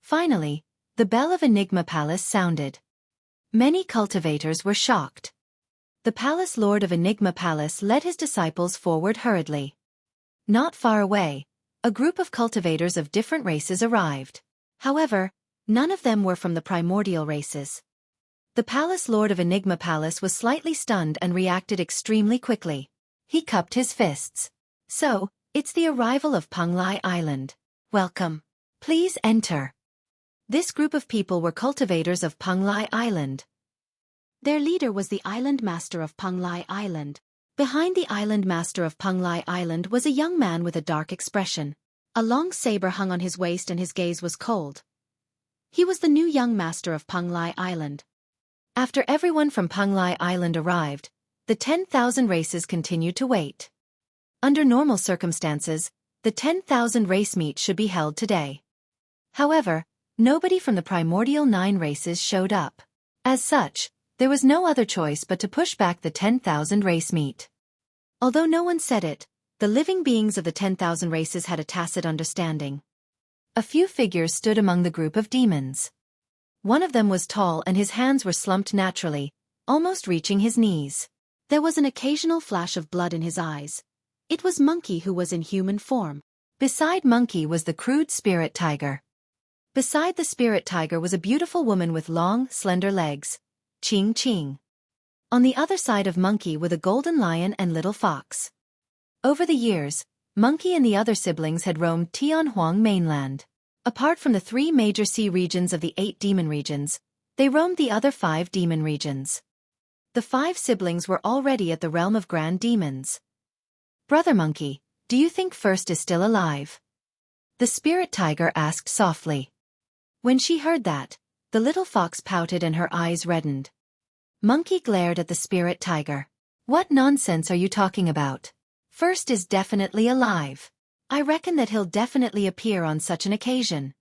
Finally, the bell of Enigma Palace sounded. Many cultivators were shocked. The Palace Lord of Enigma Palace led his disciples forward hurriedly. Not far away, a group of cultivators of different races arrived. However, none of them were from the primordial races. The Palace Lord of Enigma Palace was slightly stunned and reacted extremely quickly. He cupped his fists. So, it's the arrival of Penglai Island. Welcome. Please enter. This group of people were cultivators of Penglai Island. Their leader was the Island Master of Penglai Island. Behind the Island Master of Penglai Island was a young man with a dark expression. A long saber hung on his waist and his gaze was cold. He was the new young master of Penglai Island. After everyone from Penglai Island arrived, the 10,000 races continued to wait. Under normal circumstances, the 10,000 race meet should be held today. However, nobody from the primordial 9 races showed up. As such, there was no other choice but to push back the 10,000 race meet. Although no one said it, the living beings of the 10,000 races had a tacit understanding. A few figures stood among the group of demons. One of them was tall and his hands were slumped naturally, almost reaching his knees. There was an occasional flash of blood in his eyes. It was Monkey who was in human form. Beside Monkey was the crude spirit tiger. Beside the spirit tiger was a beautiful woman with long, slender legs. Ching Ching. On the other side of Monkey were the golden lion and little fox. Over the years, Monkey and the other siblings had roamed Tianhuang mainland. Apart from the 3 major sea regions of the 8 demon regions, they roamed the other 5 demon regions. The 5 siblings were already at the realm of grand demons. Brother Monkey, do you think First is still alive? The spirit tiger asked softly. When she heard that, the little fox pouted and her eyes reddened. Monkey glared at the spirit tiger. What nonsense are you talking about? First is definitely alive. I reckon that he'll definitely appear on such an occasion.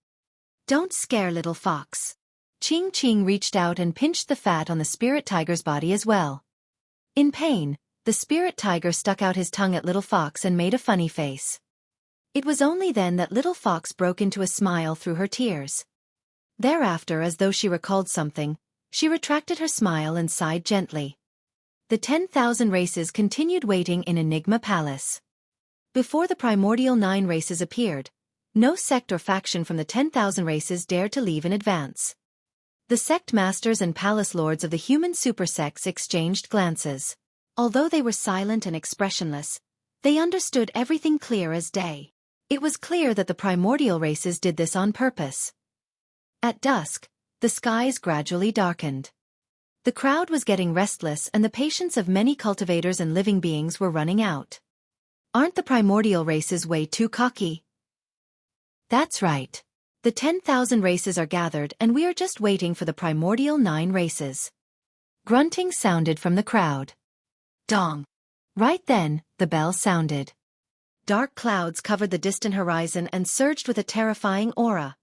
Don't scare little fox. Ching Ching reached out and pinched the fat on the spirit tiger's body as well. In pain, the spirit tiger stuck out his tongue at little fox and made a funny face. It was only then that little fox broke into a smile through her tears. Thereafter, as though she recalled something, she retracted her smile and sighed gently. The 10,000 races continued waiting in Enigma Palace. Before the primordial 9 races appeared, no sect or faction from the 10,000 races dared to leave in advance. The sect masters and palace lords of the human supersects exchanged glances. Although they were silent and expressionless, they understood everything clear as day. It was clear that the primordial races did this on purpose. At dusk, the skies gradually darkened. The crowd was getting restless and the patience of many cultivators and living beings were running out. Aren't the primordial races way too cocky? That's right. The 10,000 races are gathered and we are just waiting for the primordial 9 races. Grunting sounded from the crowd. Dong. Right then, the bell sounded. Dark clouds covered the distant horizon and surged with a terrifying aura.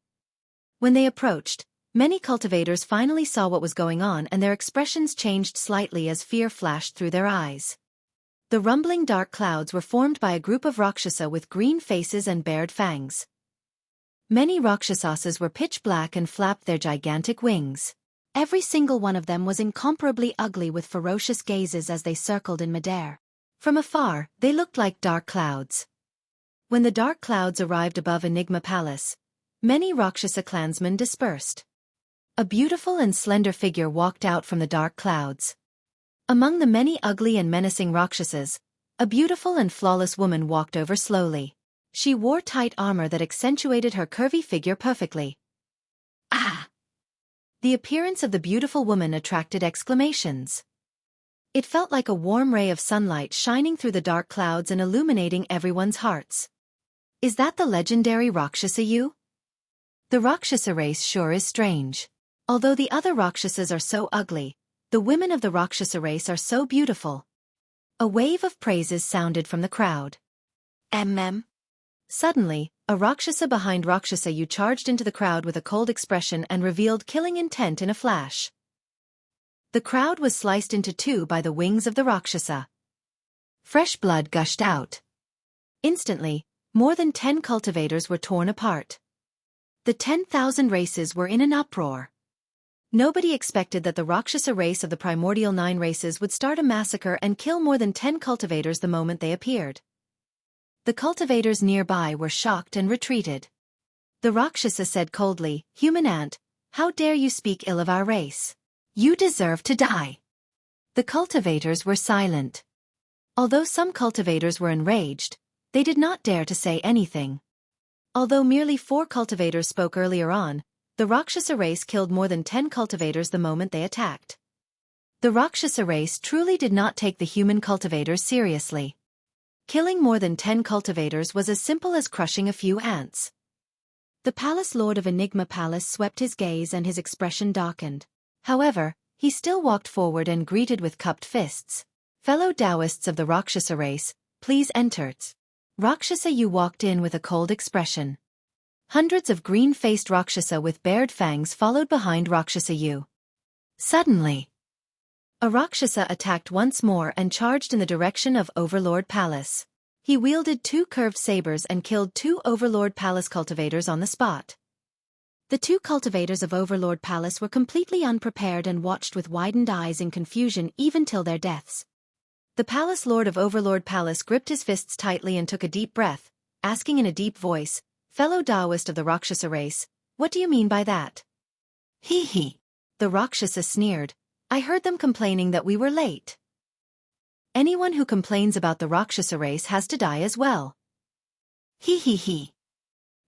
When they approached, many cultivators finally saw what was going on and their expressions changed slightly as fear flashed through their eyes. The rumbling dark clouds were formed by a group of Rakshasa with green faces and bared fangs. Many Rakshasas were pitch black and flapped their gigantic wings. Every single one of them was incomparably ugly with ferocious gazes as they circled in midair. From afar, they looked like dark clouds. When the dark clouds arrived above Enigma Palace, many Rakshasa clansmen dispersed. A beautiful and slender figure walked out from the dark clouds. Among the many ugly and menacing Rakshasas, a beautiful and flawless woman walked over slowly. She wore tight armor that accentuated her curvy figure perfectly. Ah! The appearance of the beautiful woman attracted exclamations. It felt like a warm ray of sunlight shining through the dark clouds and illuminating everyone's hearts. Is that the legendary Rakshasa you? The Rakshasa race sure is strange. Although the other Rakshasas are so ugly, the women of the Rakshasa race are so beautiful. A wave of praises sounded from the crowd. Suddenly, a Rakshasa behind Rakshasa you charged into the crowd with a cold expression and revealed killing intent in a flash. The crowd was sliced into two by the wings of the Rakshasa. Fresh blood gushed out. Instantly, more than 10 cultivators were torn apart. The 10,000 races were in an uproar. Nobody expected that the Rakshasa race of the primordial 9 races would start a massacre and kill more than 10 cultivators the moment they appeared. The cultivators nearby were shocked and retreated. The Rakshasa said coldly, "Human ant, how dare you speak ill of our race? You deserve to die." The cultivators were silent. Although some cultivators were enraged, they did not dare to say anything. Although merely 4 cultivators spoke earlier on, the Rakshasa race killed more than 10 cultivators the moment they attacked. The Rakshasa race truly did not take the human cultivators seriously. Killing more than 10 cultivators was as simple as crushing a few ants. The palace lord of Enigma Palace swept his gaze and his expression darkened. However, he still walked forward and greeted with cupped fists. "Fellow Taoists of the Rakshasa race, please enter." Rakshasa Yu walked in with a cold expression. Hundreds of green-faced Rakshasa with bared fangs followed behind Rakshasa Yu. Suddenly, a Rakshasa attacked once more and charged in the direction of Overlord Palace. He wielded 2 curved sabers and killed 2 Overlord Palace cultivators on the spot. The 2 cultivators of Overlord Palace were completely unprepared and watched with widened eyes in confusion even till their deaths. The Palace Lord of Overlord Palace gripped his fists tightly and took a deep breath, asking in a deep voice, "Fellow Taoist of the Rakshasa race, what do you mean by that?" "Hee hee." The Rakshasa sneered. "I heard them complaining that we were late." "Anyone who complains about the Rakshasa race has to die as well." "Hee hee hee."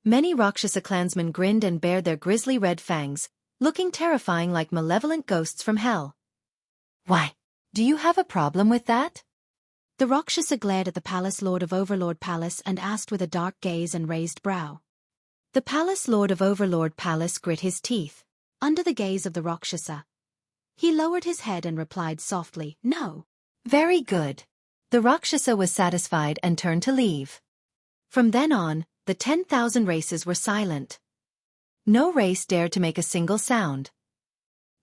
Many Rakshasa clansmen grinned and bared their grisly red fangs, looking terrifying like malevolent ghosts from hell. "Why, do you have a problem with that?" The Rakshasa glared at the Palace Lord of Overlord Palace and asked with a dark gaze and raised brow. The Palace Lord of Overlord Palace grit his teeth. Under the gaze of the Rakshasa, He lowered his head and replied softly, "No." "Very good." The Rakshasa was satisfied and turned to leave. From then on, the 10,000 races were silent. No race dared to make a single sound.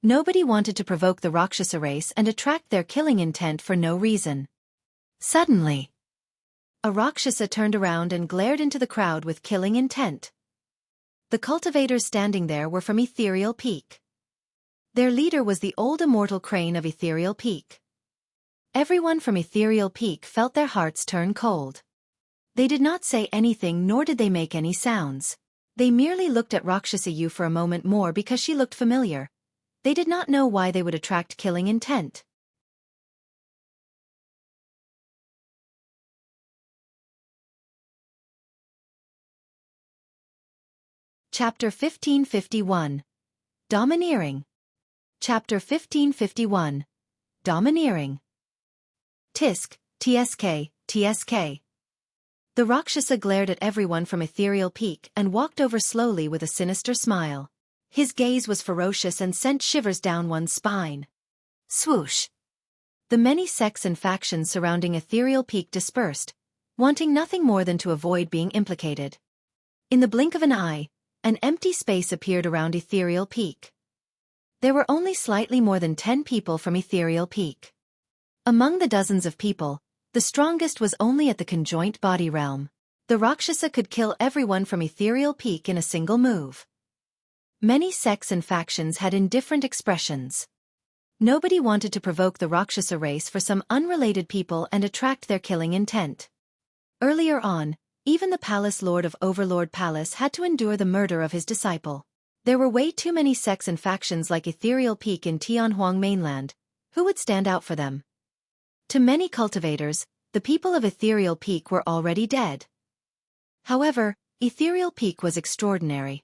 Nobody wanted to provoke the Rakshasa race and attract their killing intent for no reason. Suddenly, a Rakshasa turned around and glared into the crowd with killing intent. The cultivators standing there were from Ethereal Peak. Their leader was the old immortal crane of Ethereal Peak. Everyone from Ethereal Peak felt their hearts turn cold. They did not say anything nor did they make any sounds. They merely looked at Rakshasa Yu for a moment more because she looked familiar. They did not know why they would attract killing intent. Chapter 1551. Domineering. Chapter 1551. Domineering. Tusk, TSK, TSK. The Rakshasa glared at everyone from Ethereal Peak and walked over slowly with a sinister smile. His gaze was ferocious and sent shivers down one's spine. Swoosh. The many sects and factions surrounding Ethereal Peak dispersed, wanting nothing more than to avoid being implicated. In the blink of an eye, an empty space appeared around Ethereal Peak. There were only slightly more than 10 people from Ethereal Peak. Among the dozens of people, the strongest was only at the conjoint body realm. The Rakshasa could kill everyone from Ethereal Peak in a single move. Many sects and factions had indifferent expressions. Nobody wanted to provoke the Rakshasa race for some unrelated people and attract their killing intent. Earlier on, even the Palace Lord of Overlord Palace had to endure the murder of his disciple. There were way too many sects and factions like Ethereal Peak in Tianhuang mainland. Who would stand out for them? To many cultivators, the people of Ethereal Peak were already dead. However, Ethereal Peak was extraordinary.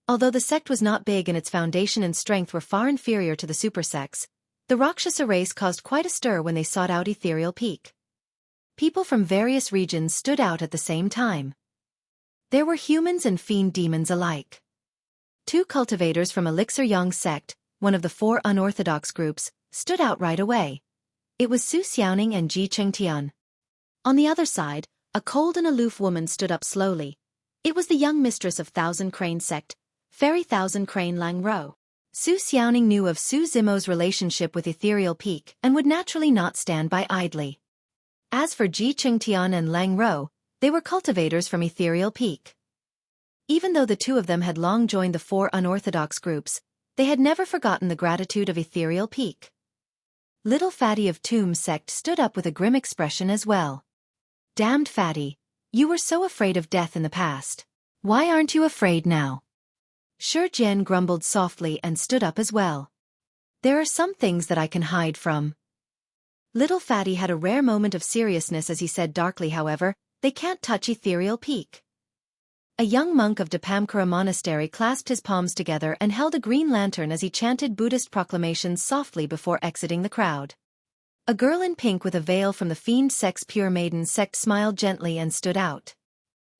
Although the sect was not big and its foundation and strength were far inferior to the super sects, the Rakshasa race caused quite a stir when they sought out Ethereal Peak. People from various regions stood out at the same time. There were humans and fiend demons alike. 2 cultivators from Elixir Yang sect, one of the 4 unorthodox groups, stood out right away. It was Su Xiaoning and Ji Chengtian. On the other side, a cold and aloof woman stood up slowly. It was the young mistress of Thousand Crane sect, Fairy Thousand Crane Lang Ro. Su Xiaoning knew of Su Zimo's relationship with Ethereal Peak and would naturally not stand by idly. As for Ji Chengtian and Lang Ro, they were cultivators from Ethereal Peak. Even though the 2 of them had long joined the 4 unorthodox groups, they had never forgotten the gratitude of Ethereal Peak. Little Fatty of Tomb sect stood up with a grim expression as well. Damned Fatty, you were so afraid of death in the past. Why aren't you afraid now? Shi Jian grumbled softly and stood up as well. There are some things that I can hide from. Little Fatty had a rare moment of seriousness as he said darkly, however, they can't touch Ethereal Peak. A young monk of Dipamkara Monastery clasped his palms together and held a green lantern as he chanted Buddhist proclamations softly before exiting the crowd. A girl in pink with a veil from the Fiend Sect's Pure Maiden sect smiled gently and stood out.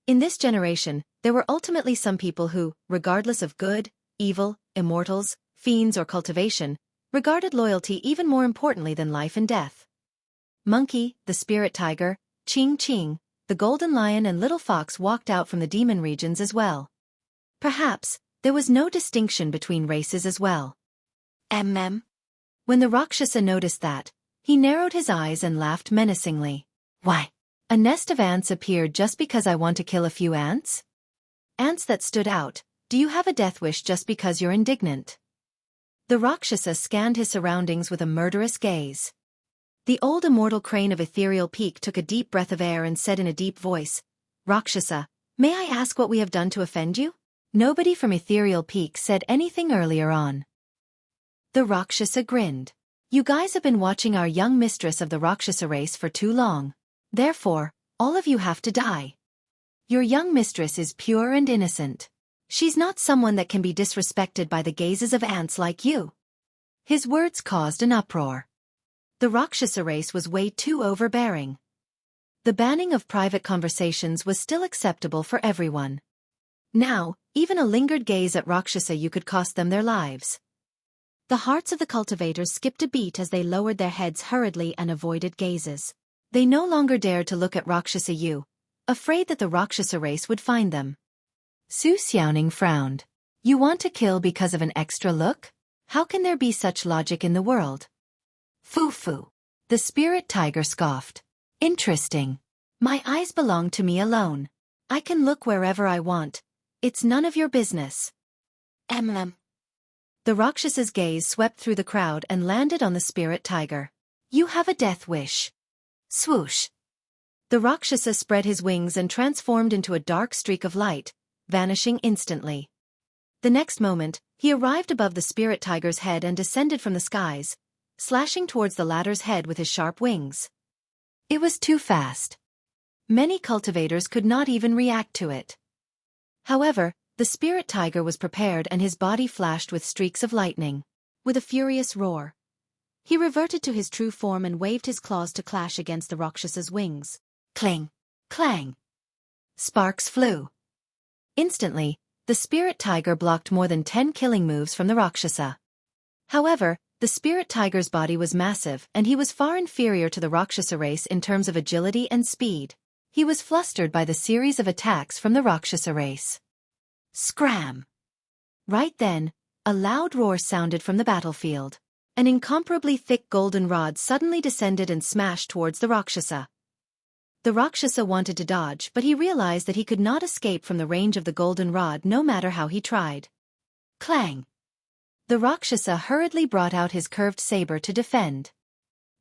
In this generation, there were ultimately some people who, regardless of good, evil, immortals, fiends or cultivation, regarded loyalty even more importantly than life and death. Monkey, the Spirit Tiger, Ching Ching, the Golden Lion and Little Fox walked out from the demon regions as well. Perhaps, there was no distinction between races as well. When the Rakshasa noticed that, he narrowed his eyes and laughed menacingly. Why? A nest of ants appeared just because I want to kill a few ants? Ants that stood out, do you have a death wish just because you're indignant? The Rakshasa scanned his surroundings with a murderous gaze. The old immortal crane of Ethereal Peak took a deep breath of air and said in a deep voice, Rakshasa, may I ask what we have done to offend you? Nobody from Ethereal Peak said anything earlier on. The Rakshasa grinned. You guys have been watching our young mistress of the Rakshasa race for too long. Therefore, all of you have to die. Your young mistress is pure and innocent. She's not someone that can be disrespected by the gazes of ants like you. His words caused an uproar. The Rakshasa race was way too overbearing. The banning of private conversations was still acceptable for everyone. Now, even a lingered gaze at Rakshasa you could cost them their lives. The hearts of the cultivators skipped a beat as they lowered their heads hurriedly and avoided gazes. They no longer dared to look at Rakshasa Yu, afraid that the Rakshasa race would find them. Su Xiaoning frowned. You want to kill because of an extra look? How can there be such logic in the world? Foo-foo. The spirit tiger scoffed. Interesting. My eyes belong to me alone. I can look wherever I want. It's none of your business. The Rakshas's gaze swept through the crowd and landed on the spirit tiger. You have a death wish. Swoosh. The Rakshasa spread his wings and transformed into a dark streak of light, vanishing instantly. The next moment, he arrived above the spirit tiger's head and descended from the skies, slashing towards the latter's head with his sharp wings. It was too fast. Many cultivators could not even react to it. However, the spirit tiger was prepared and his body flashed with streaks of lightning. With a furious roar, he reverted to his true form and waved his claws to clash against the Rakshas's wings. Cling! Clang! Sparks flew. Instantly, the spirit tiger blocked more than 10 killing moves from the Rakshasa. However, the spirit tiger's body was massive and he was far inferior to the Rakshasa race in terms of agility and speed. He was flustered by the series of attacks from the Rakshasa race. Scram! Right then, a loud roar sounded from the battlefield. An incomparably thick golden rod suddenly descended and smashed towards the Rakshasa. The Rakshasa wanted to dodge, but he realized that he could not escape from the range of the golden rod no matter how he tried. Clang! The Rakshasa hurriedly brought out his curved saber to defend.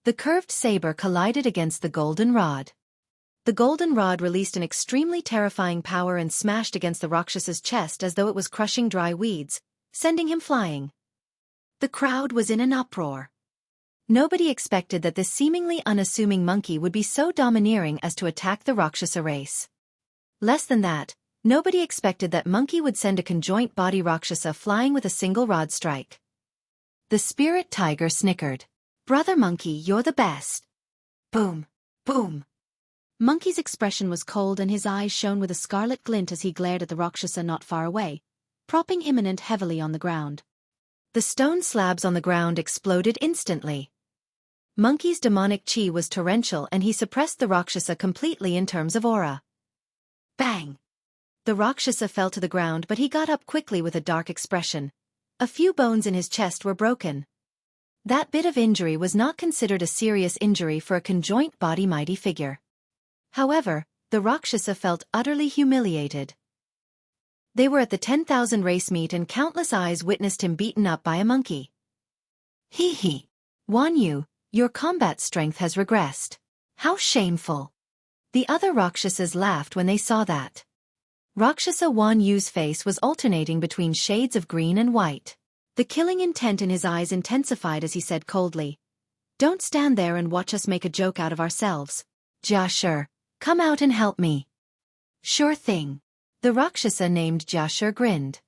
The curved saber collided against the golden rod. The golden rod released an extremely terrifying power and smashed against the Rakshas's chest as though it was crushing dry weeds, sending him flying. The crowd was in an uproar. Nobody expected that this seemingly unassuming monkey would be so domineering as to attack the Rakshasa race. Less than that, nobody expected that monkey would send a conjoint body Rakshasa flying with a single rod strike. The spirit tiger snickered. Brother Monkey, you're the best. Boom! Boom! Monkey's expression was cold and his eyes shone with a scarlet glint as he glared at the Rakshasa not far away, propping imminent heavily on the ground. The stone slabs on the ground exploded instantly. Monkey's demonic chi was torrential and he suppressed the Rakshasa completely in terms of aura. Bang! The Rakshasa fell to the ground but he got up quickly with a dark expression. A few bones in his chest were broken. That bit of injury was not considered a serious injury for a conjoint body mighty figure. However, the Rakshasa felt utterly humiliated. They were at the 10,000 race meet and countless eyes witnessed him beaten up by a monkey. Hee hee. Wan Yu, your combat strength has regressed. How shameful. The other Rakshasas laughed when they saw that. Rakshasa Wan Yu's face was alternating between shades of green and white. The killing intent in his eyes intensified as he said coldly, "Don't stand there and watch us make a joke out of ourselves. Jia Shi, come out and help me." Sure thing. The Rakshasa named Jia Shi grinned.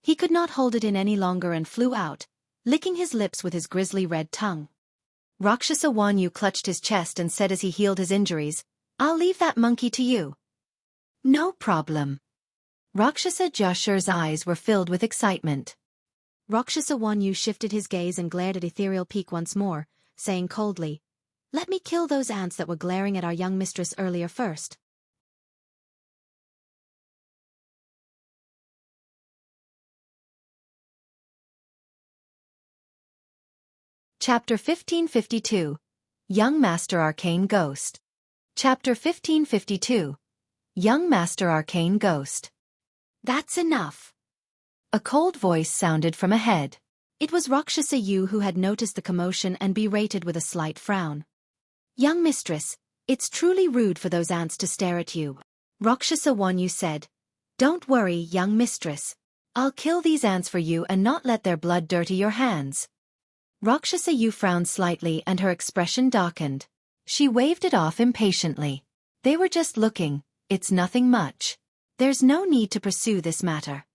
He could not hold it in any longer and flew out, licking his lips with his grisly red tongue. Rakshasa Wan Yu clutched his chest and said as he healed his injuries, "I'll leave that monkey to you." No problem. Rakshasa Jia Shi's eyes were filled with excitement. Rakshasa Wan Yu shifted his gaze and glared at Ethereal Peak once more, saying coldly, "Let me kill those ants that were glaring at our young mistress earlier first." Chapter 1552. Young Master Arcane Ghost. Chapter 1552. Young Master Arcane Ghost. That's enough. A cold voice sounded from ahead. It was Rakshasa Yu who had noticed the commotion and berated with a slight frown. "Young mistress, it's truly rude for those ants to stare at you." Rakshasa Wan Yu said, "Don't worry, young mistress. I'll kill these ants for you and not let their blood dirty your hands." Rakshasa Yu frowned slightly and her expression darkened. She waved it off impatiently. "They were just looking, it's nothing much. There's no need to pursue this matter."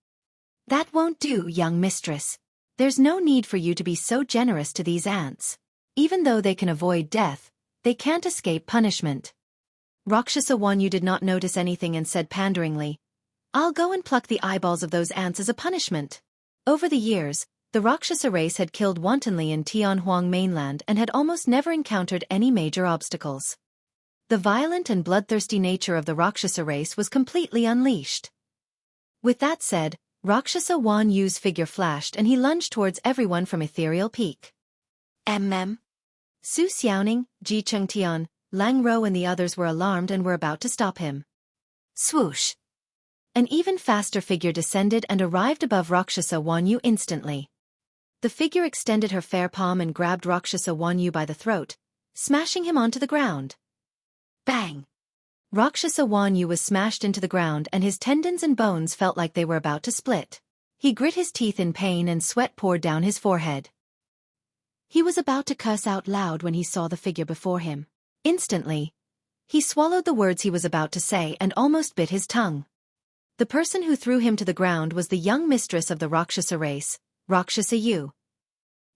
"That won't do, young mistress. There's no need for you to be so generous to these ants. Even though they can avoid death, they can't escape punishment." Rakshasa Wan Yu did not notice anything and said panderingly, "I'll go and pluck the eyeballs of those ants as a punishment." Over the years, The Rakshasa race had killed wantonly in Tianhuang mainland and had almost never encountered any major obstacles. The violent and bloodthirsty nature of the Rakshasa race was completely unleashed. With that said, Rakshasa Wan Yu's figure flashed and he lunged towards everyone from Ethereal Peak. Su Xiaoning, Ji Chengtian, Lang Rou and the others were alarmed and were about to stop him. Swoosh! An even faster figure descended and arrived above Rakshasa Wan Yu instantly. The figure extended her fair palm and grabbed Rakshasa Wan Yu by the throat, smashing him onto the ground. Bang! Rakshasa Wan Yu was smashed into the ground and his tendons and bones felt like they were about to split. He grit his teeth in pain and sweat poured down his forehead. He was about to curse out loud when he saw the figure before him. Instantly, he swallowed the words he was about to say and almost bit his tongue. The person who threw him to the ground was the young mistress of the Rakshasa race, Rakshasa Yu.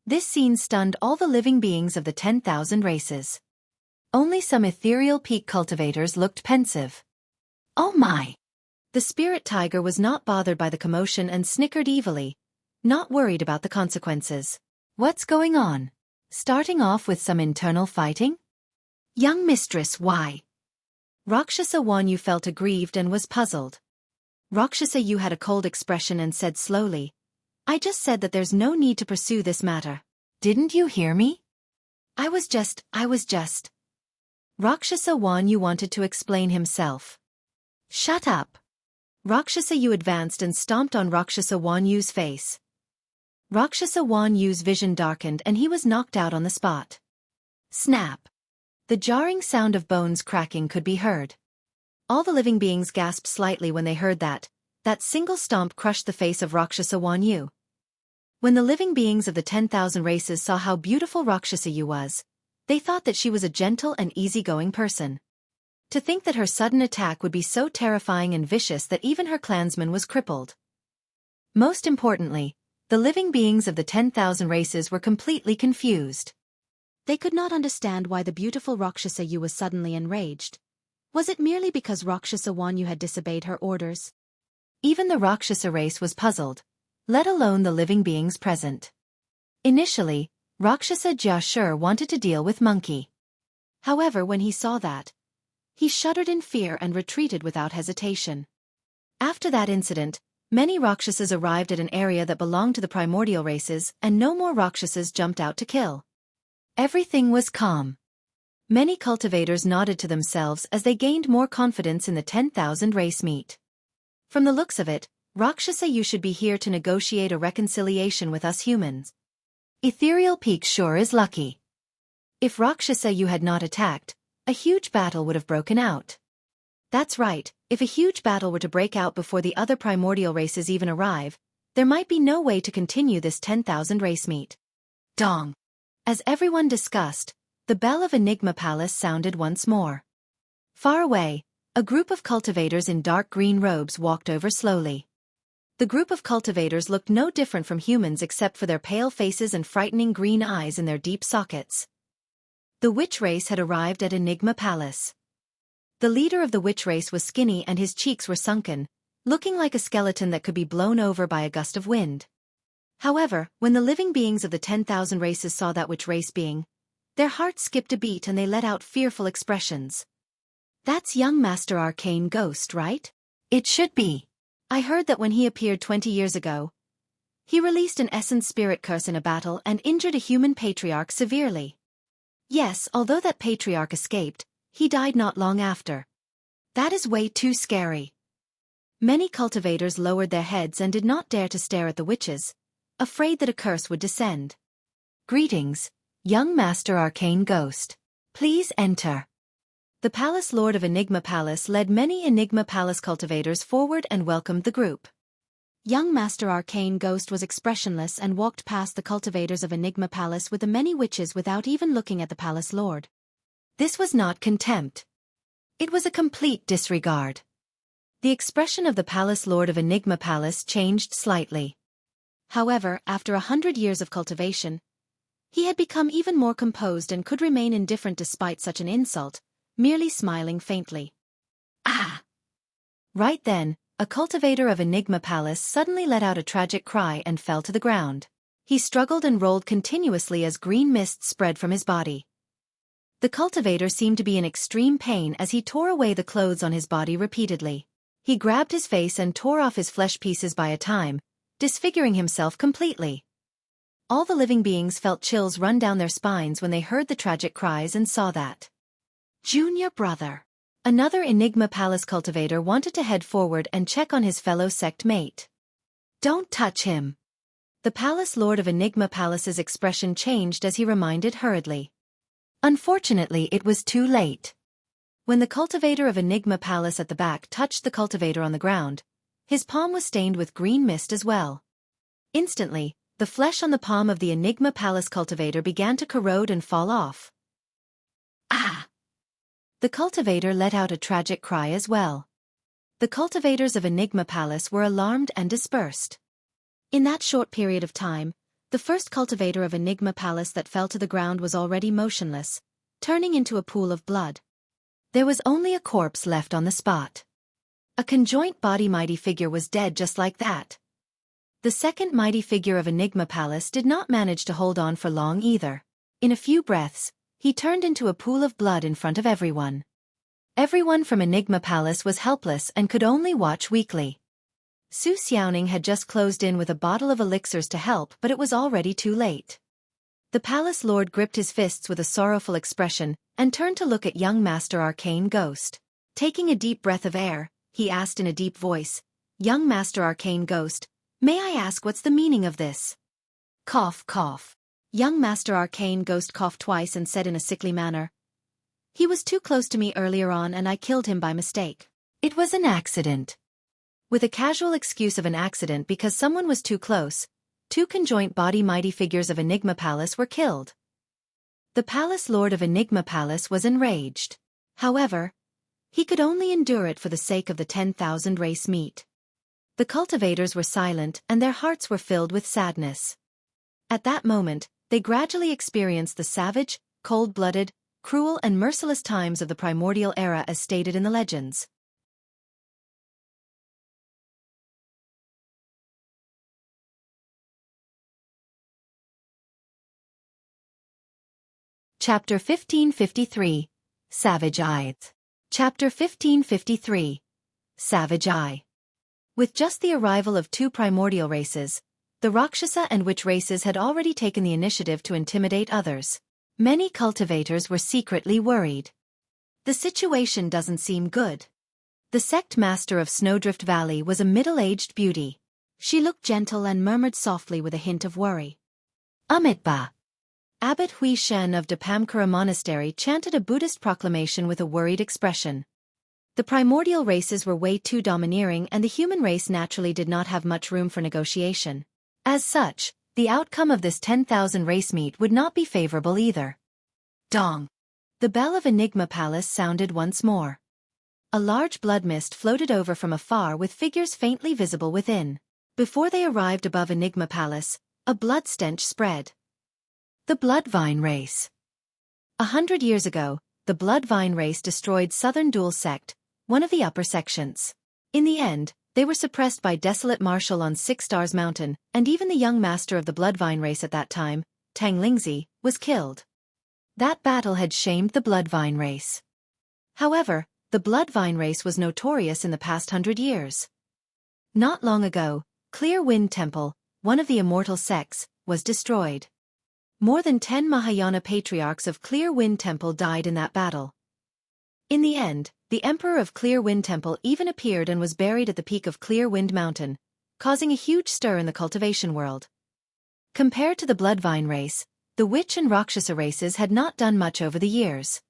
This scene stunned all the living beings of the 10,000 races. Only some Ethereal Peak cultivators looked pensive. Oh my! The spirit tiger was not bothered by the commotion and snickered evilly, not worried about the consequences. What's going on? Starting off with some internal fighting? Young mistress, why? Rakshasa Wan Yu felt aggrieved and was puzzled. Rakshasa Yu had a cold expression and said slowly, I just said that there's no need to pursue this matter. Didn't you hear me? I was just. Rakshasa Wan Yu wanted to explain himself. Shut up. Rakshasa Yu advanced and stomped on Rakshasa Wan Yu's face. Rakshasa Wan Yu's vision darkened and he was knocked out on the spot. Snap. The jarring sound of bones cracking could be heard. All the living beings gasped slightly when they heard that single stomp crushed the face of Rakshasa Wan Yu. When the living beings of the 10,000 races saw how beautiful Rakshasa Yu was, they thought that she was a gentle and easygoing person. To think that her sudden attack would be so terrifying and vicious that even her clansman was crippled. Most importantly, the living beings of the 10,000 races were completely confused. They could not understand why the beautiful Rakshasa Yu was suddenly enraged. Was it merely because Rakshasa Wan Yu had disobeyed her orders? Even the Rakshasa race was puzzled, let alone the living beings present. Initially, Rakshasa Jia wanted to deal with Monkey. However, when he saw that, he shuddered in fear and retreated without hesitation. After that incident, many Rakshasas arrived at an area that belonged to the primordial races and no more Rakshasas jumped out to kill. Everything was calm. Many cultivators nodded to themselves as they gained more confidence in the 10,000 race meet. From the looks of it, Rakshasa Yu should be here to negotiate a reconciliation with us humans. Ethereal Peak sure is lucky. If Rakshasa Yu had not attacked, a huge battle would have broken out. That's right, if a huge battle were to break out before the other primordial races even arrive, there might be no way to continue this 10,000 race meet. Dong! As everyone discussed, the bell of Enigma Palace sounded once more. Far away, a group of cultivators in dark green robes walked over slowly. The group of cultivators looked no different from humans except for their pale faces and frightening green eyes in their deep sockets. The witch race had arrived at Enigma Palace. The leader of the witch race was skinny and his cheeks were sunken, looking like a skeleton that could be blown over by a gust of wind. However, when the living beings of the 10,000 races saw that witch race being, their hearts skipped a beat and they let out fearful expressions. That's young Master Arcane Ghost, right? It should be. I heard that when he appeared 20 years ago, he released an essence spirit curse in a battle and injured a human patriarch severely. Yes, although that patriarch escaped, he died not long after. That is way too scary. Many cultivators lowered their heads and did not dare to stare at the witches, afraid that a curse would descend. Greetings, young Master Arcane Ghost. Please enter. The Palace Lord of Enigma Palace led many Enigma Palace cultivators forward and welcomed the group. Young Master Arcane Ghost was expressionless and walked past the cultivators of Enigma Palace with the many witches without even looking at the Palace Lord. This was not contempt. It was a complete disregard. The expression of the Palace Lord of Enigma Palace changed slightly. However, after 100 years of cultivation, he had become even more composed and could remain indifferent despite such an insult, merely smiling faintly. Ah! Right then, a cultivator of Enigma Palace suddenly let out a tragic cry and fell to the ground. He struggled and rolled continuously as green mist spread from his body. The cultivator seemed to be in extreme pain as he tore away the clothes on his body repeatedly. He grabbed his face and tore off his flesh pieces by a time, disfiguring himself completely. All the living beings felt chills run down their spines when they heard the tragic cries and saw that junior brother. Another Enigma Palace cultivator wanted to head forward and check on his fellow sect mate. Don't touch him. The Palace Lord of Enigma Palace's expression changed as he reminded hurriedly. Unfortunately, it was too late. When the cultivator of Enigma Palace at the back touched the cultivator on the ground, his palm was stained with green mist as well. Instantly, the flesh on the palm of the Enigma Palace cultivator began to corrode and fall off. Ah! The cultivator let out a tragic cry as well. The cultivators of Enigma Palace were alarmed and dispersed. In that short period of time, the first cultivator of Enigma Palace that fell to the ground was already motionless, turning into a pool of blood. There was only a corpse left on the spot. A conjoint body mighty figure was dead just like that. The second mighty figure of Enigma Palace did not manage to hold on for long either. In a few breaths, he turned into a pool of blood in front of everyone. Everyone from Enigma Palace was helpless and could only watch weakly. Su Xiaoning had just closed in with a bottle of elixirs to help, but it was already too late. The Palace Lord gripped his fists with a sorrowful expression and turned to look at young Master Arcane Ghost. Taking a deep breath of air, he asked in a deep voice, "Young Master Arcane Ghost, may I ask what's the meaning of this?" Cough, cough. Young Master Arcane Ghost coughed twice and said in a sickly manner, "He was too close to me earlier on and I killed him by mistake. It was an accident." With a casual excuse of an accident because someone was too close, two conjoint body mighty figures of Enigma Palace were killed. The Palace Lord of Enigma Palace was enraged. However, he could only endure it for the sake of the 10,000 race meat. The cultivators were silent and their hearts were filled with sadness. At that moment, they gradually experienced the savage, cold-blooded, cruel and merciless times of the primordial era as stated in the legends. Chapter 1553, Savage Eye. Chapter 1553, Savage Eye. With just the arrival of two primordial races, the Rakshasa and Witch races had already taken the initiative to intimidate others. Many cultivators were secretly worried. The situation doesn't seem good. The sect master of Snowdrift Valley was a middle-aged beauty. She looked gentle and murmured softly with a hint of worry. Amitba. Abbot Hui Shen of Dapamkara Monastery chanted a Buddhist proclamation with a worried expression. The primordial races were way too domineering and the human race naturally did not have much room for negotiation. As such, the outcome of this 10,000 race meet would not be favorable either. Dong! The bell of Enigma Palace sounded once more. A large blood mist floated over from afar with figures faintly visible within. Before they arrived above Enigma Palace, a blood stench spread. The Bloodvine Race. 100 years ago, the Bloodvine race destroyed Southern Dual Sect, one of the upper sections. In the end, they were suppressed by Desolate Marshal on Six Stars Mountain, and even the young master of the Bloodvine race at that time, Tang Lingzi, was killed. That battle had shamed the Bloodvine race. However, the Bloodvine race was notorious in the past 100 years. Not long ago, Clear Wind Temple, one of the immortal sects, was destroyed. More than 10 Mahayana patriarchs of Clear Wind Temple died in that battle. In the end, the Emperor of Clear Wind Temple even appeared and was buried at the peak of Clear Wind Mountain, causing a huge stir in the cultivation world. Compared to the Bloodvine race, the Witch and Rakshasa races had not done much over the years.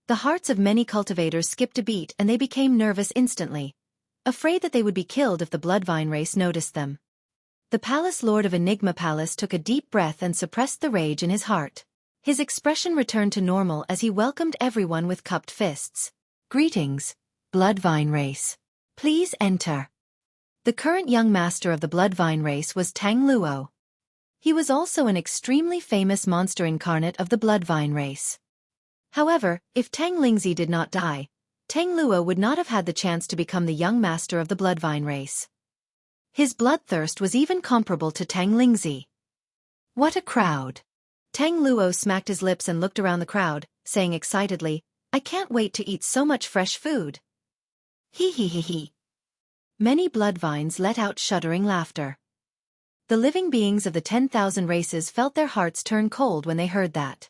The hearts of many cultivators skipped a beat and they became nervous instantly, afraid that they would be killed if the Bloodvine race noticed them. The Palace Lord of Enigma Palace took a deep breath and suppressed the rage in his heart. His expression returned to normal as he welcomed everyone with cupped fists. Greetings, Bloodvine race. Please enter. The current young master of the Bloodvine race was Tang Luo. He was also an extremely famous monster incarnate of the Bloodvine race. However, if Tang Lingzi did not die, Tang Luo would not have had the chance to become the young master of the Bloodvine race. His bloodthirst was even comparable to Tang Lingzi. What a crowd. Tang Luo smacked his lips and looked around the crowd, saying excitedly, I can't wait to eat so much fresh food. Hee hee hee hee. Many bloodvines let out shuddering laughter. The living beings of the 10,000 races felt their hearts turn cold when they heard that.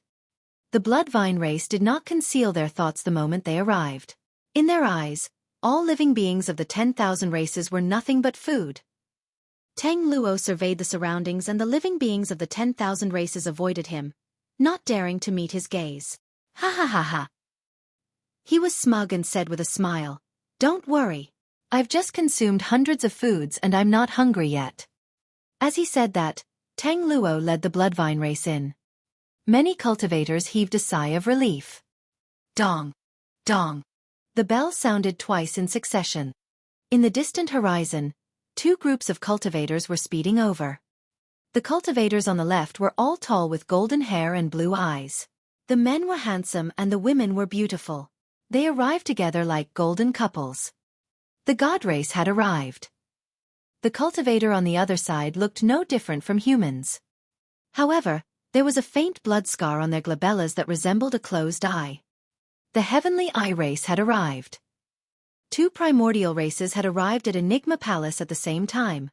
The bloodvine race did not conceal their thoughts the moment they arrived. In their eyes, all living beings of the 10,000 races were nothing but food. Tang Luo surveyed the surroundings and the living beings of the 10,000 races avoided him, not daring to meet his gaze. Ha ha ha ha. He was smug and said with a smile, Don't worry. I've just consumed hundreds of foods and I'm not hungry yet. As he said that, Tang Luo led the bloodvine race in. Many cultivators heaved a sigh of relief. Dong! Dong! The bell sounded twice in succession. In the distant horizon, two groups of cultivators were speeding over. The cultivators on the left were all tall with golden hair and blue eyes. The men were handsome and the women were beautiful. They arrived together like golden couples. The god race had arrived. The cultivator on the other side looked no different from humans. However, there was a faint blood scar on their glabellas that resembled a closed eye. The heavenly eye race had arrived. Two primordial races had arrived at Enigma Palace at the same time.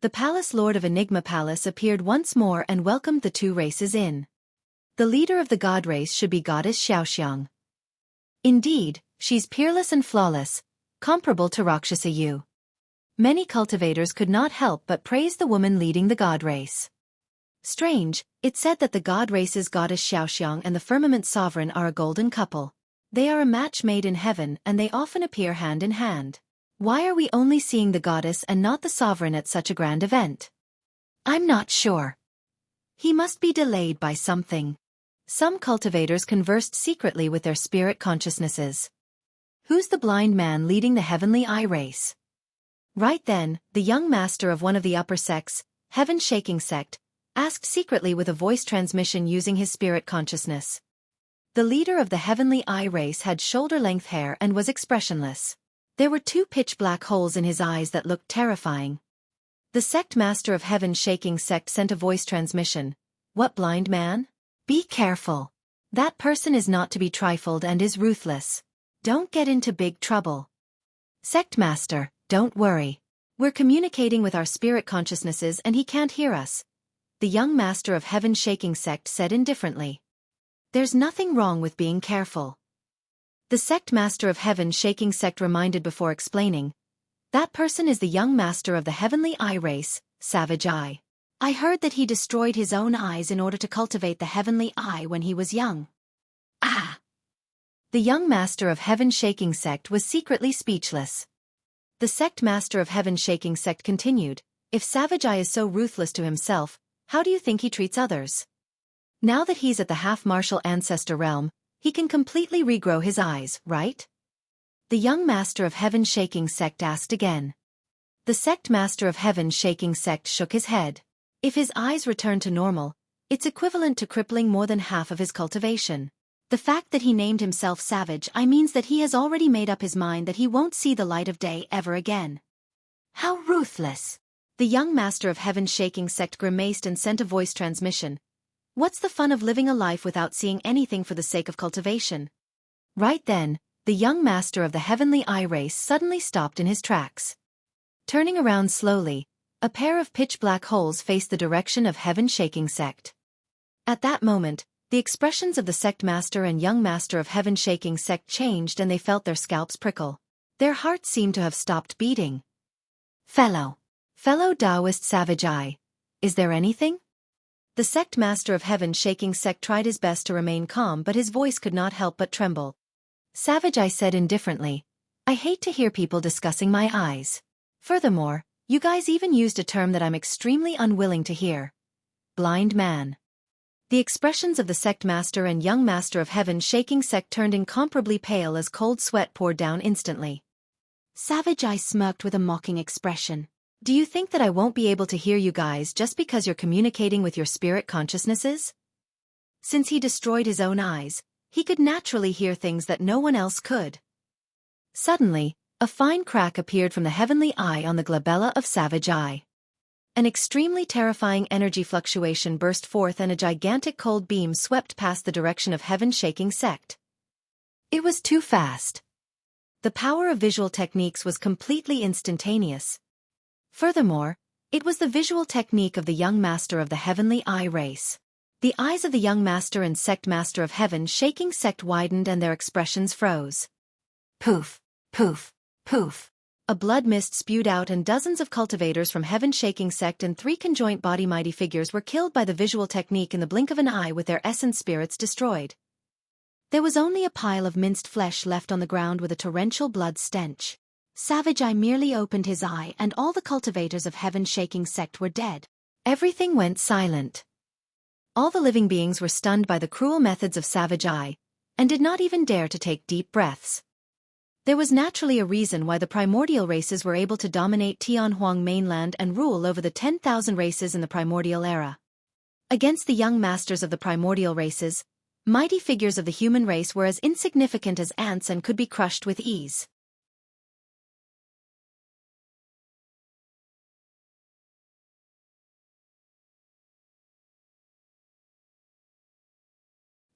The Palace Lord of Enigma Palace appeared once more and welcomed the two races in. The leader of the god race should be Goddess Xiaoxiang. Indeed, she's peerless and flawless, comparable to Rakshasa. Many cultivators could not help but praise the woman leading the god race. Strange, it said that the god race's goddess Xiaoxiang and the firmament sovereign are a golden couple. They are a match made in heaven and they often appear hand in hand. Why are we only seeing the goddess and not the sovereign at such a grand event? I'm not sure. He must be delayed by something. Some cultivators conversed secretly with their spirit consciousnesses. Who's the blind man leading the heavenly eye race? Right then, the young master of one of the upper sects, Heaven-Shaking Sect, asked secretly with a voice transmission using his spirit consciousness. The leader of the heavenly eye race had shoulder-length hair and was expressionless. There were two pitch-black holes in his eyes that looked terrifying. The sect master of Heaven-Shaking Sect sent a voice transmission. What blind man? Be careful. That person is not to be trifled and is ruthless. Don't get into big trouble. Sect master, don't worry. We're communicating with our spirit consciousnesses and he can't hear us. The young master of Heaven-Shaking Sect said indifferently. There's nothing wrong with being careful. The sect master of Heaven-Shaking Sect reminded before explaining. That person is the young master of the heavenly eye race, Savage Eye. I heard that he destroyed his own eyes in order to cultivate the heavenly eye when he was young. Ah! The young master of Heaven-Shaking Sect was secretly speechless. The sect master of Heaven-Shaking Sect continued, if Savage Eye is so ruthless to himself, how do you think he treats others? Now that he's at the half-martial ancestor realm, he can completely regrow his eyes, right? The young master of Heaven-Shaking Sect asked again. The sect master of Heaven-Shaking Sect shook his head. If his eyes return to normal, it's equivalent to crippling more than half of his cultivation. The fact that he named himself Savage Eye means that he has already made up his mind that he won't see the light of day ever again. How ruthless! The young master of Heaven-Shaking Sect grimaced and sent a voice transmission. What's the fun of living a life without seeing anything for the sake of cultivation? Right then, the young master of the heavenly eye race suddenly stopped in his tracks. Turning around slowly, a pair of pitch-black holes faced the direction of Heaven-Shaking Sect. At that moment, the expressions of the sect master and young master of Heaven-Shaking Sect changed and they felt their scalps prickle. Their hearts seemed to have stopped beating. Fellow Taoist Savage Eye, is there anything? The sect master of Heaven-Shaking Sect tried his best to remain calm but his voice could not help but tremble. Savage Eye said indifferently, I hate to hear people discussing my eyes. Furthermore, you guys even used a term that I'm extremely unwilling to hear. Blind man. The expressions of the sect master and young master of Heaven-Shaking Sect turned incomparably pale as cold sweat poured down instantly. Savage Eye smirked with a mocking expression. Do you think that I won't be able to hear you guys just because you're communicating with your spirit consciousnesses? Since he destroyed his own eyes, he could naturally hear things that no one else could. Suddenly, a fine crack appeared from the heavenly eye on the glabella of Savage Eye. An extremely terrifying energy fluctuation burst forth and a gigantic cold beam swept past the direction of heaven-shaking sect. It was too fast. The power of visual techniques was completely instantaneous. Furthermore, it was the visual technique of the young master of the heavenly eye race. The eyes of the young master and sect master of heaven-shaking sect widened and their expressions froze. Poof, poof, poof. A blood mist spewed out and dozens of cultivators from heaven-shaking sect and 3 conjoint body mighty figures were killed by the visual technique in the blink of an eye with their essence spirits destroyed. There was only a pile of minced flesh left on the ground with a torrential blood stench. Savage Eye merely opened his eye and all the cultivators of heaven-shaking sect were dead. Everything went silent. All the living beings were stunned by the cruel methods of Savage Eye, and did not even dare to take deep breaths. There was naturally a reason why the primordial races were able to dominate Tianhuang mainland and rule over the 10,000 races in the primordial era. Against the young masters of the primordial races, mighty figures of the human race were as insignificant as ants and could be crushed with ease.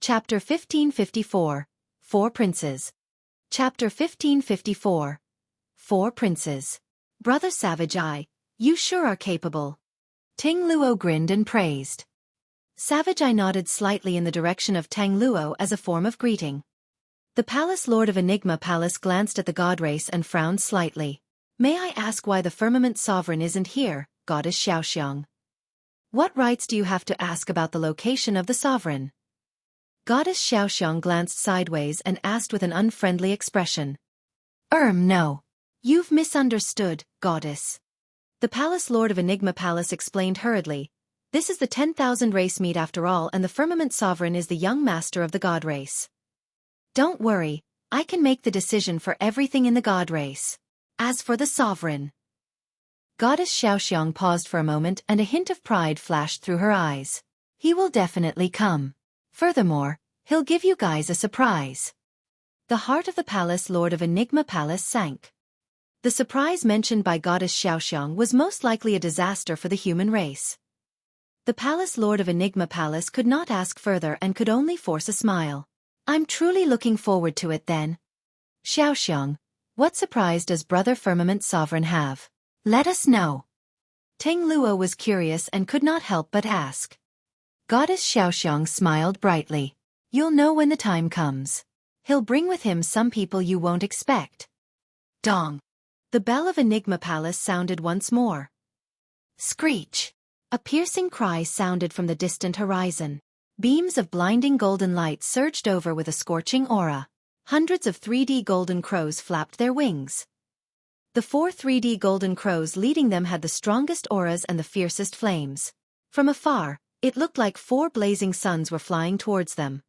Chapter 1554. 4 Princes. Chapter 1554. 4 Princes. Brother Savage Eye, you sure are capable. Ting Luo grinned and praised. Savage Eye nodded slightly in the direction of Tang Luo as a form of greeting. The Palace Lord of Enigma Palace glanced at the god race and frowned slightly. May I ask why the Firmament Sovereign isn't here, Goddess Xiaoxiang? What rights do you have to ask about the location of the Sovereign? Goddess Xiaoxiang glanced sideways and asked with an unfriendly expression. No. You've misunderstood, Goddess. The Palace Lord of Enigma Palace explained hurriedly. This is the 10,000 race meet after all, and the Firmament Sovereign is the young master of the god race. Don't worry, I can make the decision for everything in the god race. As for the Sovereign. Goddess Xiaoxiang paused for a moment and a hint of pride flashed through her eyes. He will definitely come. Furthermore, he'll give you guys a surprise. The heart of the Palace Lord of Enigma Palace sank. The surprise mentioned by Goddess Xiaoxiang was most likely a disaster for the human race. The Palace Lord of Enigma Palace could not ask further and could only force a smile. I'm truly looking forward to it then. Xiaoxiang, what surprise does Brother Firmament Sovereign have? Let us know. Ting Luo was curious and could not help but ask. Goddess Xiaoxiang smiled brightly. You'll know when the time comes. He'll bring with him some people you won't expect. Dong. The bell of Enigma Palace sounded once more. Screech. A piercing cry sounded from the distant horizon. Beams of blinding golden light surged over with a scorching aura. Hundreds of 3D golden crows flapped their wings. The 4 3D golden crows leading them had the strongest auras and the fiercest flames. From afar, it looked like 4 blazing suns were flying towards them.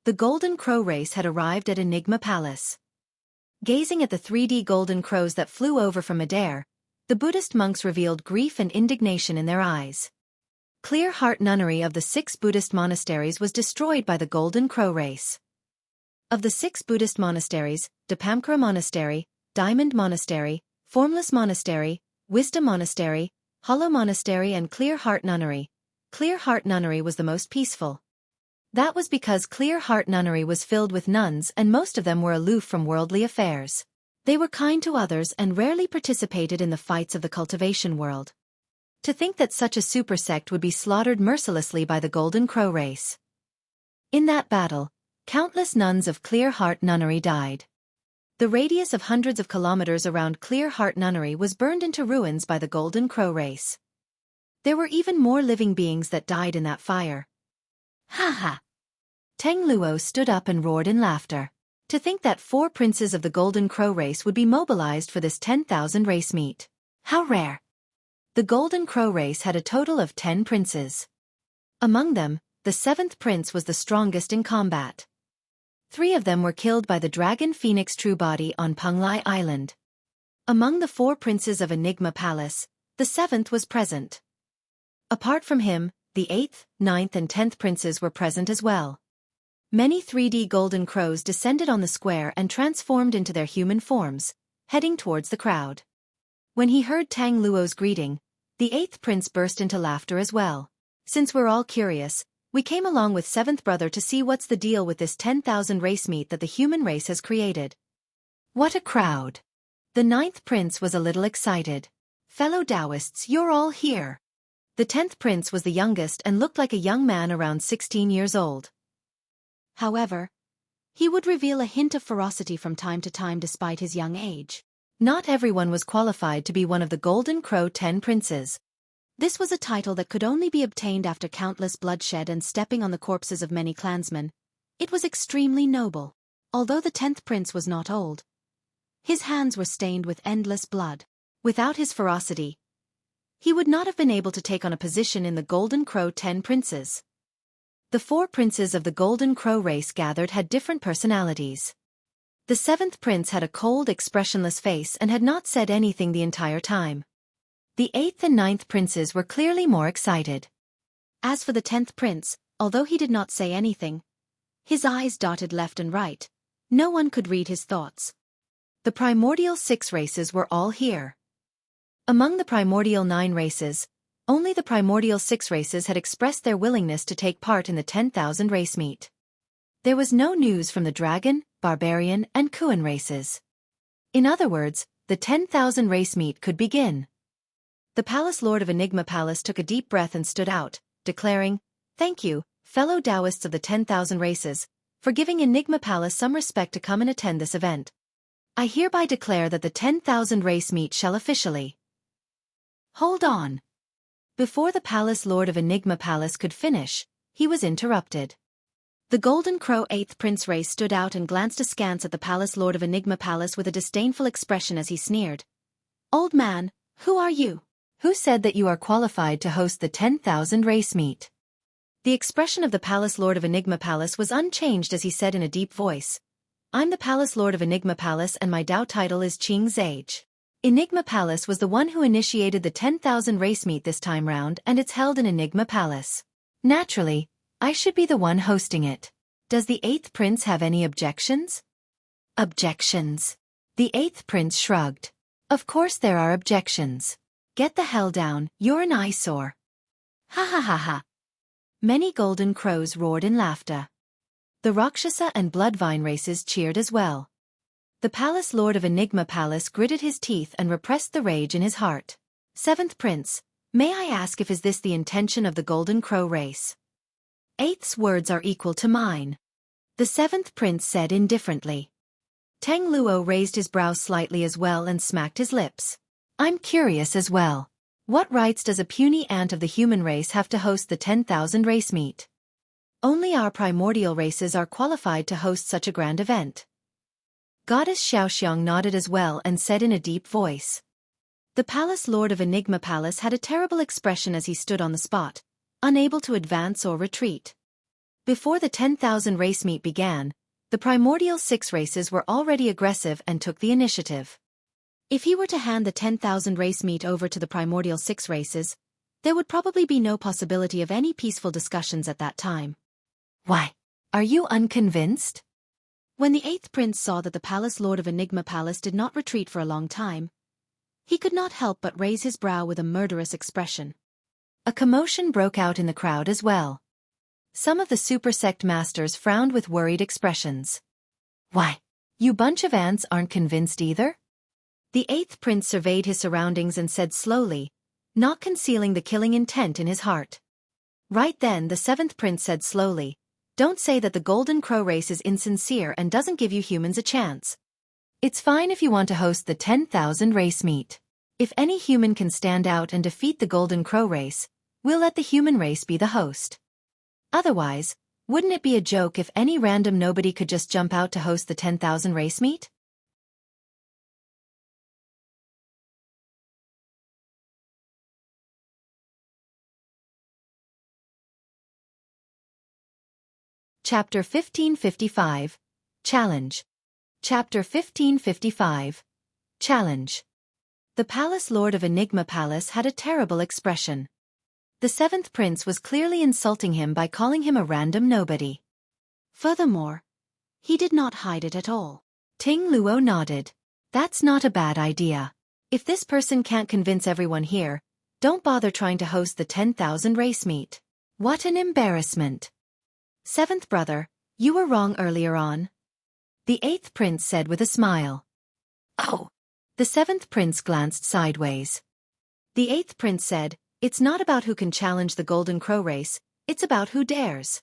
The Golden Crow race had arrived at Enigma Palace. Gazing at the 3D golden crows that flew over from midair, the Buddhist monks revealed grief and indignation in their eyes. Clear Heart Nunnery of the 6 Buddhist monasteries was destroyed by the Golden Crow race. Of the 6 Buddhist monasteries, Dipamkara Monastery, Diamond Monastery, Formless Monastery, Wisdom Monastery, Hollow Monastery and Clear Heart Nunnery, Clear Heart Nunnery was the most peaceful. That was because Clear Heart Nunnery was filled with nuns and most of them were aloof from worldly affairs. They were kind to others and rarely participated in the fights of the cultivation world. To think that such a super sect would be slaughtered mercilessly by the Golden Crow race. In that battle, countless nuns of Clear Heart Nunnery died. The radius of hundreds of kilometers around Clear Heart Nunnery was burned into ruins by the Golden Crow race. There were even more living beings that died in that fire. Ha ha! Teng Luo stood up and roared in laughter. To think that 4 princes of the Golden Crow race would be mobilized for this 10,000 race meet. How rare! The Golden Crow race had a total of 10 princes. Among them, the 7th prince was the strongest in combat. 3 of them were killed by the Dragon Phoenix True Body on Penglai Island. Among the 4 princes of Enigma Palace, the 7th was present. Apart from him, the 8th, 9th and 10th princes were present as well. Many 3D golden crows descended on the square and transformed into their human forms, heading towards the crowd. When he heard Tang Luo's greeting, The 8th prince burst into laughter as well. Since we're all curious, we came along with 7th brother to see what's the deal with this 10,000 race meat that the human race has created. What a crowd. The 9th prince was a little excited. Fellow Taoists, you're all here. The 10th prince was the youngest and looked like a young man around 16 years old. However, he would reveal a hint of ferocity from time to time despite his young age. Not everyone was qualified to be one of the Golden Crow 10 princes. This was a title that could only be obtained after countless bloodshed and stepping on the corpses of many clansmen. It was extremely noble. Although the 10th prince was not old, his hands were stained with endless blood. Without his ferocity, he would not have been able to take on a position in the Golden Crow 10 princes. The 4 princes of the Golden Crow race gathered had different personalities. The 7th prince had a cold, expressionless face and had not said anything the entire time. The 8th and 9th princes were clearly more excited. As for the 10th prince, although he did not say anything, his eyes darted left and right. No one could read his thoughts. The primordial 6 races were all here. Among the primordial 9 races, only the primordial 6 races had expressed their willingness to take part in the 10,000 race meet. There was no news from the dragon, barbarian, and Kuan races. In other words, the 10,000 race meet could begin. The Palace Lord of Enigma Palace took a deep breath and stood out, declaring, "Thank you, fellow Taoists of the 10,000 races, for giving Enigma Palace some respect to come and attend this event. I hereby declare that the 10,000 race meet shall officially..." Hold on. Before the Palace Lord of Enigma Palace could finish, he was interrupted. The Golden Crow 8th Prince race stood out and glanced askance at the Palace Lord of Enigma Palace with a disdainful expression as he sneered. "Old man, who are you? Who said that you are qualified to host the 10,000 race meet?" The expression of the Palace Lord of Enigma Palace was unchanged as he said in a deep voice, "I'm the Palace Lord of Enigma Palace and my Dao title is Qing Zage. Enigma Palace was the one who initiated the 10,000 race meet this time round and it's held in Enigma Palace. Naturally, I should be the one hosting it. Does the 8th prince have any objections?" Objections. The 8th prince shrugged. Of course there are objections. Get the hell down, you're an eyesore. Ha ha ha ha. Many golden crows roared in laughter. The Rakshasa and Bloodvine races cheered as well. The Palace Lord of Enigma Palace gritted his teeth and repressed the rage in his heart. 7th prince, may I ask if is this the intention of the Golden Crow race? 8th's words are equal to mine. The 7th prince said indifferently. Teng Luo raised his brows slightly as well and smacked his lips. I'm curious as well. What rights does a puny ant of the human race have to host the 10,000 race meet? Only our primordial races are qualified to host such a grand event. Goddess Xiaoxiang nodded as well and said in a deep voice. The Palace Lord of Enigma Palace had a terrible expression as he stood on the spot, unable to advance or retreat. Before the 10,000 race meet began, the primordial 6 races were already aggressive and took the initiative. If he were to hand the 10,000 race meet over to the primordial 6 races, there would probably be no possibility of any peaceful discussions at that time. Why? Are you unconvinced? When the 8th prince saw that the Palace Lord of Enigma Palace did not retreat for a long time, he could not help but raise his brow with a murderous expression. A commotion broke out in the crowd as well. Some of the super sect masters frowned with worried expressions. Why? You bunch of ants aren't convinced either? The 8th prince surveyed his surroundings and said slowly, not concealing the killing intent in his heart. Right then the 7th prince said slowly, "Don't say that the Golden Crow race is insincere and doesn't give you humans a chance. It's fine if you want to host the 10,000 race meet. If any human can stand out and defeat the Golden Crow race, we'll let the human race be the host. Otherwise, wouldn't it be a joke if any random nobody could just jump out to host the 10,000 race meet?" Chapter 1555. Challenge. Chapter 1555. Challenge. The Palace Lord of Enigma Palace had a terrible expression. The 7th prince was clearly insulting him by calling him a random nobody. Furthermore, he did not hide it at all. Ting Luo nodded. That's not a bad idea. If this person can't convince everyone here, Don't bother trying to host the 10,000 race meet. What an embarrassment. 7th brother, you were wrong earlier on. The 8th prince said with a smile. Oh. The 7th prince glanced sideways. The 8th prince said, it's not about who can challenge the Golden Crow race, it's about who dares.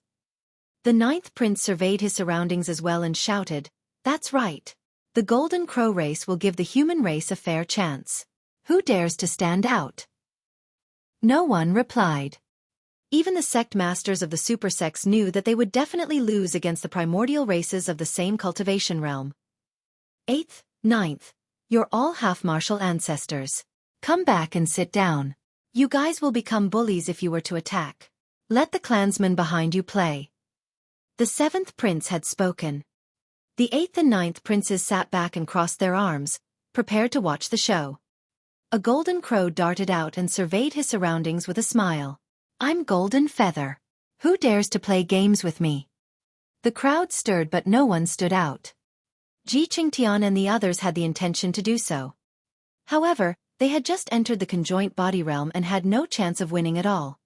The 9th prince surveyed his surroundings as well and shouted, that's right. The Golden Crow race will give the human race a fair chance. Who dares to stand out? No one replied. Even the sect masters of the super sects knew that they would definitely lose against the primordial races of the same cultivation realm. 8th, 9th, you're all half-martial ancestors. Come back and sit down. You guys will become bullies if you were to attack. Let the clansmen behind you play. The 7th prince had spoken. The 8th and 9th princes sat back and crossed their arms, prepared to watch the show. A golden crow darted out and surveyed his surroundings with a smile. I'm Golden Feather. Who dares to play games with me? The crowd stirred but no one stood out. Ji Qingtian and the others had the intention to do so. However, they had just entered the conjoint body realm and had no chance of winning at all.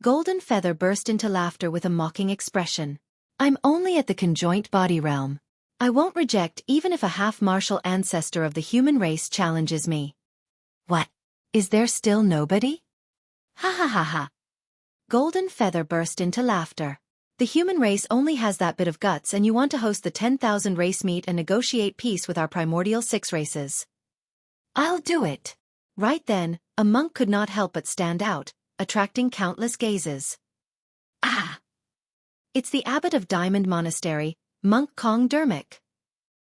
Golden Feather burst into laughter with a mocking expression. I'm only at the conjoint body realm. I won't reject even if a half-martial ancestor of the human race challenges me. What? Is there still nobody? Ha ha ha ha. Golden Feather burst into laughter. The human race only has that bit of guts and you want to host the 10,000 race meet and negotiate peace with our primordial 6 races. I'll do it. Right then, a monk could not help but stand out, attracting countless gazes. Ah! It's the abbot of Diamond Monastery, Monk Kong Dermic.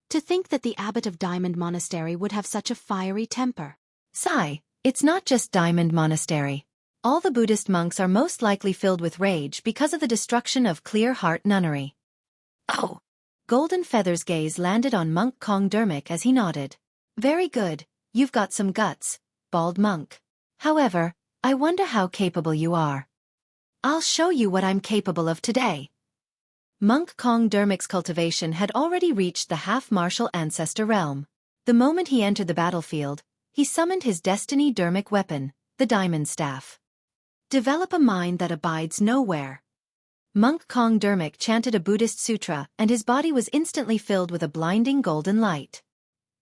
To think that the abbot of Diamond Monastery would have such a fiery temper. Sigh, it's not just Diamond Monastery. All the Buddhist monks are most likely filled with rage because of the destruction of Clear Heart Nunnery. Oh! Golden Feather's gaze landed on Monk Kong Dermic as he nodded. Very good, you've got some guts, bald monk. However, I wonder how capable you are. I'll show you what I'm capable of today. Monk Kong Dermic's cultivation had already reached the half-martial ancestor realm. The moment he entered the battlefield, he summoned his destiny Dermic weapon, the Diamond Staff. Develop a mind that abides nowhere. Monk Kong Dermic chanted a Buddhist sutra and his body was instantly filled with a blinding golden light.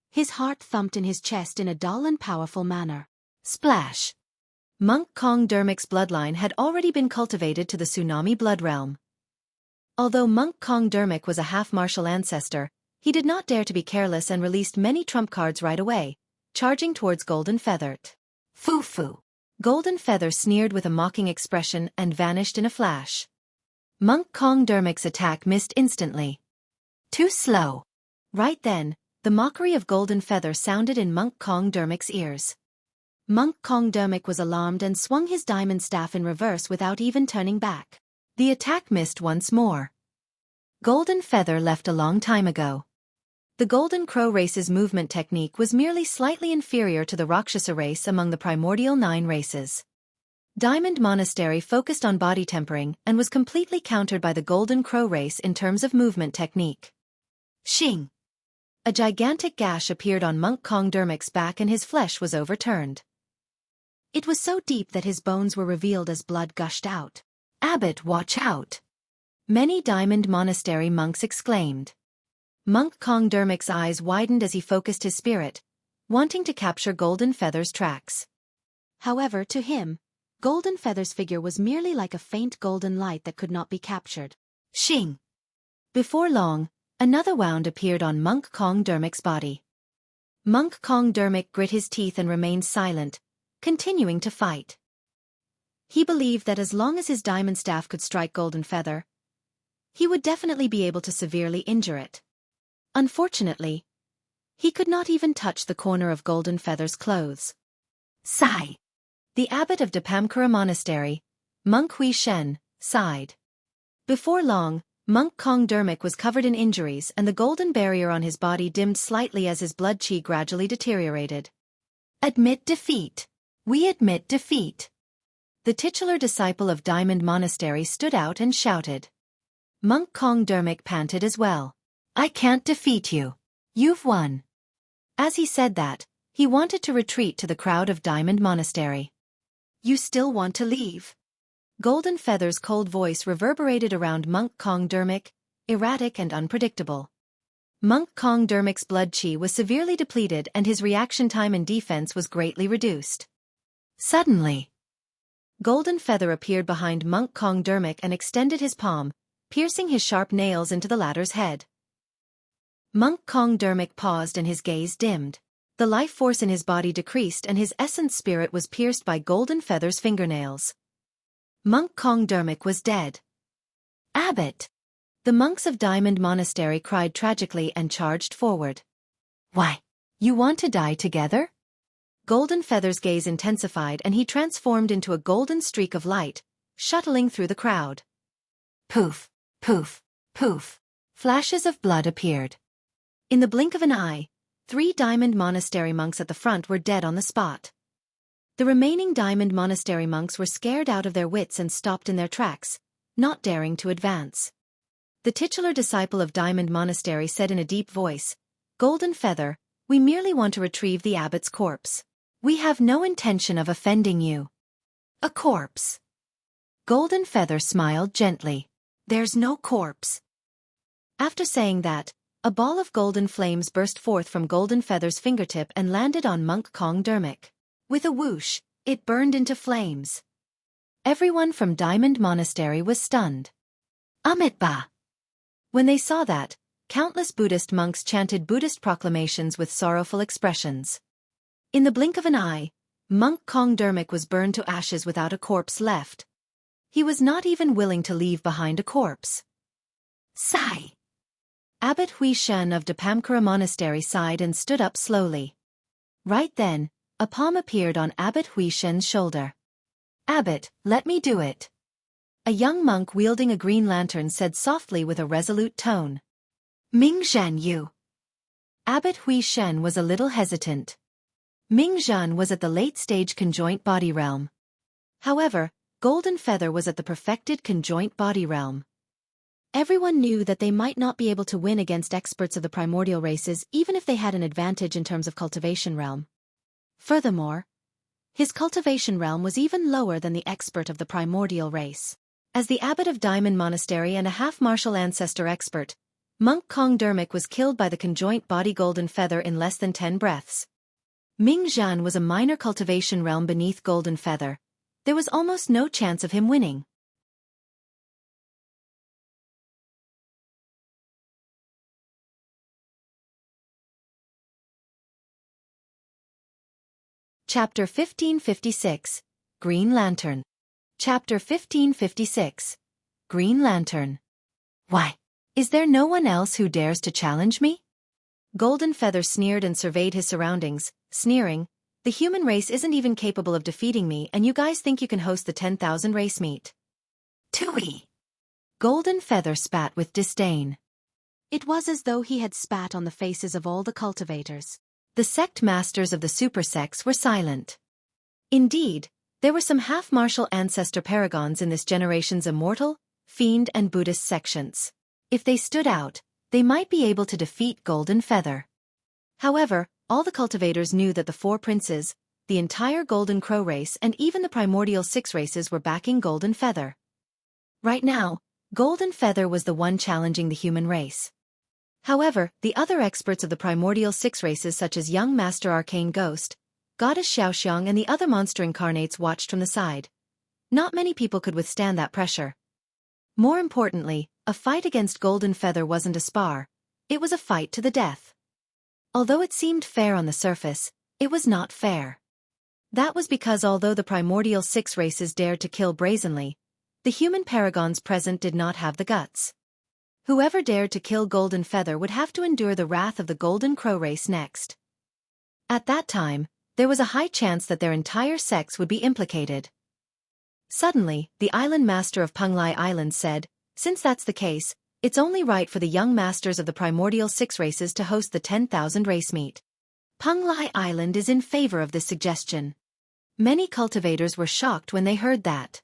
His heart thumped in his chest in a dull and powerful manner. Splash! Monk Kong Dermic's bloodline had already been cultivated to the tsunami blood realm. Although Monk Kong Dermic was a half-martial ancestor, he did not dare to be careless and released many trump cards right away, charging towards Golden Feather. Foo-foo! Golden Feather sneered with a mocking expression and vanished in a flash. Monk Kong Dermic's attack missed instantly. Too slow. Right then, the mockery of Golden Feather sounded in Monk Kong Dermic's ears. Monk Kong Dermic was alarmed and swung his diamond staff in reverse without even turning back. The attack missed once more. Golden Feather left a long time ago. The Golden Crow race's movement technique was merely slightly inferior to the Rakshasa race among the primordial 9 races. Diamond Monastery focused on body tempering and was completely countered by the Golden Crow race in terms of movement technique. Shing! A gigantic gash appeared on Monk Kong Dermic's back and his flesh was overturned. It was so deep that his bones were revealed as blood gushed out. Abbot, watch out! Many Diamond Monastery monks exclaimed. Monk Kong Dermic's eyes widened as he focused his spirit, wanting to capture Golden Feather's tracks. However, to him, Golden Feather's figure was merely like a faint golden light that could not be captured. Shing! Before long, another wound appeared on Monk Kong Dermic's body. Monk Kong Dermic grit his teeth and remained silent, continuing to fight. He believed that as long as his diamond staff could strike Golden Feather, he would definitely be able to severely injure it. Unfortunately, he could not even touch the corner of Golden Feather's clothes. Sigh! The abbot of Dipamkara Monastery, Monk Hui Shen, sighed. Before long, Monk Kong Dermic was covered in injuries and the golden barrier on his body dimmed slightly as his blood chi gradually deteriorated. Admit defeat. We admit defeat. The titular disciple of Diamond Monastery stood out and shouted. Monk Kong Dermic panted as well. I can't defeat you. You've won. As he said that, he wanted to retreat to the crowd of Diamond Monastery. You still want to leave? Golden Feather's cold voice reverberated around Monk Kong Dermic, erratic and unpredictable. Monk Kong Dermic's blood chi was severely depleted and his reaction time and defense was greatly reduced. Suddenly, Golden Feather appeared behind Monk Kong Dermic and extended his palm, piercing his sharp nails into the latter's head. Monk Kong Dermic paused and his gaze dimmed. The life force in his body decreased and his essence spirit was pierced by Golden Feather's fingernails. Monk Kong Dermic was dead. Abbot! The monks of Diamond Monastery cried tragically and charged forward. Why? You want to die together? Golden Feather's gaze intensified and he transformed into a golden streak of light, shuttling through the crowd. Poof, poof, poof. Flashes of blood appeared. In the blink of an eye, 3 Diamond Monastery monks at the front were dead on the spot. The remaining Diamond Monastery monks were scared out of their wits and stopped in their tracks, not daring to advance. The titular disciple of Diamond Monastery said in a deep voice, Golden Feather, we merely want to retrieve the abbot's corpse. We have no intention of offending you. A corpse. Golden Feather smiled gently. There's no corpse. After saying that, a ball of golden flames burst forth from Golden Feather's fingertip and landed on Monk Kong Dermic. With a whoosh, it burned into flames. Everyone from Diamond Monastery was stunned. Amitba! When they saw that, countless Buddhist monks chanted Buddhist proclamations with sorrowful expressions. In the blink of an eye, Monk Kong Dermic was burned to ashes without a corpse left. He was not even willing to leave behind a corpse. Sigh! Abbot Hui Shen of Dipamkara Monastery sighed and stood up slowly. Right then, a palm appeared on Abbot Hui Shen's shoulder. Abbot, let me do it. A young monk wielding a green lantern said softly with a resolute tone. Ming Zhan Yu. Abbot Hui Shen was a little hesitant. Ming Zhan was at the late-stage conjoint body realm. However, Golden Feather was at the perfected conjoint body realm. Everyone knew that they might not be able to win against experts of the primordial races even if they had an advantage in terms of cultivation realm. Furthermore, his cultivation realm was even lower than the expert of the primordial race. As the abbot of Diamond Monastery and a half-martial ancestor expert, Monk Kong Dermic was killed by the conjoint body Golden Feather in less than 10 breaths. Ming Zhan was a minor cultivation realm beneath Golden Feather. There was almost no chance of him winning. Chapter 1556, Green Lantern. Chapter 1556, Green Lantern. Why? Is there no one else who dares to challenge me? Golden Feather sneered and surveyed his surroundings, sneering, the human race isn't even capable of defeating me and you guys think you can host the 10,000 race meet. Tui! Golden Feather spat with disdain. It was as though he had spat on the faces of all the cultivators. The sect masters of the super sects were silent. Indeed, there were some half-martial ancestor paragons in this generation's immortal, fiend and Buddhist sections. If they stood out, they might be able to defeat Golden Feather. However, all the cultivators knew that the 4 princes, the entire Golden Crow race and even the primordial 6 races were backing Golden Feather. Right now, Golden Feather was the one challenging the human race. However, the other experts of the primordial 6 races such as Young Master Arcane Ghost, Goddess Xiaoxiang and the other monster incarnates watched from the side. Not many people could withstand that pressure. More importantly, a fight against Golden Feather wasn't a spar, it was a fight to the death. Although it seemed fair on the surface, it was not fair. That was because although the primordial 6 races dared to kill brazenly, the human paragons present did not have the guts. Whoever dared to kill Golden Feather would have to endure the wrath of the Golden Crow race next. At that time, there was a high chance that their entire sects would be implicated. Suddenly, the island master of Penglai Island said, since that's the case, it's only right for the young masters of the primordial 6 races to host the 10,000 race meet. Penglai Island is in favor of this suggestion. Many cultivators were shocked when they heard that.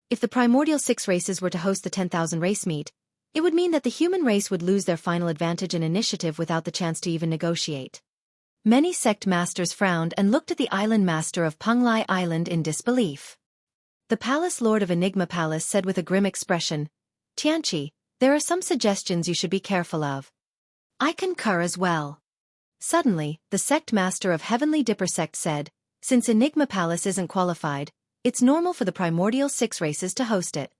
If the primordial 6 races were to host the 10,000 race meet, it would mean that the human race would lose their final advantage and initiative without the chance to even negotiate. Many sect masters frowned and looked at the island master of Penglai Island in disbelief. The palace lord of Enigma Palace said with a grim expression, "Tianqi, there are some suggestions you should be careful of." "I concur as well." Suddenly, the sect master of Heavenly Dipper sect said, "Since Enigma Palace isn't qualified, it's normal for the primordial 6 races to host it."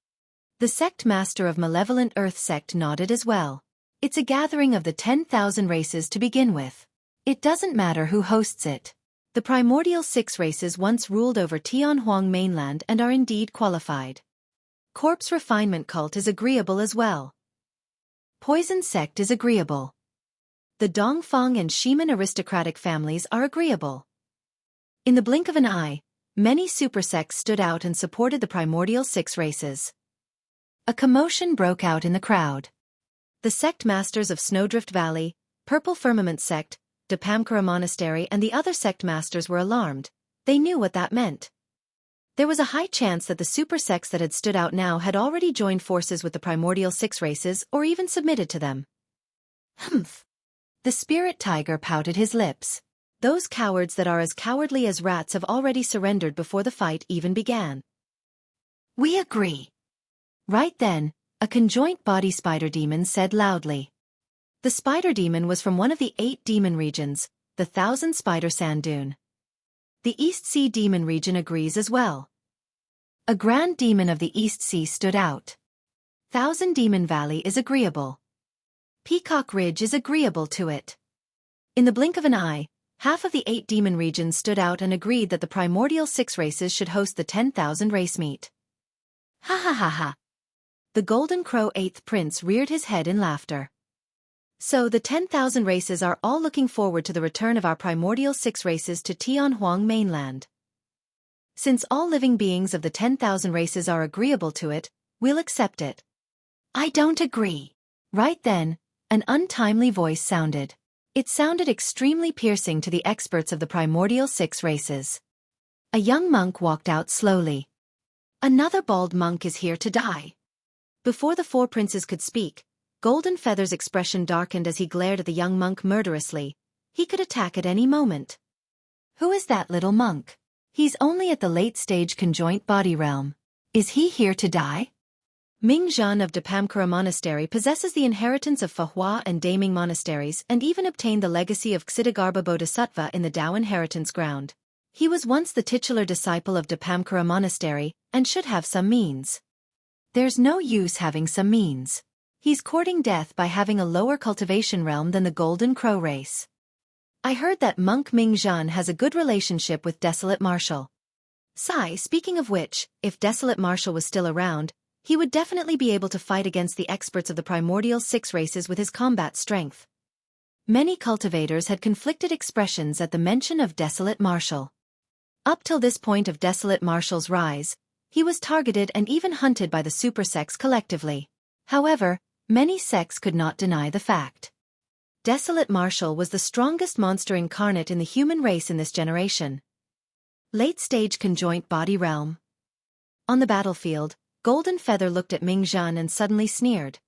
The sect master of Malevolent Earth sect nodded as well. "It's a gathering of the 10,000 races to begin with. It doesn't matter who hosts it. The primordial 6 races once ruled over Tianhuang mainland and are indeed qualified. Corpse Refinement Cult is agreeable as well. Poison Sect is agreeable. The Dongfang and Shiman aristocratic families are agreeable." In the blink of an eye, many super sects stood out and supported the primordial 6 races. A commotion broke out in the crowd. The sect masters of Snowdrift Valley, Purple Firmament Sect, Dipamkara Monastery and the other sect masters were alarmed. They knew what that meant. There was a high chance that the super sects that had stood out now had already joined forces with the primordial 6 races or even submitted to them. Humph. The spirit tiger pouted his lips. Those cowards that are as cowardly as rats have already surrendered before the fight even began. "We agree." Right then, a conjoint body spider demon said loudly. The spider demon was from one of the 8 demon regions, the Thousand Spider Sand Dune. The East Sea demon region agrees as well. A grand demon of the East Sea stood out. Thousand Demon Valley is agreeable. Peacock Ridge is agreeable to it. In the blink of an eye, half of the 8 demon regions stood out and agreed that the primordial 6 races should host the 10,000 race meet. Ha ha ha ha. The Golden Crow 8th Prince reared his head in laughter. "So the 10,000 races are all looking forward to the return of our primordial 6 races to Tianhuang mainland. Since all living beings of the 10,000 races are agreeable to it, we'll accept it." "I don't agree." Right then, an untimely voice sounded. It sounded extremely piercing to the experts of the primordial 6 races. A young monk walked out slowly. "Another bald monk is here to die." Before the 4 princes could speak, Golden Feather's expression darkened as he glared at the young monk murderously. He could attack at any moment. "Who is that little monk? He's only at the late-stage conjoint body realm. Is he here to die?" Ming Zhan of Dipamkara Monastery possesses the inheritance of Fahua and Daming monasteries and even obtained the legacy of Ksitigarbha Bodhisattva in the Tao inheritance ground. He was once the titular disciple of Dipamkara Monastery and should have some means. There's no use having some means. He's courting death by having a lower cultivation realm than the Golden Crow race. I heard that monk Ming Zhan has a good relationship with Desolate Marshal. Speaking of which, if Desolate Marshal was still around, he would definitely be able to fight against the experts of the primordial 6 races with his combat strength. Many cultivators had conflicted expressions at the mention of Desolate Marshal. Up till this point of Desolate Marshal's rise, he was targeted and even hunted by the super sects collectively. However, many sects could not deny the fact. Desolate Marshal was the strongest monster incarnate in the human race in this generation. Late-stage conjoint body realm. On the battlefield, Golden Feather looked at Ming Zhan and suddenly sneered.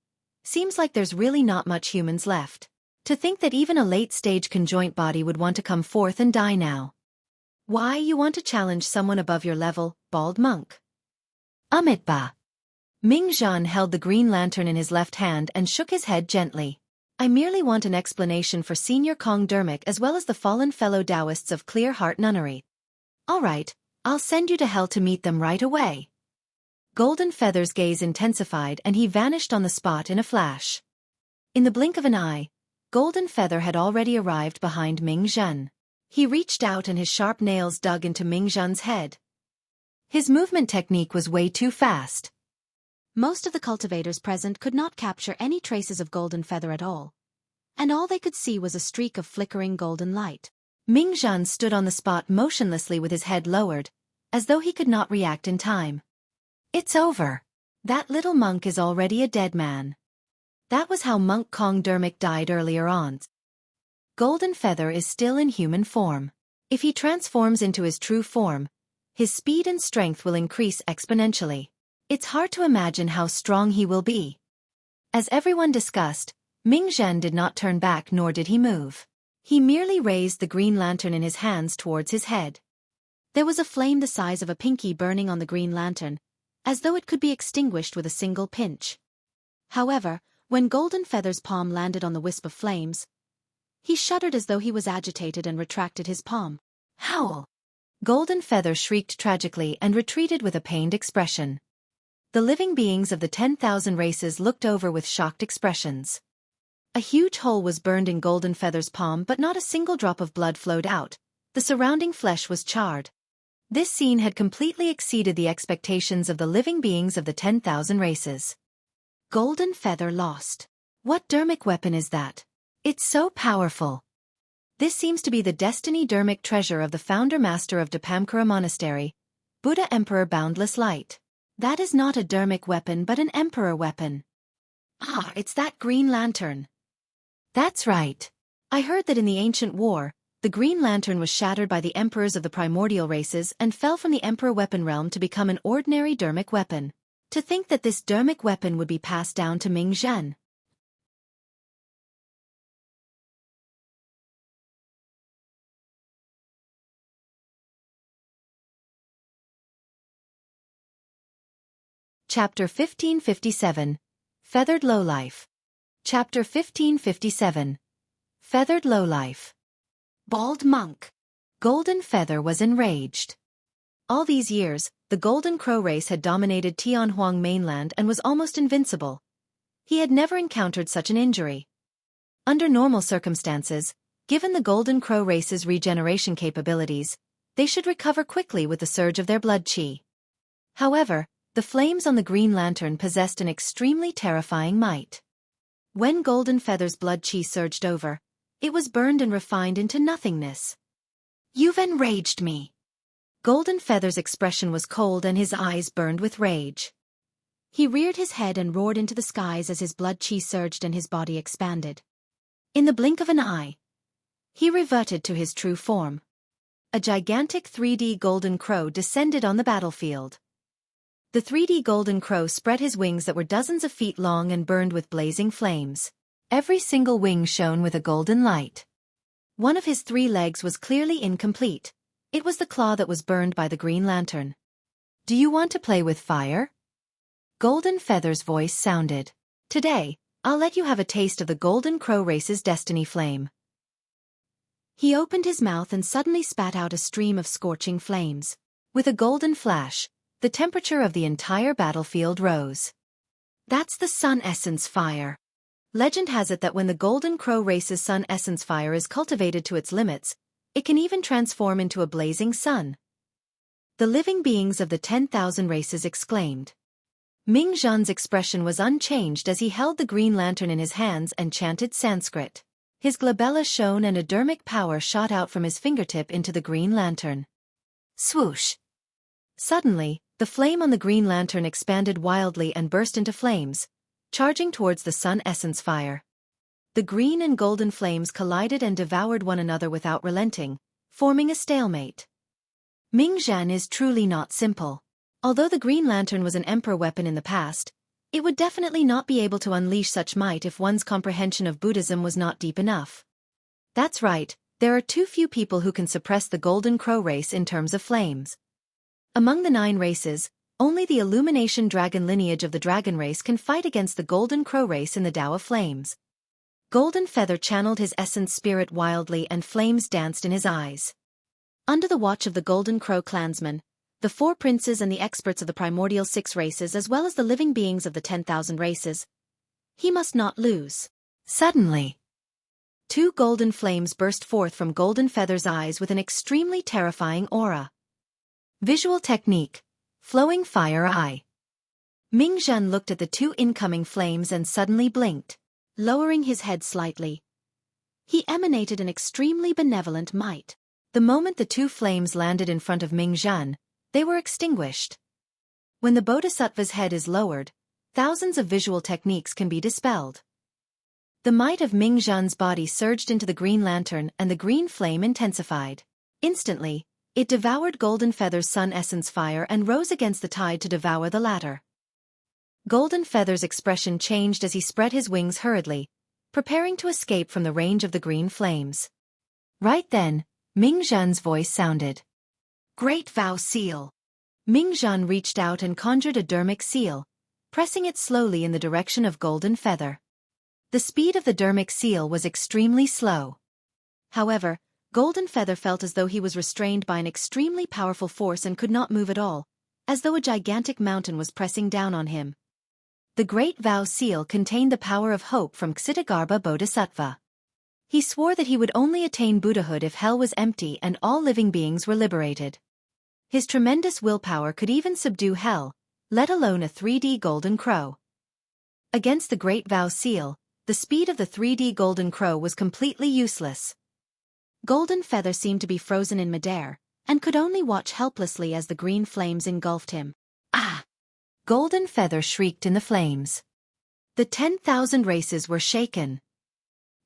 "Seems like there's really not much humans left. To think that even a late-stage conjoint body would want to come forth and die now. Why you want to challenge someone above your level, bald monk?" "Amitba." Ming Zhan held the green lantern in his left hand and shook his head gently. "I merely want an explanation for Senior Kong Dermic as well as the fallen fellow Taoists of Clear Heart Nunnery." "All right, I'll send you to hell to meet them right away." Golden Feather's gaze intensified and he vanished on the spot in a flash. In the blink of an eye, Golden Feather had already arrived behind Ming Zhan. He reached out and his sharp nails dug into Ming Zhan's head. His movement technique was way too fast. Most of the cultivators present could not capture any traces of Golden Feather at all, and all they could see was a streak of flickering golden light. Ming Zhan stood on the spot motionlessly with his head lowered, as though he could not react in time. "It's over. That little monk is already a dead man." That was how Monk Kong Dermic died earlier on. Golden Feather is still in human form. If he transforms into his true form, his speed and strength will increase exponentially. It's hard to imagine how strong he will be. As everyone discussed, Ming Zhan did not turn back nor did he move. He merely raised the green lantern in his hands towards his head. There was a flame the size of a pinky burning on the green lantern, as though it could be extinguished with a single pinch. However, when Golden Feather's palm landed on the wisp of flames, he shuddered as though he was agitated and retracted his palm. Howl! Golden Feather shrieked tragically and retreated with a pained expression. The living beings of the 10,000 races looked over with shocked expressions. A huge hole was burned in Golden Feather's palm, but not a single drop of blood flowed out. The surrounding flesh was charred. This scene had completely exceeded the expectations of the living beings of the 10,000 races. Golden Feather lost. What dermic weapon is that? It's so powerful. This seems to be the Destiny dermic treasure of the founder master of Dipamkara Monastery, Buddha Emperor Boundless Light. That is not a dermic weapon but an emperor weapon. Ah, it's that green lantern. That's right. I heard that in the ancient war, the green lantern was shattered by the emperors of the primordial races and fell from the emperor weapon realm to become an ordinary dermic weapon. To think that this dermic weapon would be passed down to Ming Zhen. Chapter 1557. Feathered Lowlife. Chapter 1557. Feathered Lowlife. Bald Monk. Golden Feather was enraged. All these years, the Golden Crow race had dominated Tianhuang mainland and was almost invincible. He had never encountered such an injury. Under normal circumstances, given the Golden Crow race's regeneration capabilities, they should recover quickly with the surge of their blood chi. However, the flames on the green lantern possessed an extremely terrifying might. When Golden Feather's blood chi surged over, it was burned and refined into nothingness. You've enraged me. Golden Feather's expression was cold and his eyes burned with rage. He reared his head and roared into the skies as his blood chi surged and his body expanded. In the blink of an eye, he reverted to his true form. A gigantic 3D golden crow descended on the battlefield. The 3D golden crow spread his wings that were dozens of feet long and burned with blazing flames. Every single wing shone with a golden light. One of his 3 legs was clearly incomplete. It was the claw that was burned by the green lantern. Do you want to play with fire? Golden Feather's voice sounded. Today, I'll let you have a taste of the Golden Crow race's destiny flame. He opened his mouth and suddenly spat out a stream of scorching flames. With a golden flash, the temperature of the entire battlefield rose. That's the Sun Essence Fire. Legend has it that when the Golden Crow race's Sun Essence Fire is cultivated to its limits, it can even transform into a blazing sun. The living beings of the 10,000 races exclaimed. Ming Zhen's expression was unchanged as he held the green lantern in his hands and chanted Sanskrit. His glabella shone and a dermic power shot out from his fingertip into the green lantern. Swoosh! Suddenly, the flame on the green lantern expanded wildly and burst into flames, charging towards the Sun Essence Fire. The green and golden flames collided and devoured one another without relenting, forming a stalemate. Ming Zhen is truly not simple. Although the green lantern was an emperor weapon in the past, it would definitely not be able to unleash such might if one's comprehension of Buddhism was not deep enough. That's right, there are too few people who can suppress the Golden Crow race in terms of flames. Among the 9 races, only the Illumination Dragon lineage of the Dragon race can fight against the Golden Crow race in the Tao of Flames. Golden Feather channeled his essence spirit wildly and flames danced in his eyes. Under the watch of the Golden Crow clansmen, the 4 princes and the experts of the primordial 6 races as well as the living beings of the 10,000 races, he must not lose. Suddenly, 2 golden flames burst forth from Golden Feather's eyes with an extremely terrifying aura. Visual technique. Flowing fire eye. Ming Zhen looked at the 2 incoming flames and suddenly blinked. Lowering his head slightly, he emanated an extremely benevolent might. The moment the 2 flames landed in front of Ming Zhen, they were extinguished. When the Bodhisattva's head is lowered, thousands of visual techniques can be dispelled. The might of Ming Zhen's body surged into the green lantern and the green flame intensified. Instantly, it devoured Golden Feather's Sun Essence Fire and rose against the tide to devour the latter. Golden Feather's expression changed as he spread his wings hurriedly, preparing to escape from the range of the green flames. Right then, Ming Zhan's voice sounded. Great Vow Seal. Ming Zhan reached out and conjured a dermic seal, pressing it slowly in the direction of Golden Feather. The speed of the dermic seal was extremely slow. However, Golden Feather felt as though he was restrained by an extremely powerful force and could not move at all, as though a gigantic mountain was pressing down on him. The Great Vow Seal contained the power of hope from Ksitagarbha Bodhisattva. He swore that he would only attain Buddhahood if hell was empty and all living beings were liberated. His tremendous willpower could even subdue hell, let alone a 3D golden crow. Against the Great Vow Seal, the speed of the 3D golden crow was completely useless. Golden Feather seemed to be frozen in midair, and could only watch helplessly as the green flames engulfed him. Ah! Golden Feather shrieked in the flames. The 10,000 races were shaken.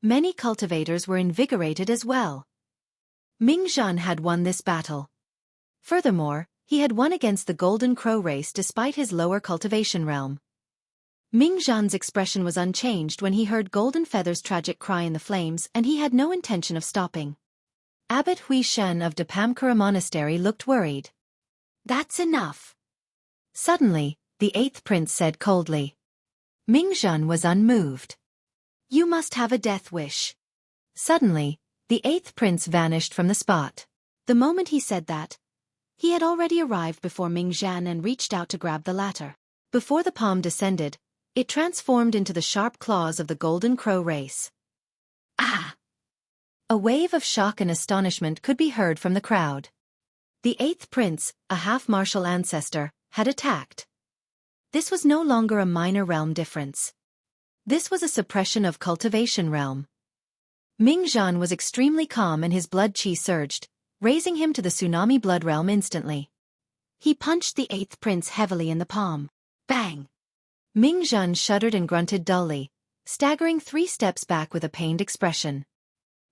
Many cultivators were invigorated as well. Ming Zhan had won this battle. Furthermore, he had won against the Golden Crow race despite his lower cultivation realm. Ming Zhan's expression was unchanged when he heard Golden Feather's tragic cry in the flames, and he had no intention of stopping. Abbot Hui Shen of Dipamkara Monastery looked worried. That's enough. Suddenly, the 8th prince said coldly. Ming Zhan was unmoved. You must have a death wish. Suddenly, the 8th prince vanished from the spot. The moment he said that, he had already arrived before Ming Zhan and reached out to grab the latter. Before the palm descended, it transformed into the sharp claws of the Golden Crow race. Ah! A wave of shock and astonishment could be heard from the crowd. The 8th prince, a half-martial ancestor, had attacked. This was no longer a minor realm difference. This was a suppression of cultivation realm. Ming Zhan was extremely calm and his blood chi surged, raising him to the tsunami blood realm instantly. He punched the 8th prince heavily in the palm. Bang! Ming Zhan shuddered and grunted dully, staggering 3 steps back with a pained expression.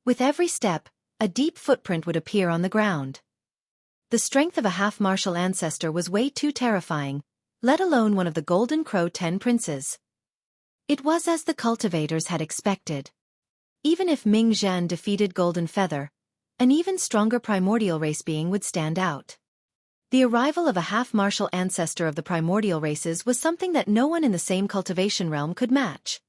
With every step, a deep footprint would appear on the ground. The strength of a half-martial ancestor was way too terrifying, let alone one of the Golden Crow 10 princes. It was as the cultivators had expected. Even if Ming Zhan defeated Golden Feather, an even stronger primordial race being would stand out. The arrival of a half-martial ancestor of the primordial races was something that no one in the same cultivation realm could match.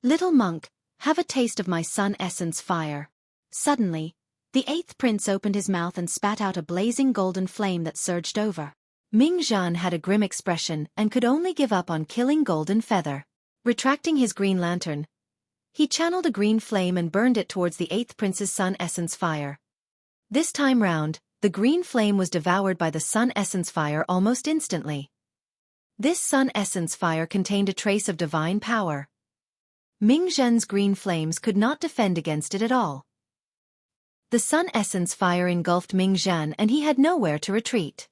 Little monk, have a taste of my sun essence fire. Suddenly, the 8th prince opened his mouth and spat out a blazing golden flame that surged over. Ming Zhan had a grim expression and could only give up on killing Golden Feather. Retracting his green lantern, he channeled a green flame and burned it towards the 8th prince's sun essence fire. This time round, the green flame was devoured by the sun essence fire almost instantly. This sun essence fire contained a trace of divine power. Ming Zhan's green flames could not defend against it at all. The sun essence fire engulfed Ming Zhan and he had nowhere to retreat.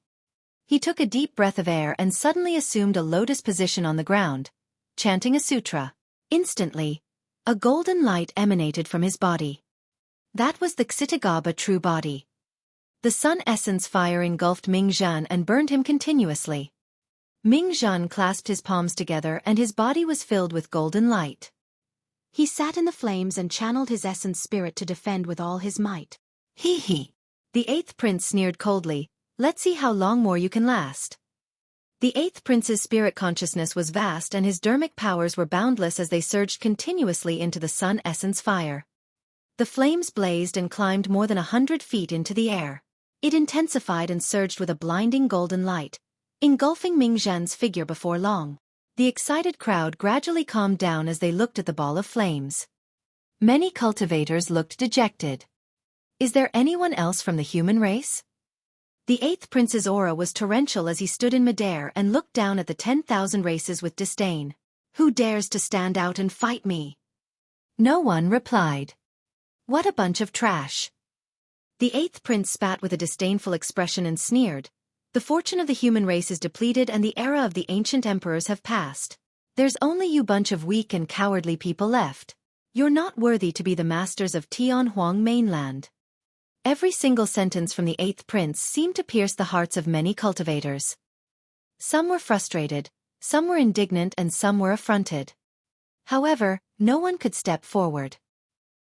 He took a deep breath of air and suddenly assumed a lotus position on the ground, chanting a sutra. Instantly, a golden light emanated from his body. That was the Ksitagarbha true body. The sun essence fire engulfed Ming Zhan and burned him continuously. Ming Zhan clasped his palms together and his body was filled with golden light. He sat in the flames and channeled his essence spirit to defend with all his might. Hee hee. The 8th prince sneered coldly, let's see how long more you can last. The 8th prince's spirit consciousness was vast and his dermic powers were boundless as they surged continuously into the sun essence fire. The flames blazed and climbed more than 100 feet into the air. It intensified and surged with a blinding golden light, engulfing Ming Zhan's figure before long. The excited crowd gradually calmed down as they looked at the ball of flames. Many cultivators looked dejected. Is there anyone else from the human race? The 8th prince's aura was torrential as he stood in midair and looked down at the 10,000 races with disdain. Who dares to stand out and fight me? No one replied. What a bunch of trash. The 8th prince spat with a disdainful expression and sneered. The fortune of the human race is depleted and the era of the ancient emperors have passed. There's only you bunch of weak and cowardly people left. You're not worthy to be the masters of Tianhuang mainland. Every single sentence from the 8th prince seemed to pierce the hearts of many cultivators. Some were frustrated, some were indignant and some were affronted. However, no one could step forward.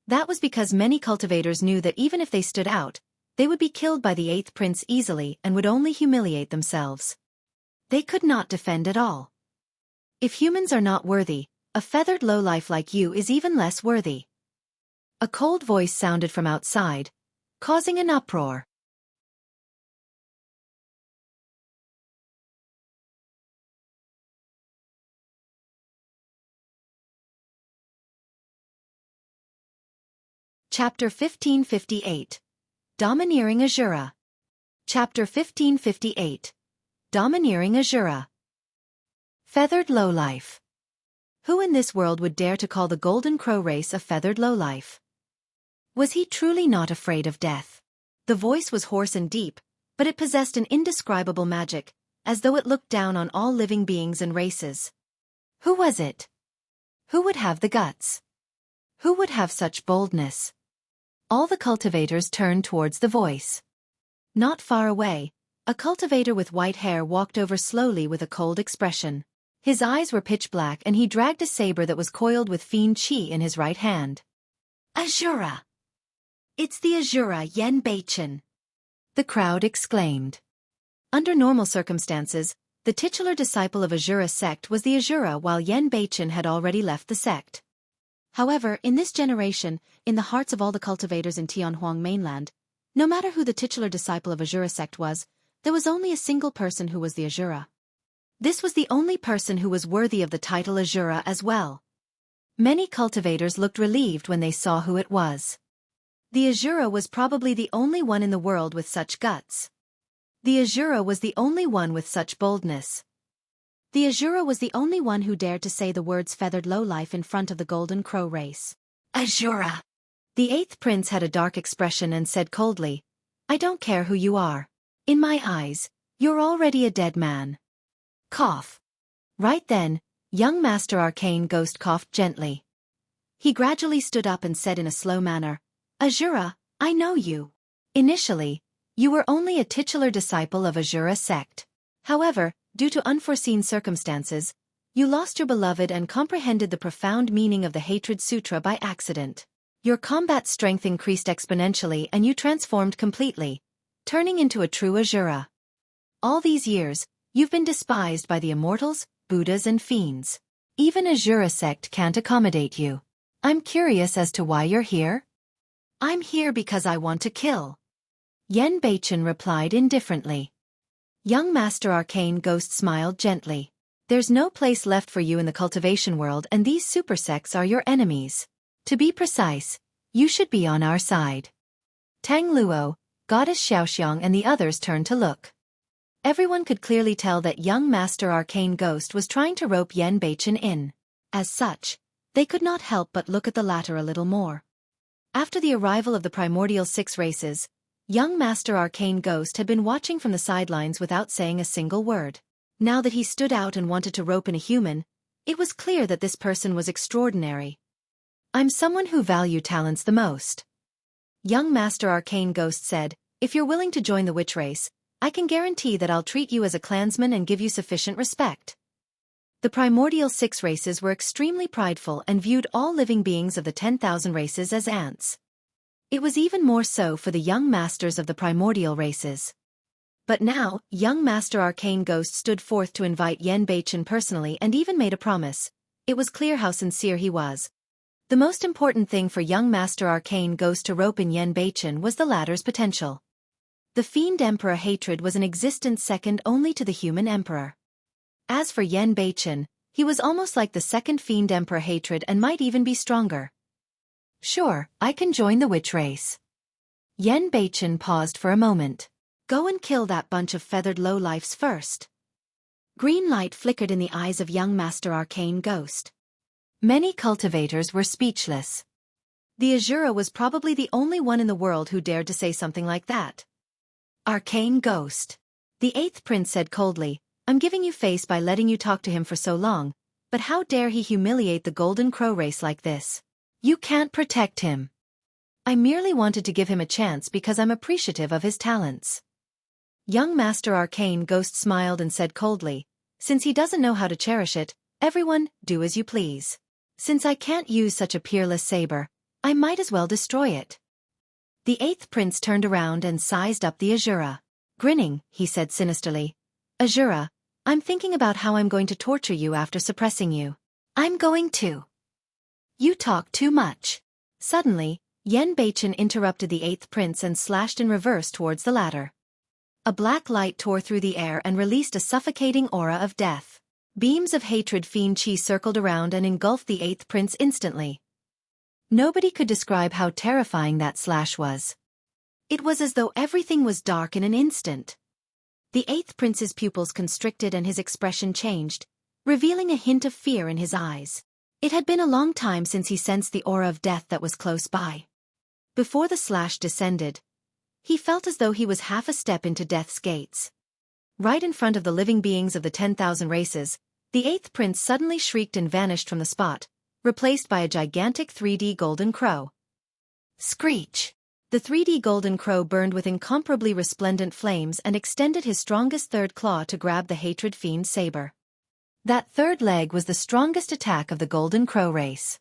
That was because many cultivators knew that even if they stood out, they would be killed by the 8th prince easily and would only humiliate themselves. They could not defend at all. If humans are not worthy, a feathered lowlife like you is even less worthy. A cold voice sounded from outside, causing an uproar. Chapter 1558. Domineering Asura. Chapter 1558. Domineering Asura. Feathered lowlife. Who in this world would dare to call the Golden Crow race a feathered lowlife? Was he truly not afraid of death? The voice was hoarse and deep, but it possessed an indescribable magic, as though it looked down on all living beings and races. Who was it? Who would have the guts? Who would have such boldness? All the cultivators turned towards the voice. Not far away, a cultivator with white hair walked over slowly with a cold expression. His eyes were pitch black and he dragged a saber that was coiled with fiend chi in his right hand. Asura! It's the Asura Yenbeichen! The crowd exclaimed. Under normal circumstances, the titular disciple of Asura sect was the Asura while Yenbeichen had already left the sect. However, in this generation, in the hearts of all the cultivators in Tianhuang mainland, no matter who the titular disciple of Asura sect was, there was only a single person who was the Asura. This was the only person who was worthy of the title Asura as well. Many cultivators looked relieved when they saw who it was. The Asura was probably the only one in the world with such guts. The Asura was the only one with such boldness. The Asura was the only one who dared to say the words feathered lowlife in front of the Golden Crow race. Asura! The 8th prince had a dark expression and said coldly, I don't care who you are. In my eyes, you're already a dead man. Cough. Right then, young Master Arcane Ghost coughed gently. He gradually stood up and said in a slow manner, Asura, I know you. Initially, you were only a titular disciple of Asura sect. However, due to unforeseen circumstances, you lost your beloved and comprehended the profound meaning of the Hatred Sutra by accident. Your combat strength increased exponentially and you transformed completely, turning into a true Asura. All these years, you've been despised by the immortals, Buddhas and fiends. Even Asura sect can't accommodate you. I'm curious as to why you're here. I'm here because I want to kill. Yenbeichen replied indifferently. Young Master Arcane Ghost smiled gently. There's no place left for you in the cultivation world and these super sects are your enemies. To be precise, you should be on our side. Tang Luo, Goddess Xiaoxiang and the others turned to look. Everyone could clearly tell that young Master Arcane Ghost was trying to rope Yenbeichen in. As such, they could not help but look at the latter a little more. After the arrival of the primordial 6 races, young Master Arcane Ghost had been watching from the sidelines without saying a single word. Now that he stood out and wanted to rope in a human, it was clear that this person was extraordinary. I'm someone who value talents the most. Young Master Arcane Ghost said, if you're willing to join the witch race, I can guarantee that I'll treat you as a clansman and give you sufficient respect. The primordial 6 races were extremely prideful and viewed all living beings of the 10,000 races as ants. It was even more so for the young masters of the primordial races. But now, young Master Arcane Ghost stood forth to invite Yenbeichen personally and even made a promise. It was clear how sincere he was. The most important thing for young Master Arcane Ghost to rope in Yenbeichen was the latter's potential. The Fiend Emperor hatred was an existence second only to the human emperor. As for Yenbeichen, he was almost like the second Fiend Emperor hatred and might even be stronger. Sure, I can join the witch race. Yenbeichen paused for a moment. Go and kill that bunch of feathered lowlifes first. Green light flickered in the eyes of young Master Arcane Ghost. Many cultivators were speechless. The Asura was probably the only one in the world who dared to say something like that. Arcane Ghost. The 8th prince said coldly, I'm giving you face by letting you talk to him for so long, but how dare he humiliate the Golden Crow race like this? You can't protect him. I merely wanted to give him a chance because I'm appreciative of his talents. Young Master Arcane Ghost smiled and said coldly, since he doesn't know how to cherish it, everyone, do as you please. Since I can't use such a peerless saber, I might as well destroy it. The 8th prince turned around and sized up the Asura. Grinning, he said sinisterly, Asura, I'm thinking about how I'm going to torture you after suppressing you. I'm going to. You talk too much. Suddenly, Bachin interrupted the 8th prince and slashed in reverse towards the latter. A black light tore through the air and released a suffocating aura of death. Beams of hatred fiend chi circled around and engulfed the 8th prince instantly. Nobody could describe how terrifying that slash was. It was as though everything was dark in an instant. The 8th prince's pupils constricted and his expression changed, revealing a hint of fear in his eyes. It had been a long time since he sensed the aura of death that was close by. Before the slash descended, he felt as though he was half a step into death's gates. Right in front of the living beings of the 10,000 races, the 8th prince suddenly shrieked and vanished from the spot, replaced by a gigantic 3D golden crow. Screech! The 3D golden crow burned with incomparably resplendent flames and extended his strongest third claw to grab the hatred fiend's saber. That third leg was the strongest attack of the golden crow race.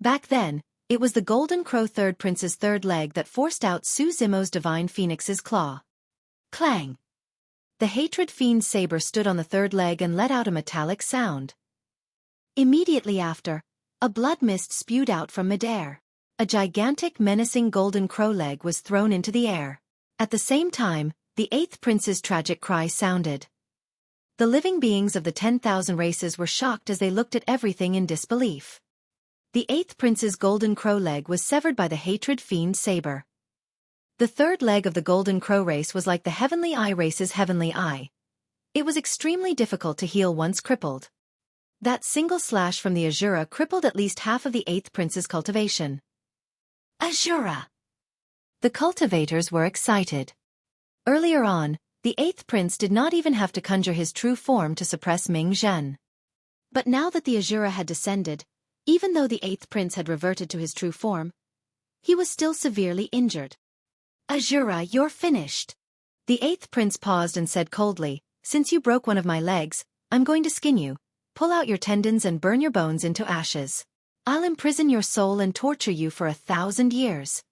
Back then, it was the golden crow third prince's third leg that forced out Su Zimo's divine phoenix's claw. Clang! The hatred fiend's saber stood on the third leg and let out a metallic sound. Immediately after, a blood mist spewed out from midair. A gigantic menacing golden crow leg was thrown into the air. At the same time, the 8th prince's tragic cry sounded. The living beings of the 10,000 races were shocked as they looked at everything in disbelief. The 8th prince's golden crow leg was severed by the hatred fiend's saber. The third leg of the golden crow race was like the heavenly eye race's heavenly eye. It was extremely difficult to heal once crippled. That single slash from the Asura crippled at least half of the 8th prince's cultivation. Asura! The cultivators were excited. Earlier on, the 8th prince did not even have to conjure his true form to suppress Ming Zhen. But now that the Asura had descended, even though the 8th prince had reverted to his true form, he was still severely injured. Asura, you're finished. The 8th prince paused and said coldly, since you broke one of my legs, I'm going to skin you, pull out your tendons and burn your bones into ashes. I'll imprison your soul and torture you for 1,000 years.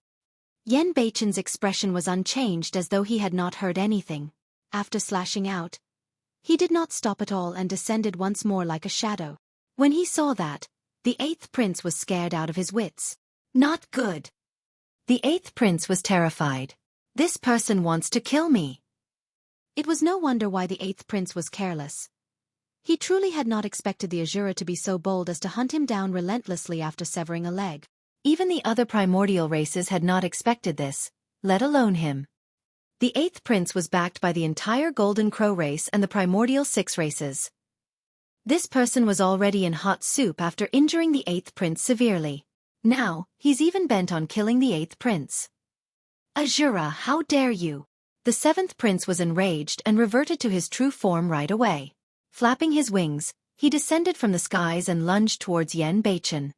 Bachin's expression was unchanged as though he had not heard anything. After slashing out, he did not stop at all and descended once more like a shadow. When he saw that, the 8th prince was scared out of his wits. Not good. The 8th prince was terrified. This person wants to kill me. It was no wonder why the 8th prince was careless. He truly had not expected the Asura to be so bold as to hunt him down relentlessly after severing a leg. Even the other primordial races had not expected this, let alone him. The 8th prince was backed by the entire Golden Crow race and the primordial 6 races. This person was already in hot soup after injuring the 8th prince severely. Now, he's even bent on killing the 8th prince. Asura, how dare you! The 7th prince was enraged and reverted to his true form right away. Flapping his wings, he descended from the skies and lunged towards Bachin.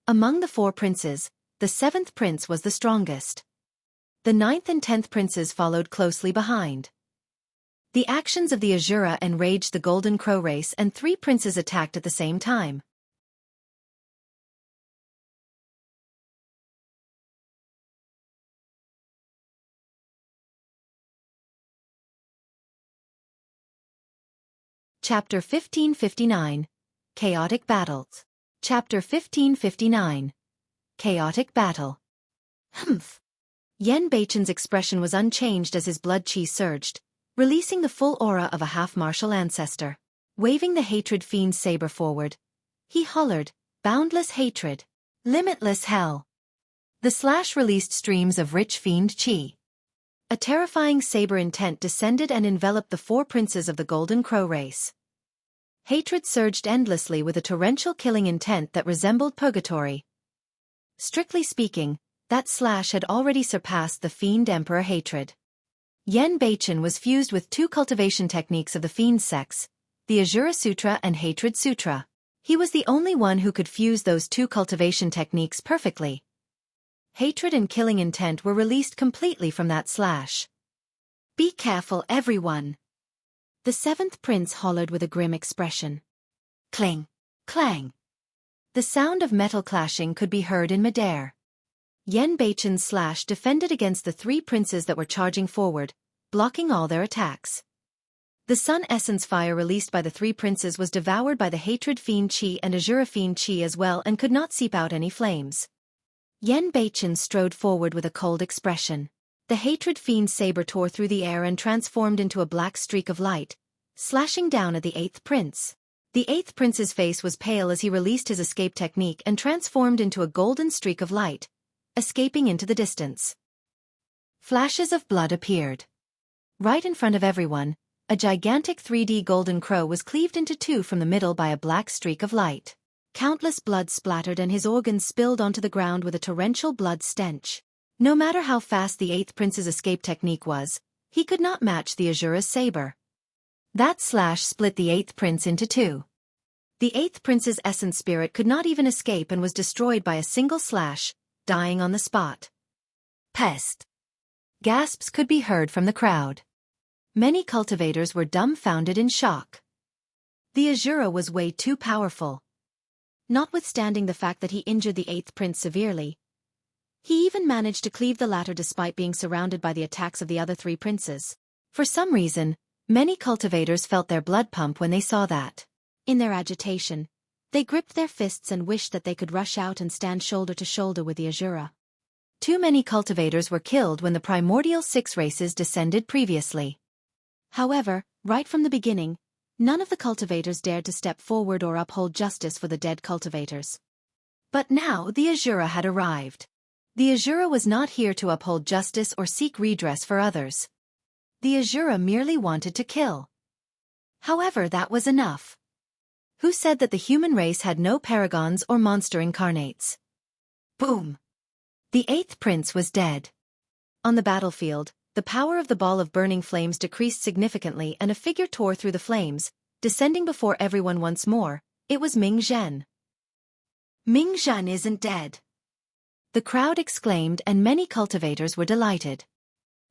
Among the 4 princes, the 7th prince was the strongest. The 9th and 10th princes followed closely behind. The actions of the Asura enraged the Golden Crow race and 3 princes attacked at the same time. Chapter 1559. Chaotic Battles. Chapter 1559. Chaotic Battle. Humph. Bachin's expression was unchanged as his blood chi surged, releasing the full aura of a half-martial ancestor. Waving the hatred fiend's saber forward, he hollered, boundless hatred, limitless hell. The slash released streams of rich fiend chi. A terrifying saber intent descended and enveloped the 4 princes of the Golden Crow race. Hatred surged endlessly with a torrential killing intent that resembled purgatory. Strictly speaking, that slash had already surpassed the Fiend Emperor hatred. Bachin was fused with 2 cultivation techniques of the Fiend sex, the Asura Sutra and Hatred Sutra. He was the only one who could fuse those 2 cultivation techniques perfectly. Hatred and killing intent were released completely from that slash. Be careful, everyone. The 7th prince hollered with a grim expression. Cling! Clang! The sound of metal clashing could be heard in midair. Yen Beichen's slash defended against the three princes that were charging forward, blocking all their attacks. The sun essence fire released by the three princes was devoured by the hatred fiend Qi and Asura fiend Qi as well and could not seep out any flames. Yen Beichen strode forward with a cold expression. The hatred fiend's saber tore through the air and transformed into a black streak of light, slashing down at the eighth prince. The eighth prince's face was pale as he released his escape technique and transformed into a golden streak of light, escaping into the distance. Flashes of blood appeared. Right in front of everyone, a gigantic 3D golden crow was cleaved into two from the middle by a black streak of light. Countless blood splattered and his organs spilled onto the ground with a torrential blood stench. No matter how fast the eighth prince's escape technique was, he could not match the Asura's saber. That slash split the eighth prince into two. The eighth prince's essence spirit could not even escape and was destroyed by a single slash, dying on the spot. Pest! Gasps could be heard from the crowd. Many cultivators were dumbfounded in shock. The Asura was way too powerful. Notwithstanding the fact that he injured the eighth prince severely, he even managed to cleave the latter despite being surrounded by the attacks of the other three princes. For some reason, many cultivators felt their blood pump when they saw that. In their agitation, they gripped their fists and wished that they could rush out and stand shoulder to shoulder with the Asura. Too many cultivators were killed when the primordial six races descended previously. However, right from the beginning, none of the cultivators dared to step forward or uphold justice for the dead cultivators. But now the Asura had arrived. The Asura was not here to uphold justice or seek redress for others. The Asura merely wanted to kill. However, that was enough. Who said that the human race had no paragons or monster incarnates? Boom! The eighth prince was dead. On the battlefield, the power of the ball of burning flames decreased significantly and a figure tore through the flames, descending before everyone once more. It was Ming Zhen. Ming Zhen isn't dead! The crowd exclaimed and many cultivators were delighted.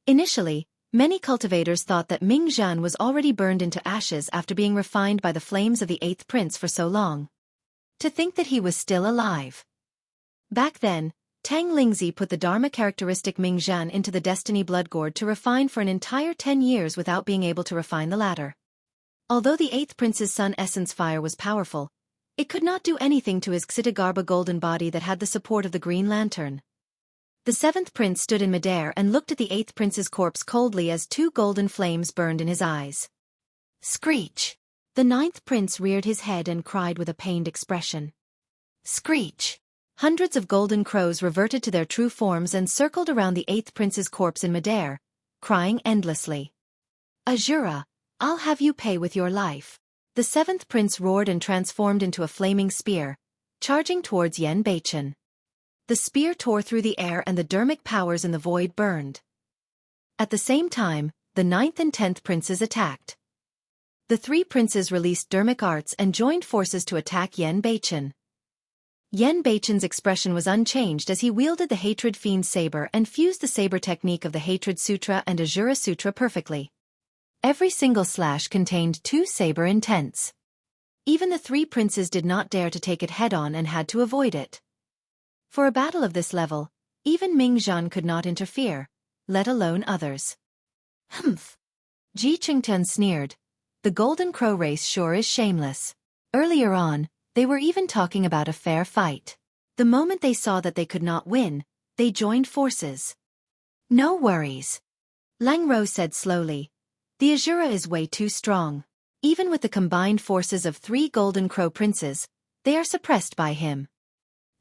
Initially, many cultivators thought that Ming Zhen was already burned into ashes after being refined by the flames of the eighth prince for so long. To think that he was still alive. Back then, Tang Lingzi put the Dharma characteristic Ming Zhen into the Destiny Blood Gourd to refine for an entire 10 years without being able to refine the latter. Although the eighth prince's sun essence fire was powerful, it could not do anything to his Xitigarbha golden body that had the support of the Green Lantern. The seventh prince stood in midair and looked at the eighth prince's corpse coldly as two golden flames burned in his eyes. Screech! The ninth prince reared his head and cried with a pained expression. Screech! Hundreds of golden crows reverted to their true forms and circled around the eighth prince's corpse in midair, crying endlessly. Asura, I'll have you pay with your life. The seventh prince roared and transformed into a flaming spear, charging towards Yen Beichen. The spear tore through the air and the dermic powers in the void burned. At the same time, the ninth and 10th princes attacked. The three princes released dermic arts and joined forces to attack Yen Beichen. Yen Beichen's expression was unchanged as he wielded the Hatred Fiend saber and fused the saber technique of the Hatred Sutra and Asura Sutra perfectly. Every single slash contained 2 saber intents. Even the three princes did not dare to take it head-on and had to avoid it. For a battle of this level, even Ming Zhen could not interfere, let alone others. Humph! Ji Qingtian sneered. The Golden Crow race sure is shameless. Earlier on, they were even talking about a fair fight. The moment they saw that they could not win, they joined forces. No worries. Lang Ro said slowly. The Asura is way too strong. Even with the combined forces of 3 Golden Crow princes, they are suppressed by him.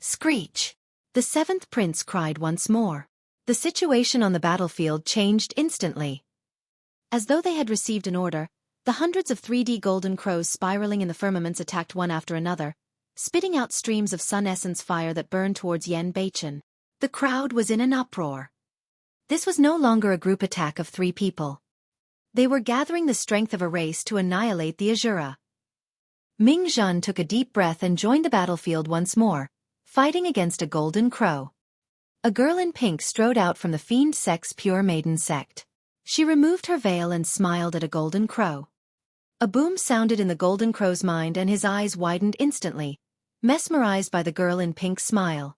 Screech! The 7th prince cried once more. The situation on the battlefield changed instantly. As though they had received an order, the hundreds of 3D golden crows spiraling in the firmaments attacked one after another, spitting out streams of sun essence fire that burned towards Yen Beichen. The crowd was in an uproar. This was no longer a group attack of 3 people. They were gathering the strength of a race to annihilate the Asura. Ming Zhen took a deep breath and joined the battlefield once more, fighting against a golden crow. A girl in pink strode out from the fiend sect's pure maiden sect. She removed her veil and smiled at a golden crow. A boom sounded in the golden crow's mind and his eyes widened instantly, mesmerized by the girl in pink's smile.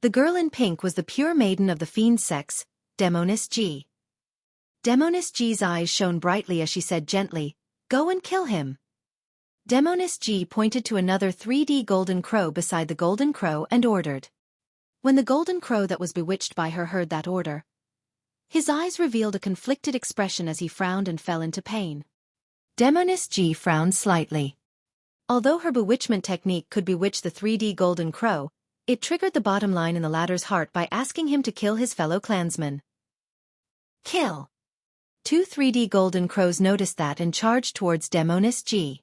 The girl in pink was the pure maiden of the fiend sex, Demonis G. Demonis G's eyes shone brightly as she said gently, "Go and kill him." Demonis G pointed to another 3D golden crow beside the golden crow and ordered. When the golden crow that was bewitched by her heard that order, his eyes revealed a conflicted expression as he frowned and fell into pain. Demonis G frowned slightly. Although her bewitchment technique could bewitch the 3D golden crow, it triggered the bottom line in the latter's heart by asking him to kill his fellow clansman. Kill! 2 3D golden crows noticed that and charged towards Demonis G.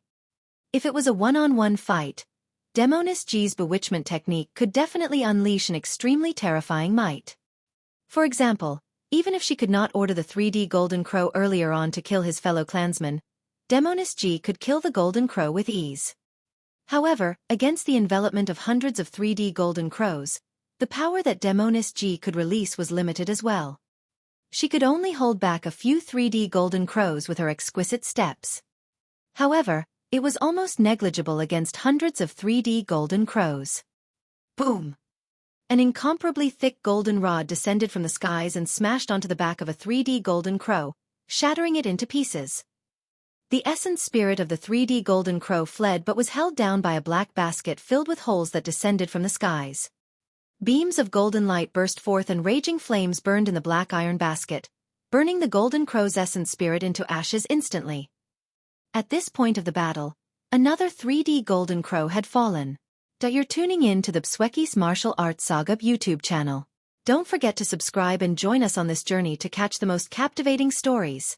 If it was a one-on-one fight, Demonis G's bewitchment technique could definitely unleash an extremely terrifying might. For example, even if she could not order the 3D golden crow earlier on to kill his fellow clansman, Demonis G could kill the golden crow with ease. However, against the envelopment of hundreds of 3D golden crows, the power that Demonis G could release was limited as well. She could only hold back a few 3D golden crows with her exquisite steps. However, it was almost negligible against hundreds of 3D golden crows. Boom! An incomparably thick golden rod descended from the skies and smashed onto the back of a 3D golden crow, shattering it into pieces. The essence spirit of the 3D golden crow fled but was held down by a black basket filled with holes that descended from the skies. Beams of golden light burst forth and raging flames burned in the black iron basket, burning the golden crow's essence spirit into ashes instantly. At this point of the battle, another 3D golden crow had fallen. You're tuning in to the Xueqi's Martial Arts Saga YouTube channel. Don't forget to subscribe and join us on this journey to catch the most captivating stories.